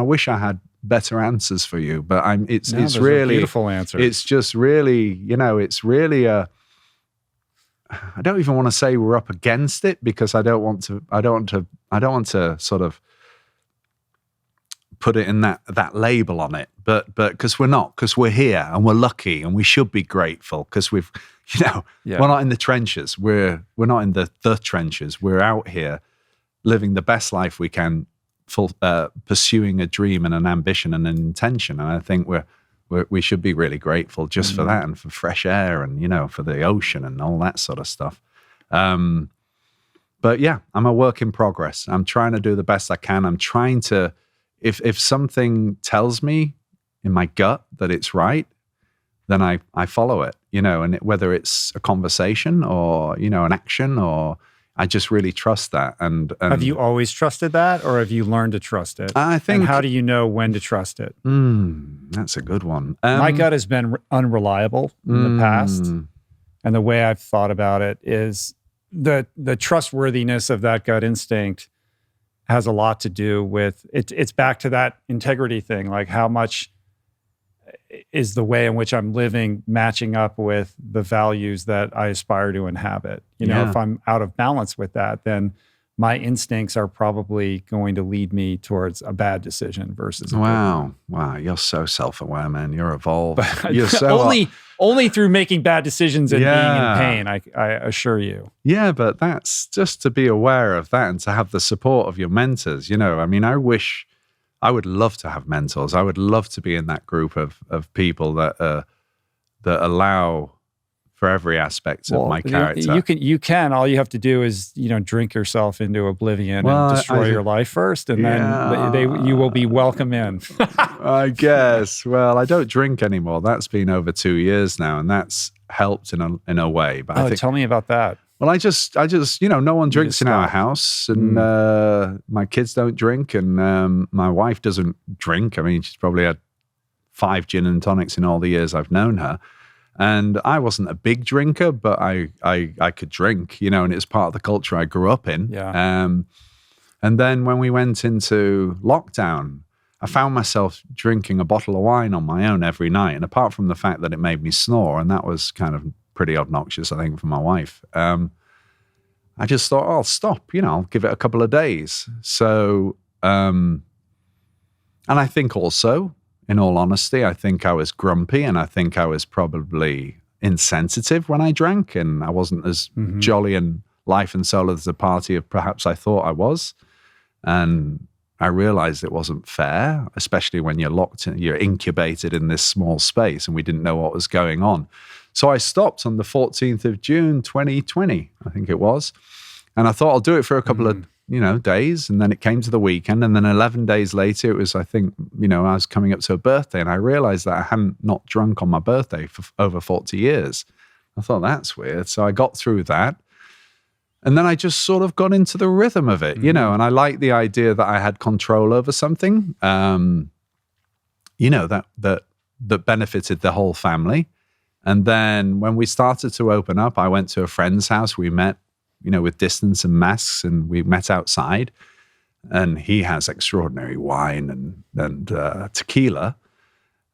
wish I had better answers for you, but it's really beautiful answer. It's just really, it's really I don't even want to say we're up against it because I don't want to sort of put it in that label on it, but because we're not, because we're here and we're lucky and we should be grateful because we've, we're not in the trenches. We're not in the trenches. We're out here living the best life we can, pursuing a dream and an ambition and an intention. And I think we should be really grateful just for that, and for fresh air, and for the ocean and all that sort of stuff. But yeah, I'm a work in progress. I'm trying to do the best I can. I'm trying to, if something tells me in my gut that it's right, then I follow it, and whether it's a conversation or, an action, or I just really trust that. And have you always trusted that, or have you learned to trust it? I think. And how do you know when to trust it? That's a good one. My gut has been unreliable in the past. And the way I've thought about it is the trustworthiness of that gut instinct has a lot to do with, it's back to that integrity thing. Like, how much is the way in which I'm living matching up with the values that I aspire to inhabit? If I'm out of balance with that, then my instincts are probably going to lead me towards a bad decision versus a good one. Wow, you're so self-aware, man. You're evolved. You're so only through making bad decisions and being in pain, I assure you. Yeah, but that's just to be aware of that and to have the support of your mentors. I would love to have mentors. I would love to be in that group of people that allow for every aspect of my character. You can. All you have to do is, drink yourself into oblivion and destroy your life first, and then you will be welcome in. I guess. Well, I don't drink anymore. That's been over 2 years now, and that's helped in a way. But tell me about that. Well, I just, no one drinks in our house, and my kids don't drink, and my wife doesn't drink. I mean, she's probably had 5 gin and tonics in all the years I've known her. And I wasn't a big drinker, but I could drink, and it was part of the culture I grew up in. Yeah. And then when we went into lockdown, I found myself drinking a bottle of wine on my own every night. And apart from the fact that it made me snore, and that was kind of pretty obnoxious, I think, for my wife, I just thought, I'll stop, I'll give it a couple of days. So, and I think also, in all honesty, I think I was grumpy, and I think I was probably insensitive when I drank, and I wasn't as jolly and life and soul as the party of perhaps I thought I was. And I realized it wasn't fair, especially when you're locked in, you're incubated in this small space, and we didn't know what was going on. So I stopped on the 14th of June, 2020, I think it was. And I thought I'll do it for a couple of days. And then it came to the weekend. And then 11 days later, it was, I think, I was coming up to a birthday, and I realized that I hadn't not drunk on my birthday for over 40 years. I thought, that's weird. So I got through that. And then I just sort of got into the rhythm of it, and I liked the idea that I had control over something, that benefited the whole family. And then when we started to open up, I went to a friend's house. We met, with distance and masks, and we met outside. And he has extraordinary wine and tequila.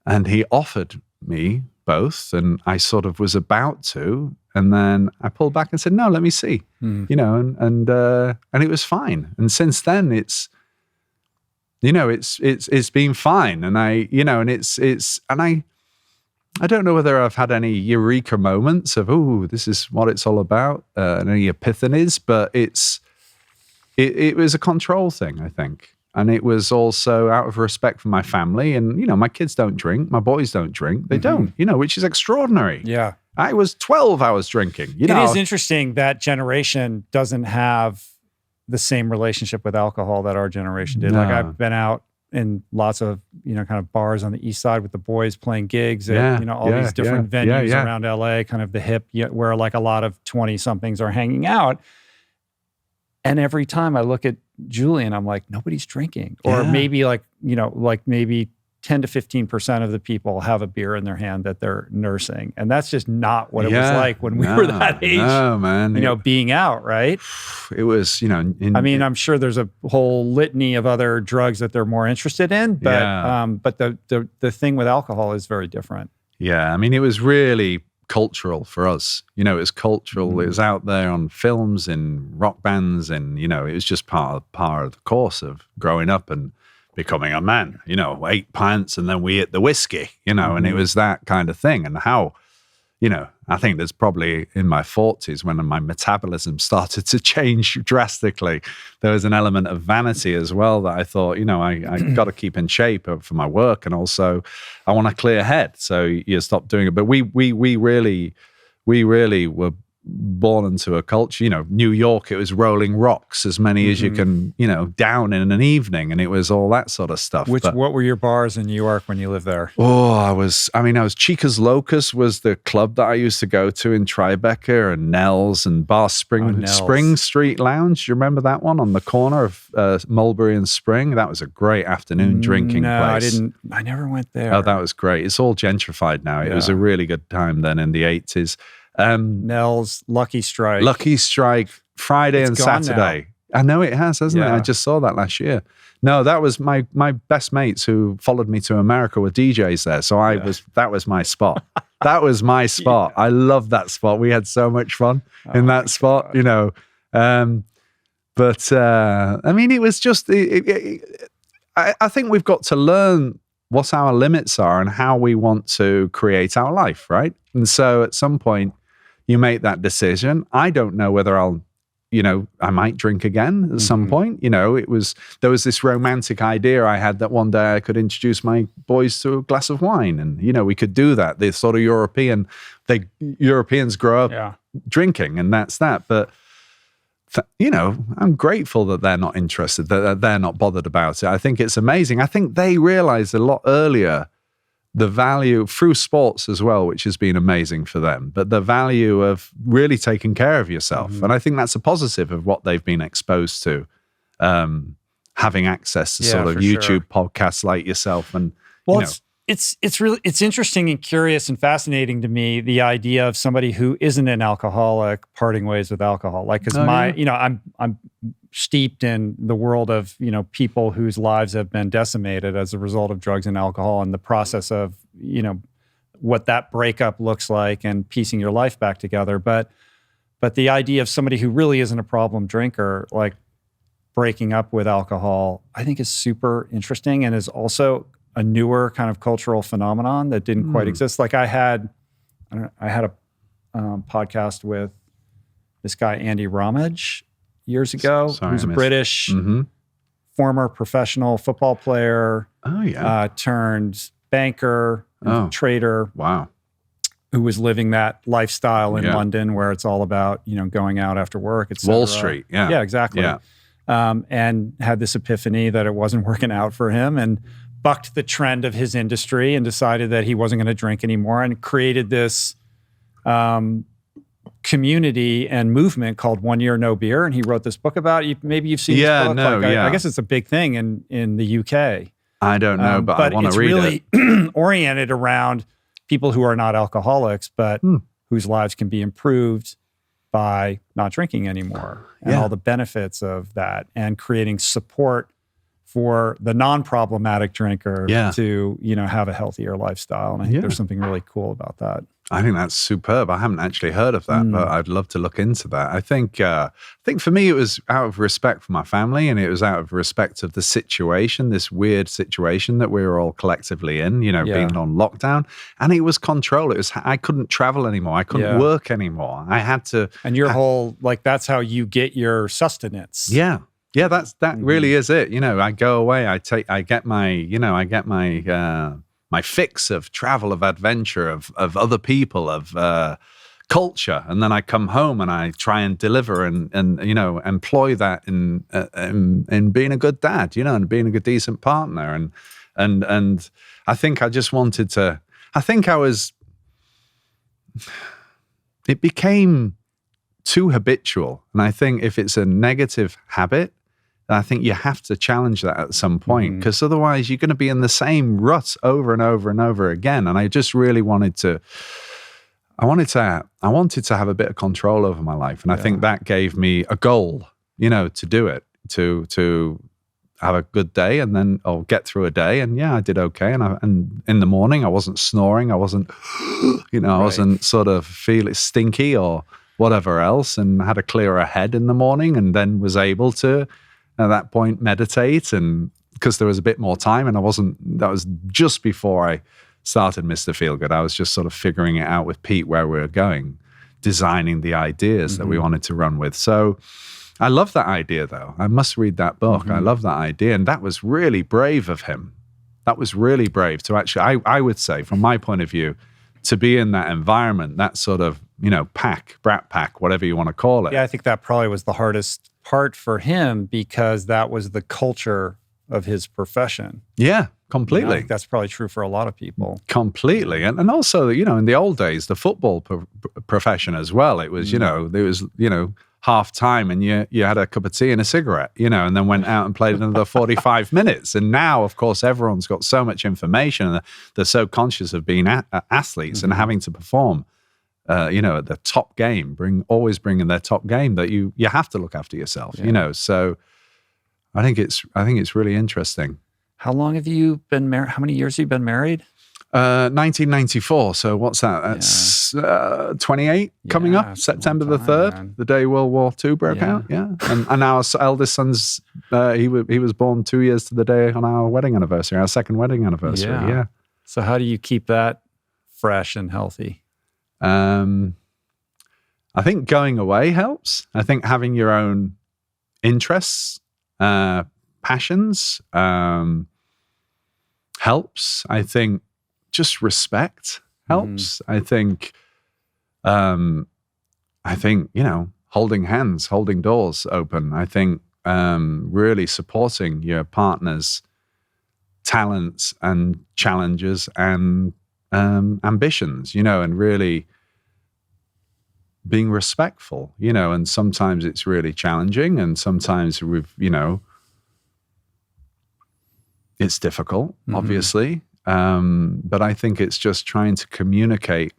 And he offered me both, and I sort of was about to. And then I pulled back and said, no, let me see, and it was fine. And since then it's been fine. And I don't know whether I've had any eureka moments of, this is what it's all about, and any epiphanies, but it was a control thing, I think. And it was also out of respect for my family. And, my kids don't drink. My boys don't drink. They don't, which is extraordinary. Yeah. I was 12, I was drinking. It is interesting that generation doesn't have the same relationship with alcohol that our generation did. No. Like, I've been out in lots of, kind of bars on the east side with the boys playing gigs at, all these different venues around LA, kind of the hip, where like a lot of 20-somethings are hanging out. And every time I look at Julian, I'm like, nobody's drinking. Or maybe maybe 10 to 15% of the people have a beer in their hand that they're nursing. And that's just not what it was like when we were that age. No, man. Being out, right? It was, I'm sure there's a whole litany of other drugs that they're more interested in, but the thing with alcohol is very different. Yeah, it was really cultural for us. It was cultural. It was out there on films and rock bands, and it was just part of the course of growing up and becoming a man, 8 pints and then we hit the whiskey, and it was that kind of thing. And how, I think there's probably in my 40s when my metabolism started to change drastically, there was an element of vanity as well that I thought, I got to keep in shape for my work. And also I want a clear head. So you stop doing it. But we really were born into a culture, New York, it was rolling rocks, as many as you can, down in an evening. And it was all that sort of stuff. What were your bars in New York when you lived there? Oh, I was Chica's Locust was the club that I used to go to in Tribeca, and Nell's and Bar Spring Street Lounge. Do you remember that one on the corner of Mulberry and Spring? That was a great afternoon drinking place. I never went there. Oh, that was great. It's all gentrified now. It was a really good time then in the 80s. Nell's Lucky Strike, Friday and Saturday. Now. I know it has, hasn't it? I just saw that last year. No, that was my best mates who followed me to America were DJs there. So that was my spot. That was my spot. I loved that spot. We had so much fun in that spot, But it was just. I think we've got to learn what our limits are and how we want to create our life, right? And so at some point, you make that decision. I don't know whether I might drink again at some point. There was this romantic idea I had that one day I could introduce my boys to a glass of wine, and we could do that. The sort of Europeans grow up drinking, and that's that. But I'm grateful that they're not interested, that they're not bothered about it. I think it's amazing. I think they realized a lot earlier the value through sports as well, which has been amazing for them, but the value of really taking care of yourself. And I think that's a positive of what they've been exposed to, having access to sort of YouTube podcasts like yourself. And it's really interesting and curious and fascinating to me, the idea of somebody who isn't an alcoholic parting ways with alcohol. Like, because I'm steeped in the world of, people whose lives have been decimated as a result of drugs and alcohol, and the process of, what that breakup looks like and piecing your life back together. But the idea of somebody who really isn't a problem drinker, like breaking up with alcohol, I think is super interesting, and is also a newer kind of cultural phenomenon that didn't quite exist. Like I had a podcast with this guy, Andy Ramage, years ago, who's a British former professional football player, turned banker, trader. Wow. Who was living that lifestyle in London, where it's all about, going out after work, et cetera. Wall Street. Yeah. Yeah, exactly. Yeah. And had this epiphany that it wasn't working out for him, and bucked the trend of his industry and decided that he wasn't going to drink anymore, and created this community and movement called 1 Year No Beer. And he wrote this book about it. Maybe you've seen this book. I guess it's a big thing in the UK. I don't know, but I want to read it. It's really oriented around people who are not alcoholics, but whose lives can be improved by not drinking anymore, and all the benefits of that, and creating support for the non-problematic drinker to, have a healthier lifestyle. And I think there's something really cool about that. I think that's superb. I haven't actually heard of that, but I'd love to look into that. I think for me, it was out of respect for my family, and it was out of respect of the situation, this weird situation that we were all collectively in, being on lockdown. And it was control. I couldn't travel anymore. I couldn't work anymore. I had to. And your whole, that's how you get your sustenance. Yeah. Yeah, that really is it. I go away. I get my my fix of travel, of adventure, of other people, of culture, and then I come home and I try and deliver and employ that in being a good dad, and being a good decent partner, and I think I just wanted to. I think it became too habitual, and I think if it's a negative habit, I think you have to challenge that at some point, because otherwise you're going to be in the same rut over and over and over again. And I just really wanted to have a bit of control over my life. And I think that gave me a goal, to do it, to have a good day, and then I'll get through a day. And I did okay. And in the morning, I wasn't snoring. I wasn't, I wasn't sort of feeling stinky or whatever else, and had a clearer head in the morning, and then was able to, at that point, meditate and because there was a bit more time, and that was just before I started Mr. Feelgood. I was just sort of figuring it out with Pete where we were going, designing the ideas that we wanted to run with. So I love that idea, though. I must read that book. I love that idea. And that was really brave of him. That was really brave to actually, I would say, from my point of view, to be in that environment, that sort of, brat pack, whatever you want to call it. Yeah, I think that probably was the hardest part for him because that was the culture of his profession. Yeah, completely. I think that's probably true for a lot of people. Completely. And also, in the old days, the football profession as well, it was, there was, half time and you had a cup of tea and a cigarette, and then went out and played another 45 minutes. And now, of course, everyone's got so much information and they're so conscious of being athletes and having to perform, at the top game, always bringing their top game, that you have to look after yourself, So I think it's really interesting. How long have you been married? How many years have you been married? 1994. So what's that? That's 28 coming up, September the 3rd, man. The day World War II broke out. Yeah. And our eldest son's, he was born 2 years to the day on our wedding anniversary, our second wedding anniversary. Yeah. So how do you keep that fresh and healthy? I think going away helps. I think having your own interests, passions, helps. I think just respect helps. I think, holding hands, holding doors open. I think really supporting your partner's talents and challenges and ambitions, and really being respectful, and sometimes it's really challenging and sometimes it's difficult, obviously. But I think it's just trying to communicate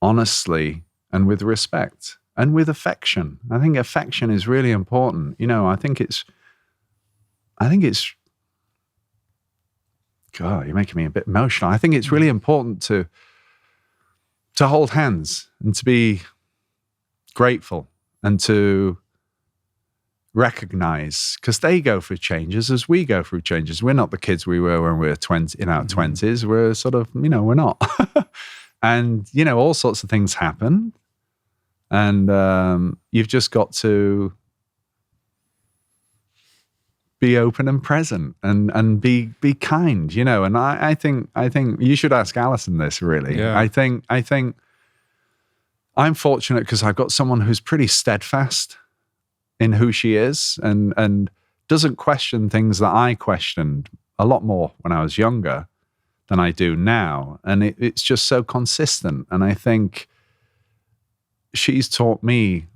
honestly and with respect and with affection. I think affection is really important. I think it's God, you're making me a bit emotional. I think it's really important to hold hands and to be grateful and to recognize, because they go through changes as we go through changes. We're not the kids we were when we were in our 20s. We're sort of, we're not. And, all sorts of things happen. And you've just got to be open and present and be kind, And I think you should ask Alison this, really. Yeah. I think I'm fortunate because I've got someone who's pretty steadfast in who she is and doesn't question things that I questioned a lot more when I was younger than I do now. And it's just so consistent. And I think she's taught me,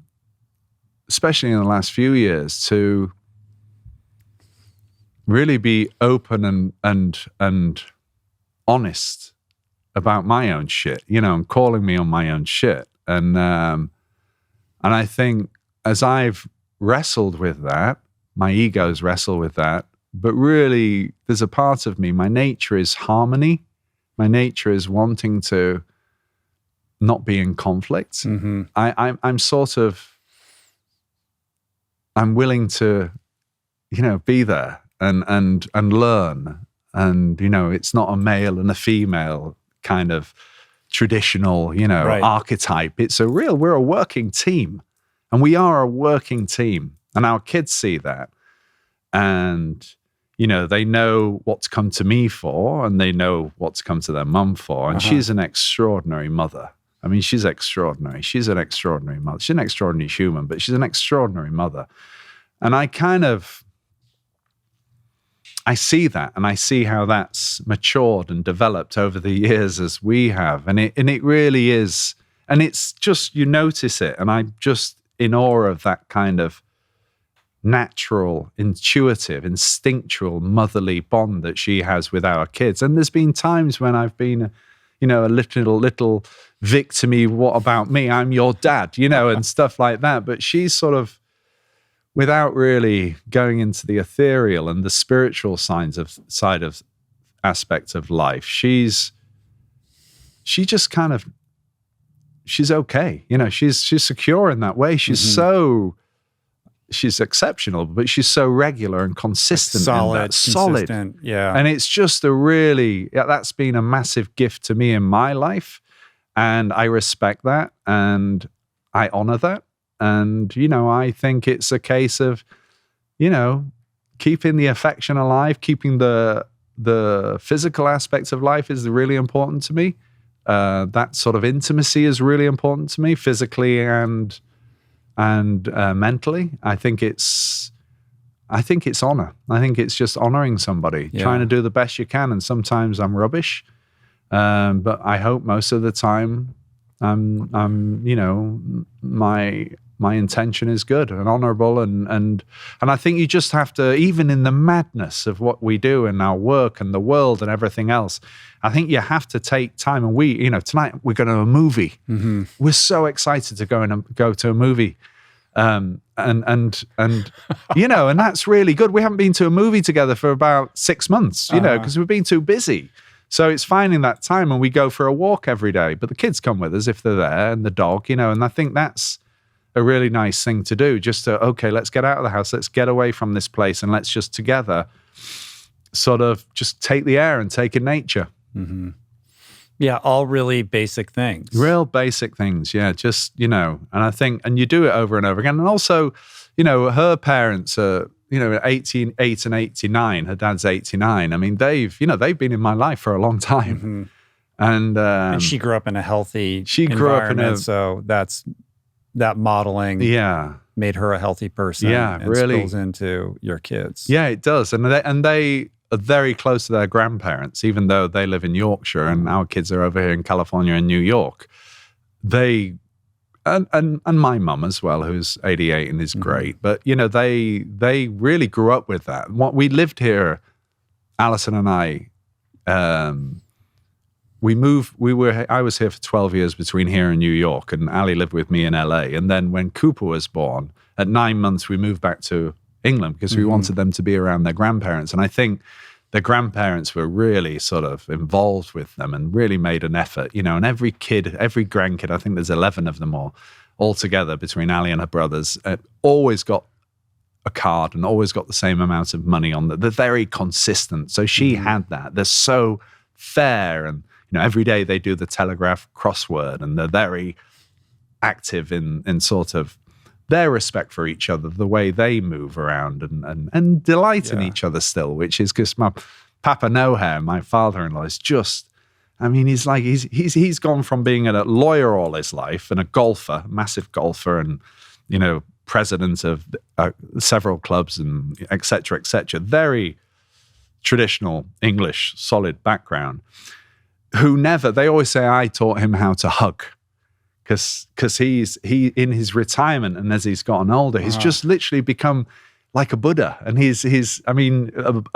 especially in the last few years, to really be open and honest about my own shit, and calling me on my own shit. And I think as I've wrestled with that, my egos wrestle with that, but really there's a part of me, my nature is harmony. My nature is wanting to not be in conflict. I'm willing to, be there and learn. And, it's not a male and a female kind of traditional, archetype. We're a working team. And we are a working team, and our kids see that. And, they know what's come to me for, and they know what's come to their mum for. And she's an extraordinary mother. I mean, she's extraordinary. She's an extraordinary mother. She's an extraordinary human, but she's an extraordinary mother. And I see that, and I see how that's matured and developed over the years as we have. And it really is. And it's just, you notice it, and I'm just in awe of that kind of natural, intuitive, instinctual, motherly bond that she has with our kids. And there's been times when I've been, a little victim-y, what about me? I'm your dad, and stuff like that. But she's sort of, without really going into the ethereal and the spiritual side of aspects of life, she's just kind of, she's okay. She's secure in that way. She's she's exceptional, but she's so regular and consistent. Solid. Yeah. And it's just that's been a massive gift to me in my life. And I respect that and I honor that. And, I think it's a case of, keeping the affection alive, keeping the physical aspects of life is really important to me. That sort of intimacy is really important to me, physically and mentally. I think it's honor. I think it's just honoring somebody, trying to do the best you can. And sometimes I'm rubbish, but I hope most of the time my intention is good and honorable, and I think you just have to, even in the madness of what we do in our work and the world and everything else, I think you have to take time. And we, tonight we're going to a movie. Mm-hmm. We're so excited to go to a movie, and and that's really good. We haven't been to a movie together for about 6 months, because we've been too busy. So it's finding that time, and we go for a walk every day. But the kids come with us if they're there, and the dog, and I think that's a really nice thing to do. Just to, okay, let's get out of the house, let's get away from this place, and let's just together sort of just take the air and take in nature. Mm-hmm. Yeah, all really basic things. Real basic things, yeah. Just, and I think, and you do it over and over again. And also, her parents are, 8 and 89. Her dad's 89. I mean, they've been in my life for a long time. Mm-hmm. And she grew up in a healthy environment, so that modeling made her a healthy person. Yeah, and really spills into your kids. Yeah, it does. And they are very close to their grandparents, even though they live in Yorkshire and our kids are over here in California and New York. They and my mum as well, who's 88 and is great. But they really grew up with that. What we lived here, Alison and I. I was here for 12 years between here and New York, and Ali lived with me in LA. And then when Cooper was born, at 9 months, we moved back to England because we wanted them to be around their grandparents. And I think their grandparents were really sort of involved with them and really made an effort, and every grandkid, I think there's 11 of them all together between Ali and her brothers, always got a card and always got the same amount of money on they're very consistent. So she had that. They're so fair, and every day they do the Telegraph crossword, and they're very active in sort of their respect for each other, the way they move around and delight in each other still, which is because my Papa No Hair, my father-in-law, is just, he's gone from being a lawyer all his life and a golfer, massive golfer, and, president of several clubs and et cetera, very traditional English, solid background. They always say I taught him how to hug, because he in his retirement and as he's gotten older, he's just literally become like a Buddha. And he's a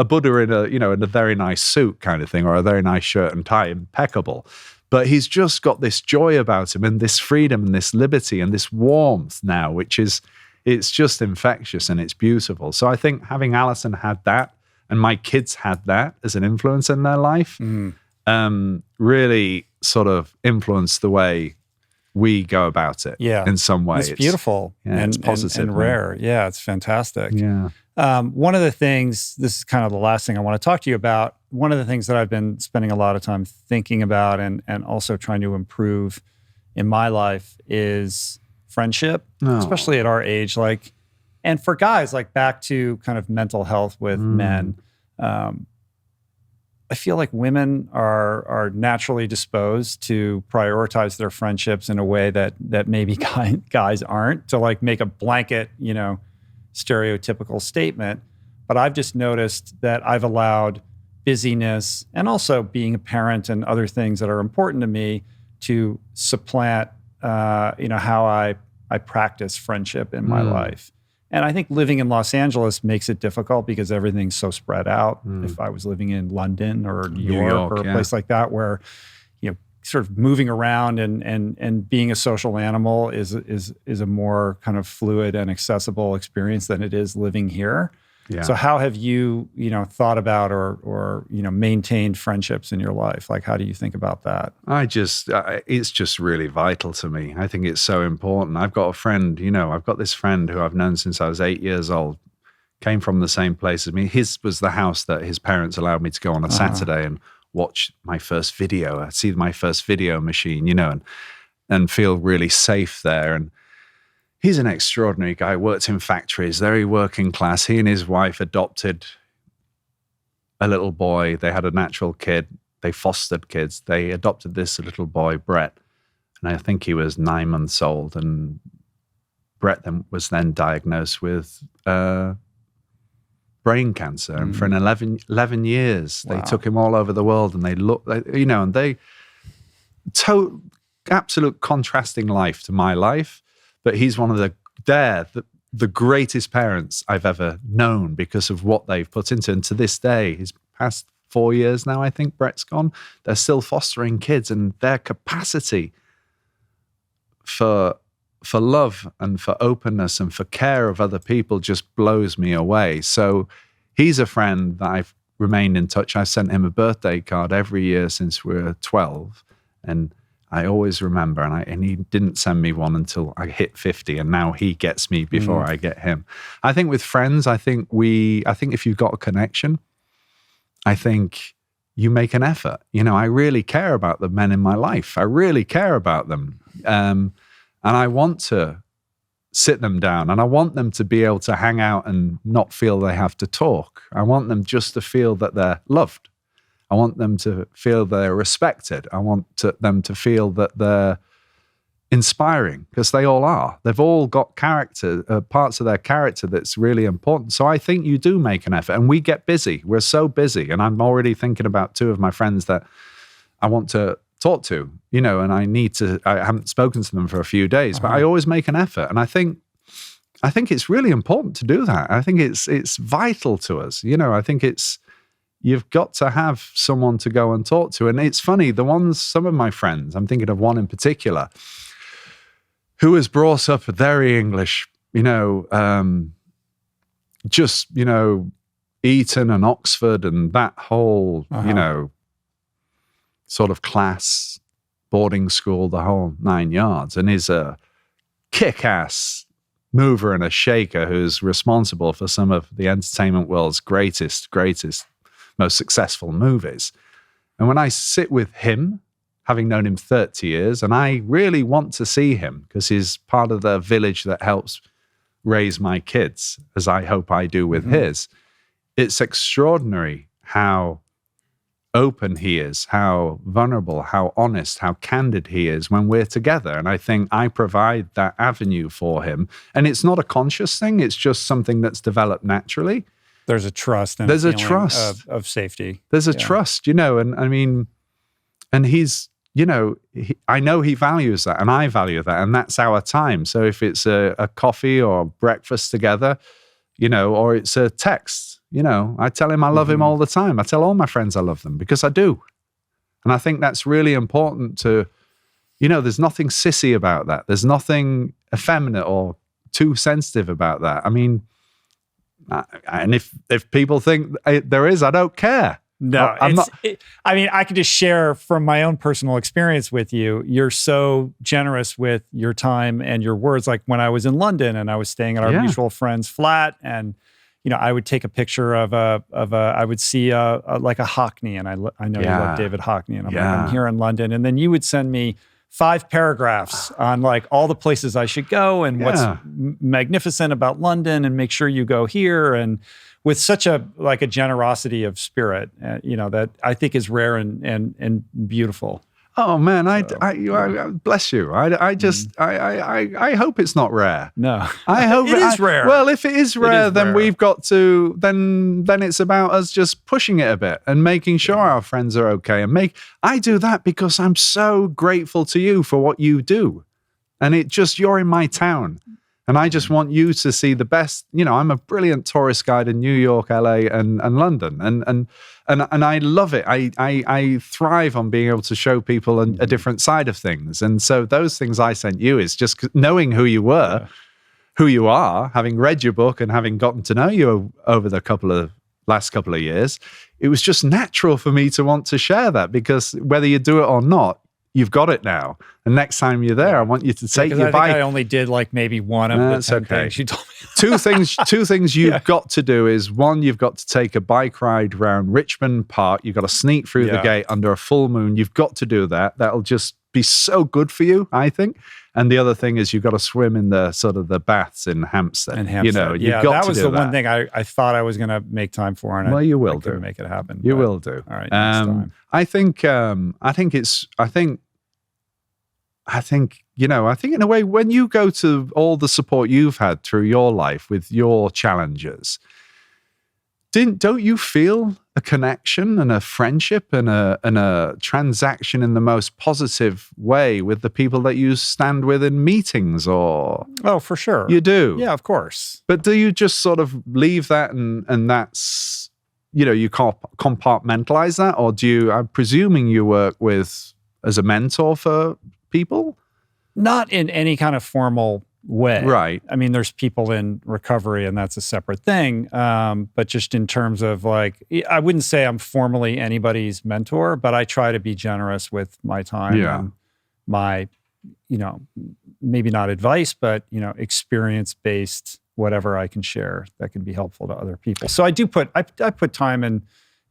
Buddha in a very nice suit kind of thing, or a very nice shirt and tie, impeccable. But he's just got this joy about him and this freedom and this liberty and this warmth now, it's just infectious and it's beautiful. So I think having Alison had that, and my kids had that as an influence in their life, really sort of influenced the way we go about it in some way. It's beautiful it's positive and rare. Yeah, it's fantastic. Yeah. One of the things, this is kind of the last thing I want to talk to you about, one of the things that I've been spending a lot of time thinking about and also trying to improve in my life is friendship, especially at our age. And for guys, back to kind of mental health with men, I feel like women are naturally disposed to prioritize their friendships in a way that maybe guys aren't, to make a blanket, stereotypical statement. But I've just noticed that I've allowed busyness and also being a parent and other things that are important to me to supplant, how I practice friendship in my life. And I think living in Los Angeles makes it difficult because everything's so spread out. If I was living in London or New York or a place like that where, sort of moving around and being a social animal is a more kind of fluid and accessible experience than it is living here. Yeah. So how have you, thought about or maintained friendships in your life? Like, how do you think about that? It's just really vital to me. I think it's so important. I've got a friend, I've got this friend who I've known since I was 8 years old, came from the same place as me. His was the house that his parents allowed me to go on a Saturday and watch my first video, see my first video machine, and feel really safe there. And he's an extraordinary guy, worked in factories, very working class. He and his wife adopted a little boy. They had a natural kid. They fostered kids. They adopted this little boy, Brett. And I think he was 9 months old. And Brett was then diagnosed with brain cancer. And for 11 years, they took him all over the world. And they looked, and they absolute contrasting life to my life. But he's one of the greatest parents I've ever known because of what they've put into. And to this day, his past 4 years now, I think Brett's gone, they're still fostering kids, and their capacity for love and for openness and for care of other people just blows me away. So he's a friend that I've remained in touch. I've sent him a birthday card every year since we were 12. And I always remember, and he didn't send me one until I hit 50, and now he gets me before I get him. I think with friends, I think if you've got a connection, I think you make an effort. I really care about the men in my life. I really care about them. And I want to sit them down, and I want them to be able to hang out and not feel they have to talk. I want them just to feel that they're loved. I want them to feel they're respected. I want them to feel that they're inspiring, because they all are. They've all got character, parts of their character that's really important. So I think you do make an effort, and we get busy. We're so busy, and I'm already thinking about 2 of my friends that I want to talk to, and I haven't spoken to them for a few days, but I always make an effort. And I think it's really important to do that. I think it's vital to us. I think you've got to have someone to go and talk to. And it's funny, some of my friends, I'm thinking of one in particular, who was brought up very English, just, Eton and Oxford and that whole, sort of class, boarding school, the whole 9 yards, and is a kick-ass mover and a shaker who's responsible for some of the entertainment world's greatest, most successful movies. And when I sit with him, having known him 30 years, and I really want to see him because he's part of the village that helps raise my kids, as I hope I do with his, it's extraordinary how open he is, how vulnerable, how honest, how candid he is when we're together. And I think I provide that avenue for him. And it's not a conscious thing. It's just something that's developed naturally. There's a trust. And there's a trust of safety. There's a trust, and I mean, and he's, I know he values that, and I value that, and that's our time. So if it's a coffee or breakfast together, or it's a text, I tell him I love him all the time. I tell all my friends I love them because I do. And I think that's really important to, there's nothing sissy about that. There's nothing effeminate or too sensitive about that. I mean, and if people think there is, I don't care. No, I could just share from my own personal experience with you. You're so generous with your time and your words. Like when I was in London and I was staying at our mutual friend's flat, and I would take a picture of I would see like a Hockney, and I know you love David Hockney, and I'm here in London, and then you would send me 5 paragraphs on like all the places I should go and what's magnificent about London, and make sure you go here, and with such a generosity of spirit, that I think is rare and beautiful. Oh man, I bless you. I hope it's not rare. No, I hope it is rare. Well, if it is rare, then we've got to. Then it's about us just pushing it a bit and making sure our friends are okay. And I do that because I'm so grateful to you for what you do, and you're in my town. And I just want you to see the best. I'm a brilliant tourist guide in New York, LA, and London, and I love it. I thrive on being able to show people a different side of things. And so those things I sent you is just knowing who you were, who you are, having read your book and having gotten to know you over the last couple of years, it was just natural for me to want to share that, because whether you do it or not, you've got it now. And next time you're there, I want you to take your bike. I only did like maybe one of the 10 things you told me. Two things you've got to do is, one, you've got to take a bike ride around Richmond Park. You've got to sneak through the gate under a full moon. You've got to do that. That'll just be so good for you, I think. And the other thing is, you've got to swim in the sort of the baths in Hampstead. You've got to do that. That was the one thing I thought I was going to make time for, and you will do. Make it happen. You will do. All right. Next time. I think in a way, when you go to all the support you've had through your life with your challenges, don't you feel a connection and a friendship and a transaction in the most positive way with the people that you stand with in meetings? Or oh, for sure, you do. Yeah, of course. But do you just sort of leave that and that's, you compartmentalize that, or do you? I'm presuming you work with as a mentor for people? Not in any kind of formal way. Right. I mean, there's people in recovery, and that's a separate thing. But just in terms of like, I wouldn't say I'm formally anybody's mentor, but I try to be generous with my time and my, maybe not advice, but, experience-based whatever I can share that can be helpful to other people. So I put time and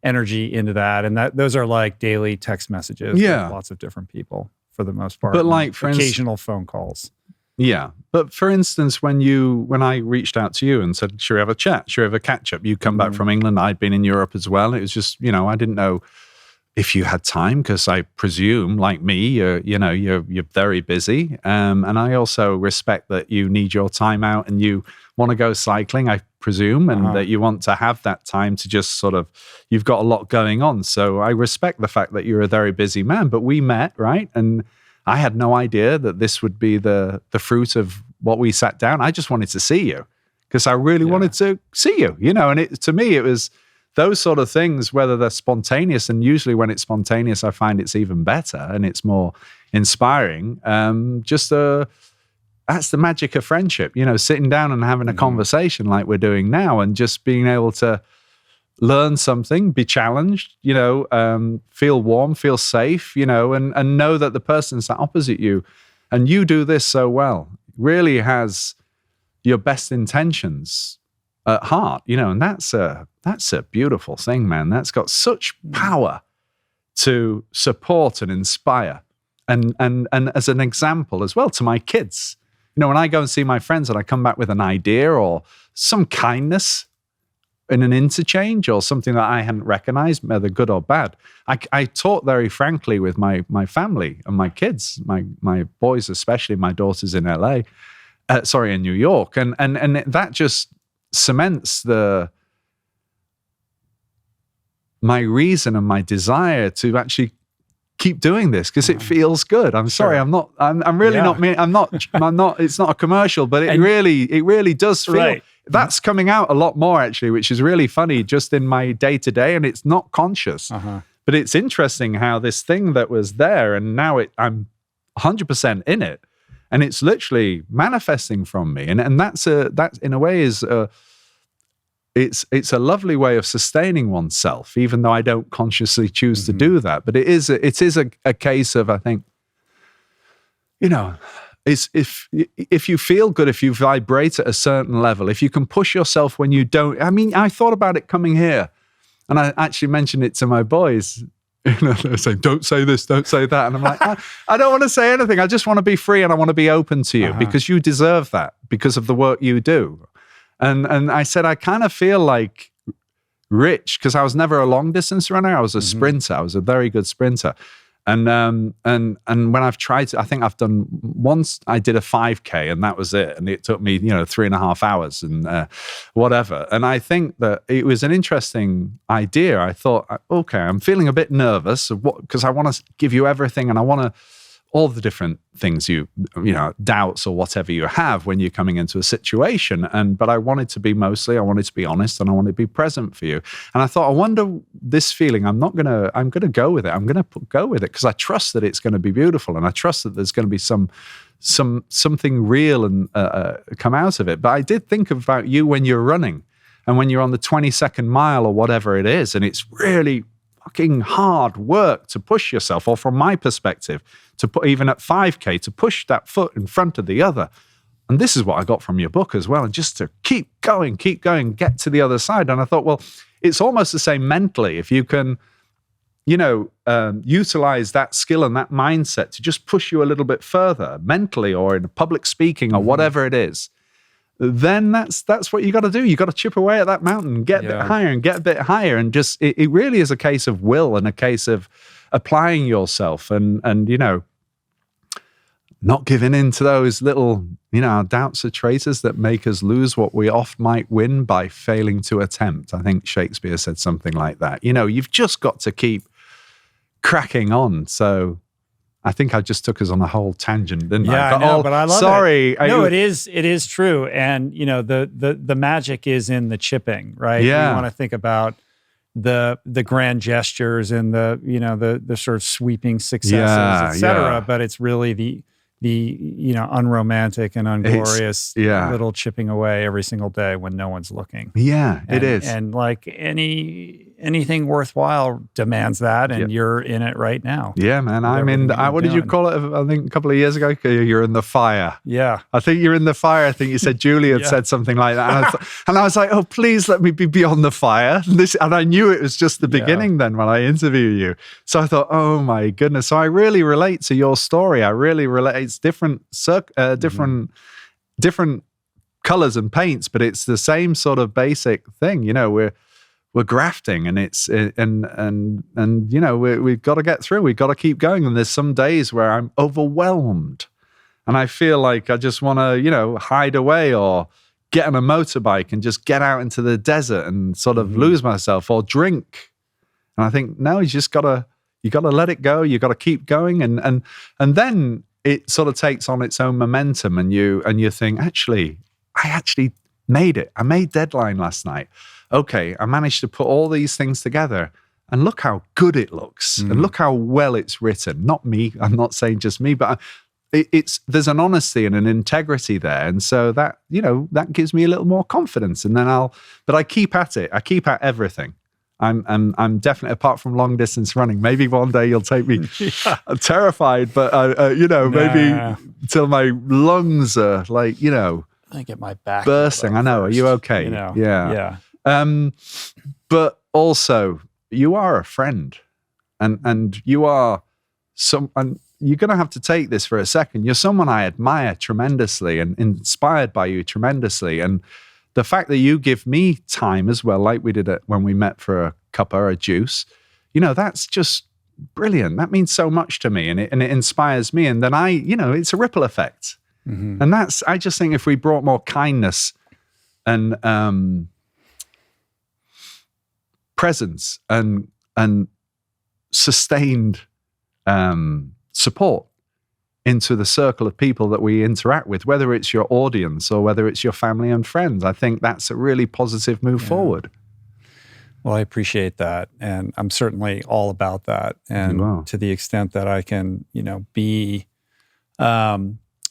energy into that. And those are like daily text messages with lots of different people for the most part. But like, for occasional phone calls. Yeah. But for instance, when I reached out to you and said, should we have a chat? Should we have a catch up? You come back from England. I'd been in Europe as well. It was just, I didn't know if you had time, because I presume, like me, you're very busy. And I also respect that you need your time out and you want to go cycling, I presume, and that you want to have that time to just sort of, you've got a lot going on. So I respect the fact that you're a very busy man, but we met, right? And I had no idea that this would be the fruit of what we sat down. I just wanted to see you because I really wanted to see you, and to me, it was those sort of things, whether they're spontaneous, and usually when it's spontaneous, I find it's even better and it's more inspiring. That's the magic of friendship, sitting down and having a conversation like we're doing now, and just being able to learn something, be challenged, feel warm, feel safe, and know that the person sat opposite you, and you do this so well, really has your best intentions at heart, and that's a beautiful thing, man. That's got such power to support and inspire, and as an example as well to my kids. When I go and see my friends and I come back with an idea or some kindness in an interchange or something that I hadn't recognized, whether good or bad, I talk very frankly with my family and my kids, my boys, especially my daughter's in LA, in New York, and that just cements my reason and my desire to actually keep doing this, because it feels good. I'm sorry, I'm really not, it's not a commercial, but it really does feel, that's coming out a lot more actually, which is really funny just in my day to day, and it's not conscious, but it's interesting how this thing that was there, and now I'm 100% in it, and it's literally manifesting from me. And that in a way is, it's a lovely way of sustaining oneself, even though I don't consciously choose to do that. But it is a case of, I think, it's if you feel good, if you vibrate at a certain level, if you can push yourself when you don't. I mean, I thought about it coming here, and I actually mentioned it to my boys. They're saying, don't say this, don't say that. And I'm like, I don't want to say anything. I just want to be free, and I want to be open to you because you deserve that because of the work you do. And I said, I kind of feel like Rich, because I was never a long distance runner. I was a sprinter. I was a very good sprinter. And when I've tried to, I think I've done once, I did a 5K and that was it. And it took me, 3.5 hours and whatever. And I think that it was an interesting idea. I thought, okay, I'm feeling a bit nervous because I want to give you everything, and I want to, all the different things doubts or whatever you have when you're coming into a situation. But I wanted to be honest, and I wanted to be present for you. And I thought, I wonder this feeling, I'm going to go with it. I'm going to go with it because I trust that it's going to be beautiful. And I trust that there's going to be some something real and come out of it. But I did think about you when you're running and when you're on the 22nd mile or whatever it is, and it's really fucking hard work to push yourself, or from my perspective, to put even at 5K, to push that foot in front of the other. And this is what I got from your book as well, and just to keep going, get to the other side. And I thought, well, it's almost the same mentally. If you can, utilize that skill and that mindset to just push you a little bit further mentally, or in public speaking or whatever it is, then that's what you got to do. You got to chip away at that mountain, get a bit higher and get a bit higher. And just, it really is a case of will and a case of applying yourself and not giving in to those little, doubts or traitors that make us lose what we oft might win by failing to attempt. I think Shakespeare said something like that. You've just got to keep cracking on. So I think I just took us on a whole tangent, didn't I? I know, but I love it. No, it is true. And, the magic is in the chipping, right? Yeah. You want to think about the grand gestures and the sort of sweeping successes, et cetera. But it's really the unromantic and unglorious little chipping away every single day when no one's looking. Yeah, it is. And like anything worthwhile demands that, and you're in it right now. Yeah, man. I'm in. What did you call it? I think a couple of years ago, you're in the fire. Yeah. I think you're in the fire. I think you said Julie had said something like that. And I was like, oh, please let me be beyond the fire. And I knew it was just the beginning then when I interviewed you. So I thought, oh my goodness. So I really relate to your story. I really relate. It's different colors and paints, but it's the same sort of basic thing. We're grafting, and it's we've got to get through. We've got to keep going. And there's some days where I'm overwhelmed, and I feel like I just want to hide away or get on a motorbike and just get out into the desert and sort of lose myself, or drink. And I think no, you got to let it go. You got to keep going, and then it sort of takes on its own momentum, and you think, I actually made it. I made deadline last night. Okay, I managed to put all these things together, and look how good it looks, and look how well it's written. Not me. I'm not saying just me, but there's an honesty and an integrity there, and so that that gives me a little more confidence. And then but I keep at it. I keep at everything. I'm definitely, apart from long distance running, maybe one day you'll take me. I'm terrified, but maybe till my lungs are like, I get my back bursting. I know. Are you okay? Yeah. But also you are a friend, and you are and you're going to have to take this for a second. You're someone I admire tremendously and inspired by you tremendously. And the fact that you give me time as well, like we did it when we met for a cup or a juice, that's just brilliant. That means so much to me, and it inspires me. And then it's a ripple effect. Mm-hmm. And I just think if we brought more kindness and presence and sustained support into the circle of people that we interact with, whether it's your audience or whether it's your family and friends, I think that's a really positive move forward. Well, I appreciate that. And I'm certainly all about that. And to the extent that I can, be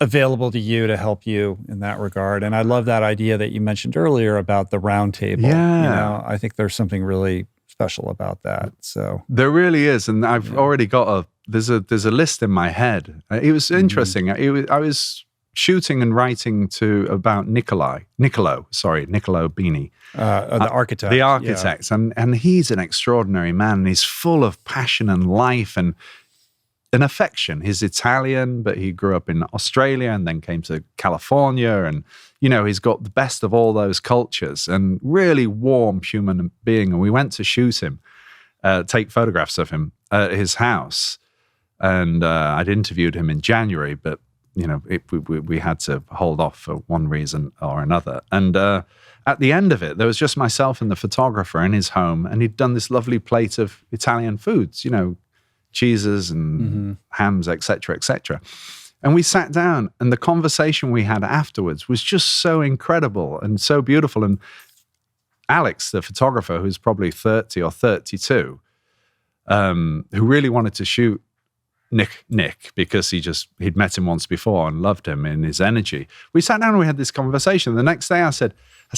available to you to help you in that regard. And I love that idea that you mentioned earlier about the round table. Yeah. I think there's something really special about that. So there really is. And I've already got there's a list in my head. It was interesting. I was shooting and writing about Niccolo Bini. The architect. The architect. Yeah. And he's an extraordinary man. And he's full of passion and life and affection. He's Italian, but he grew up in Australia and then came to California. And, he's got the best of all those cultures and really warm human being. And we went to shoot him, take photographs of him at his house. And I'd interviewed him in January, but we had to hold off for one reason or another. And at the end of it, there was just myself and the photographer in his home, and he'd done this lovely plate of Italian foods, cheeses and hams, etc., etc. And we sat down, and the conversation we had afterwards was just so incredible and so beautiful. And Alex, the photographer, who's probably 30 or 32, who really wanted to shoot Nick, because he'd met him once before and loved him in his energy. We sat down and we had this conversation. The next day I said,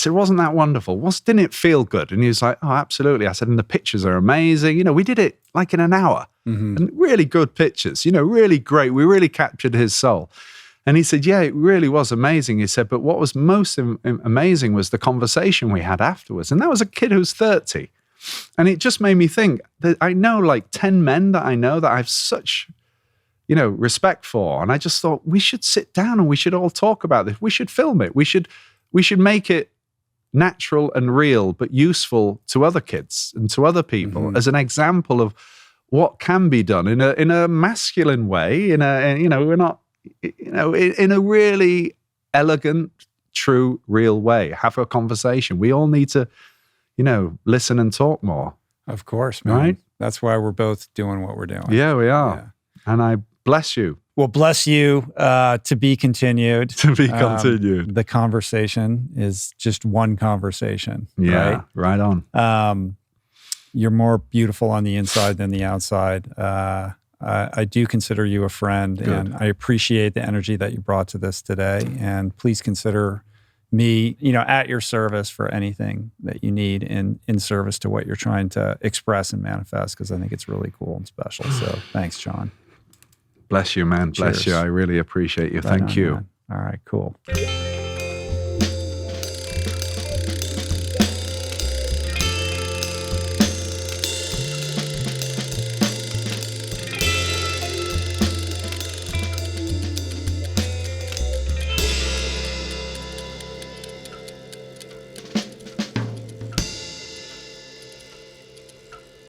wasn't that wonderful? Didn't it feel good? And he was like, oh, absolutely. I said, and the pictures are amazing. We did it like in an hour, and really good pictures, really great. We really captured his soul. And he said, yeah, it really was amazing. He said, but what was most amazing was the conversation we had afterwards. And that was a kid who's 30. And it just made me think that I know like 10 men that I know that I have such, respect for. And I just thought we should sit down and we should all talk about this. We should film it. We should make it natural and real, but useful to other kids and to other people as an example of what can be done in a masculine way, in a really elegant, true, real way. Have a conversation. We all need to, listen and talk more. Of course, man. Right? That's why we're both doing what we're doing. Yeah, we are. Yeah. And I bless you. Well, bless you. To be continued. To be continued. The conversation is just one conversation. Yeah, right on. You're more beautiful on the inside than the outside. I do consider you a friend, and I appreciate the energy that you brought to this today. And please consider me, at your service for anything that you need in service to what you're trying to express and manifest, because I think it's really cool and special. So thanks, John. Bless you, man. Bless you. I really appreciate you. Thank you. Man. All right, cool.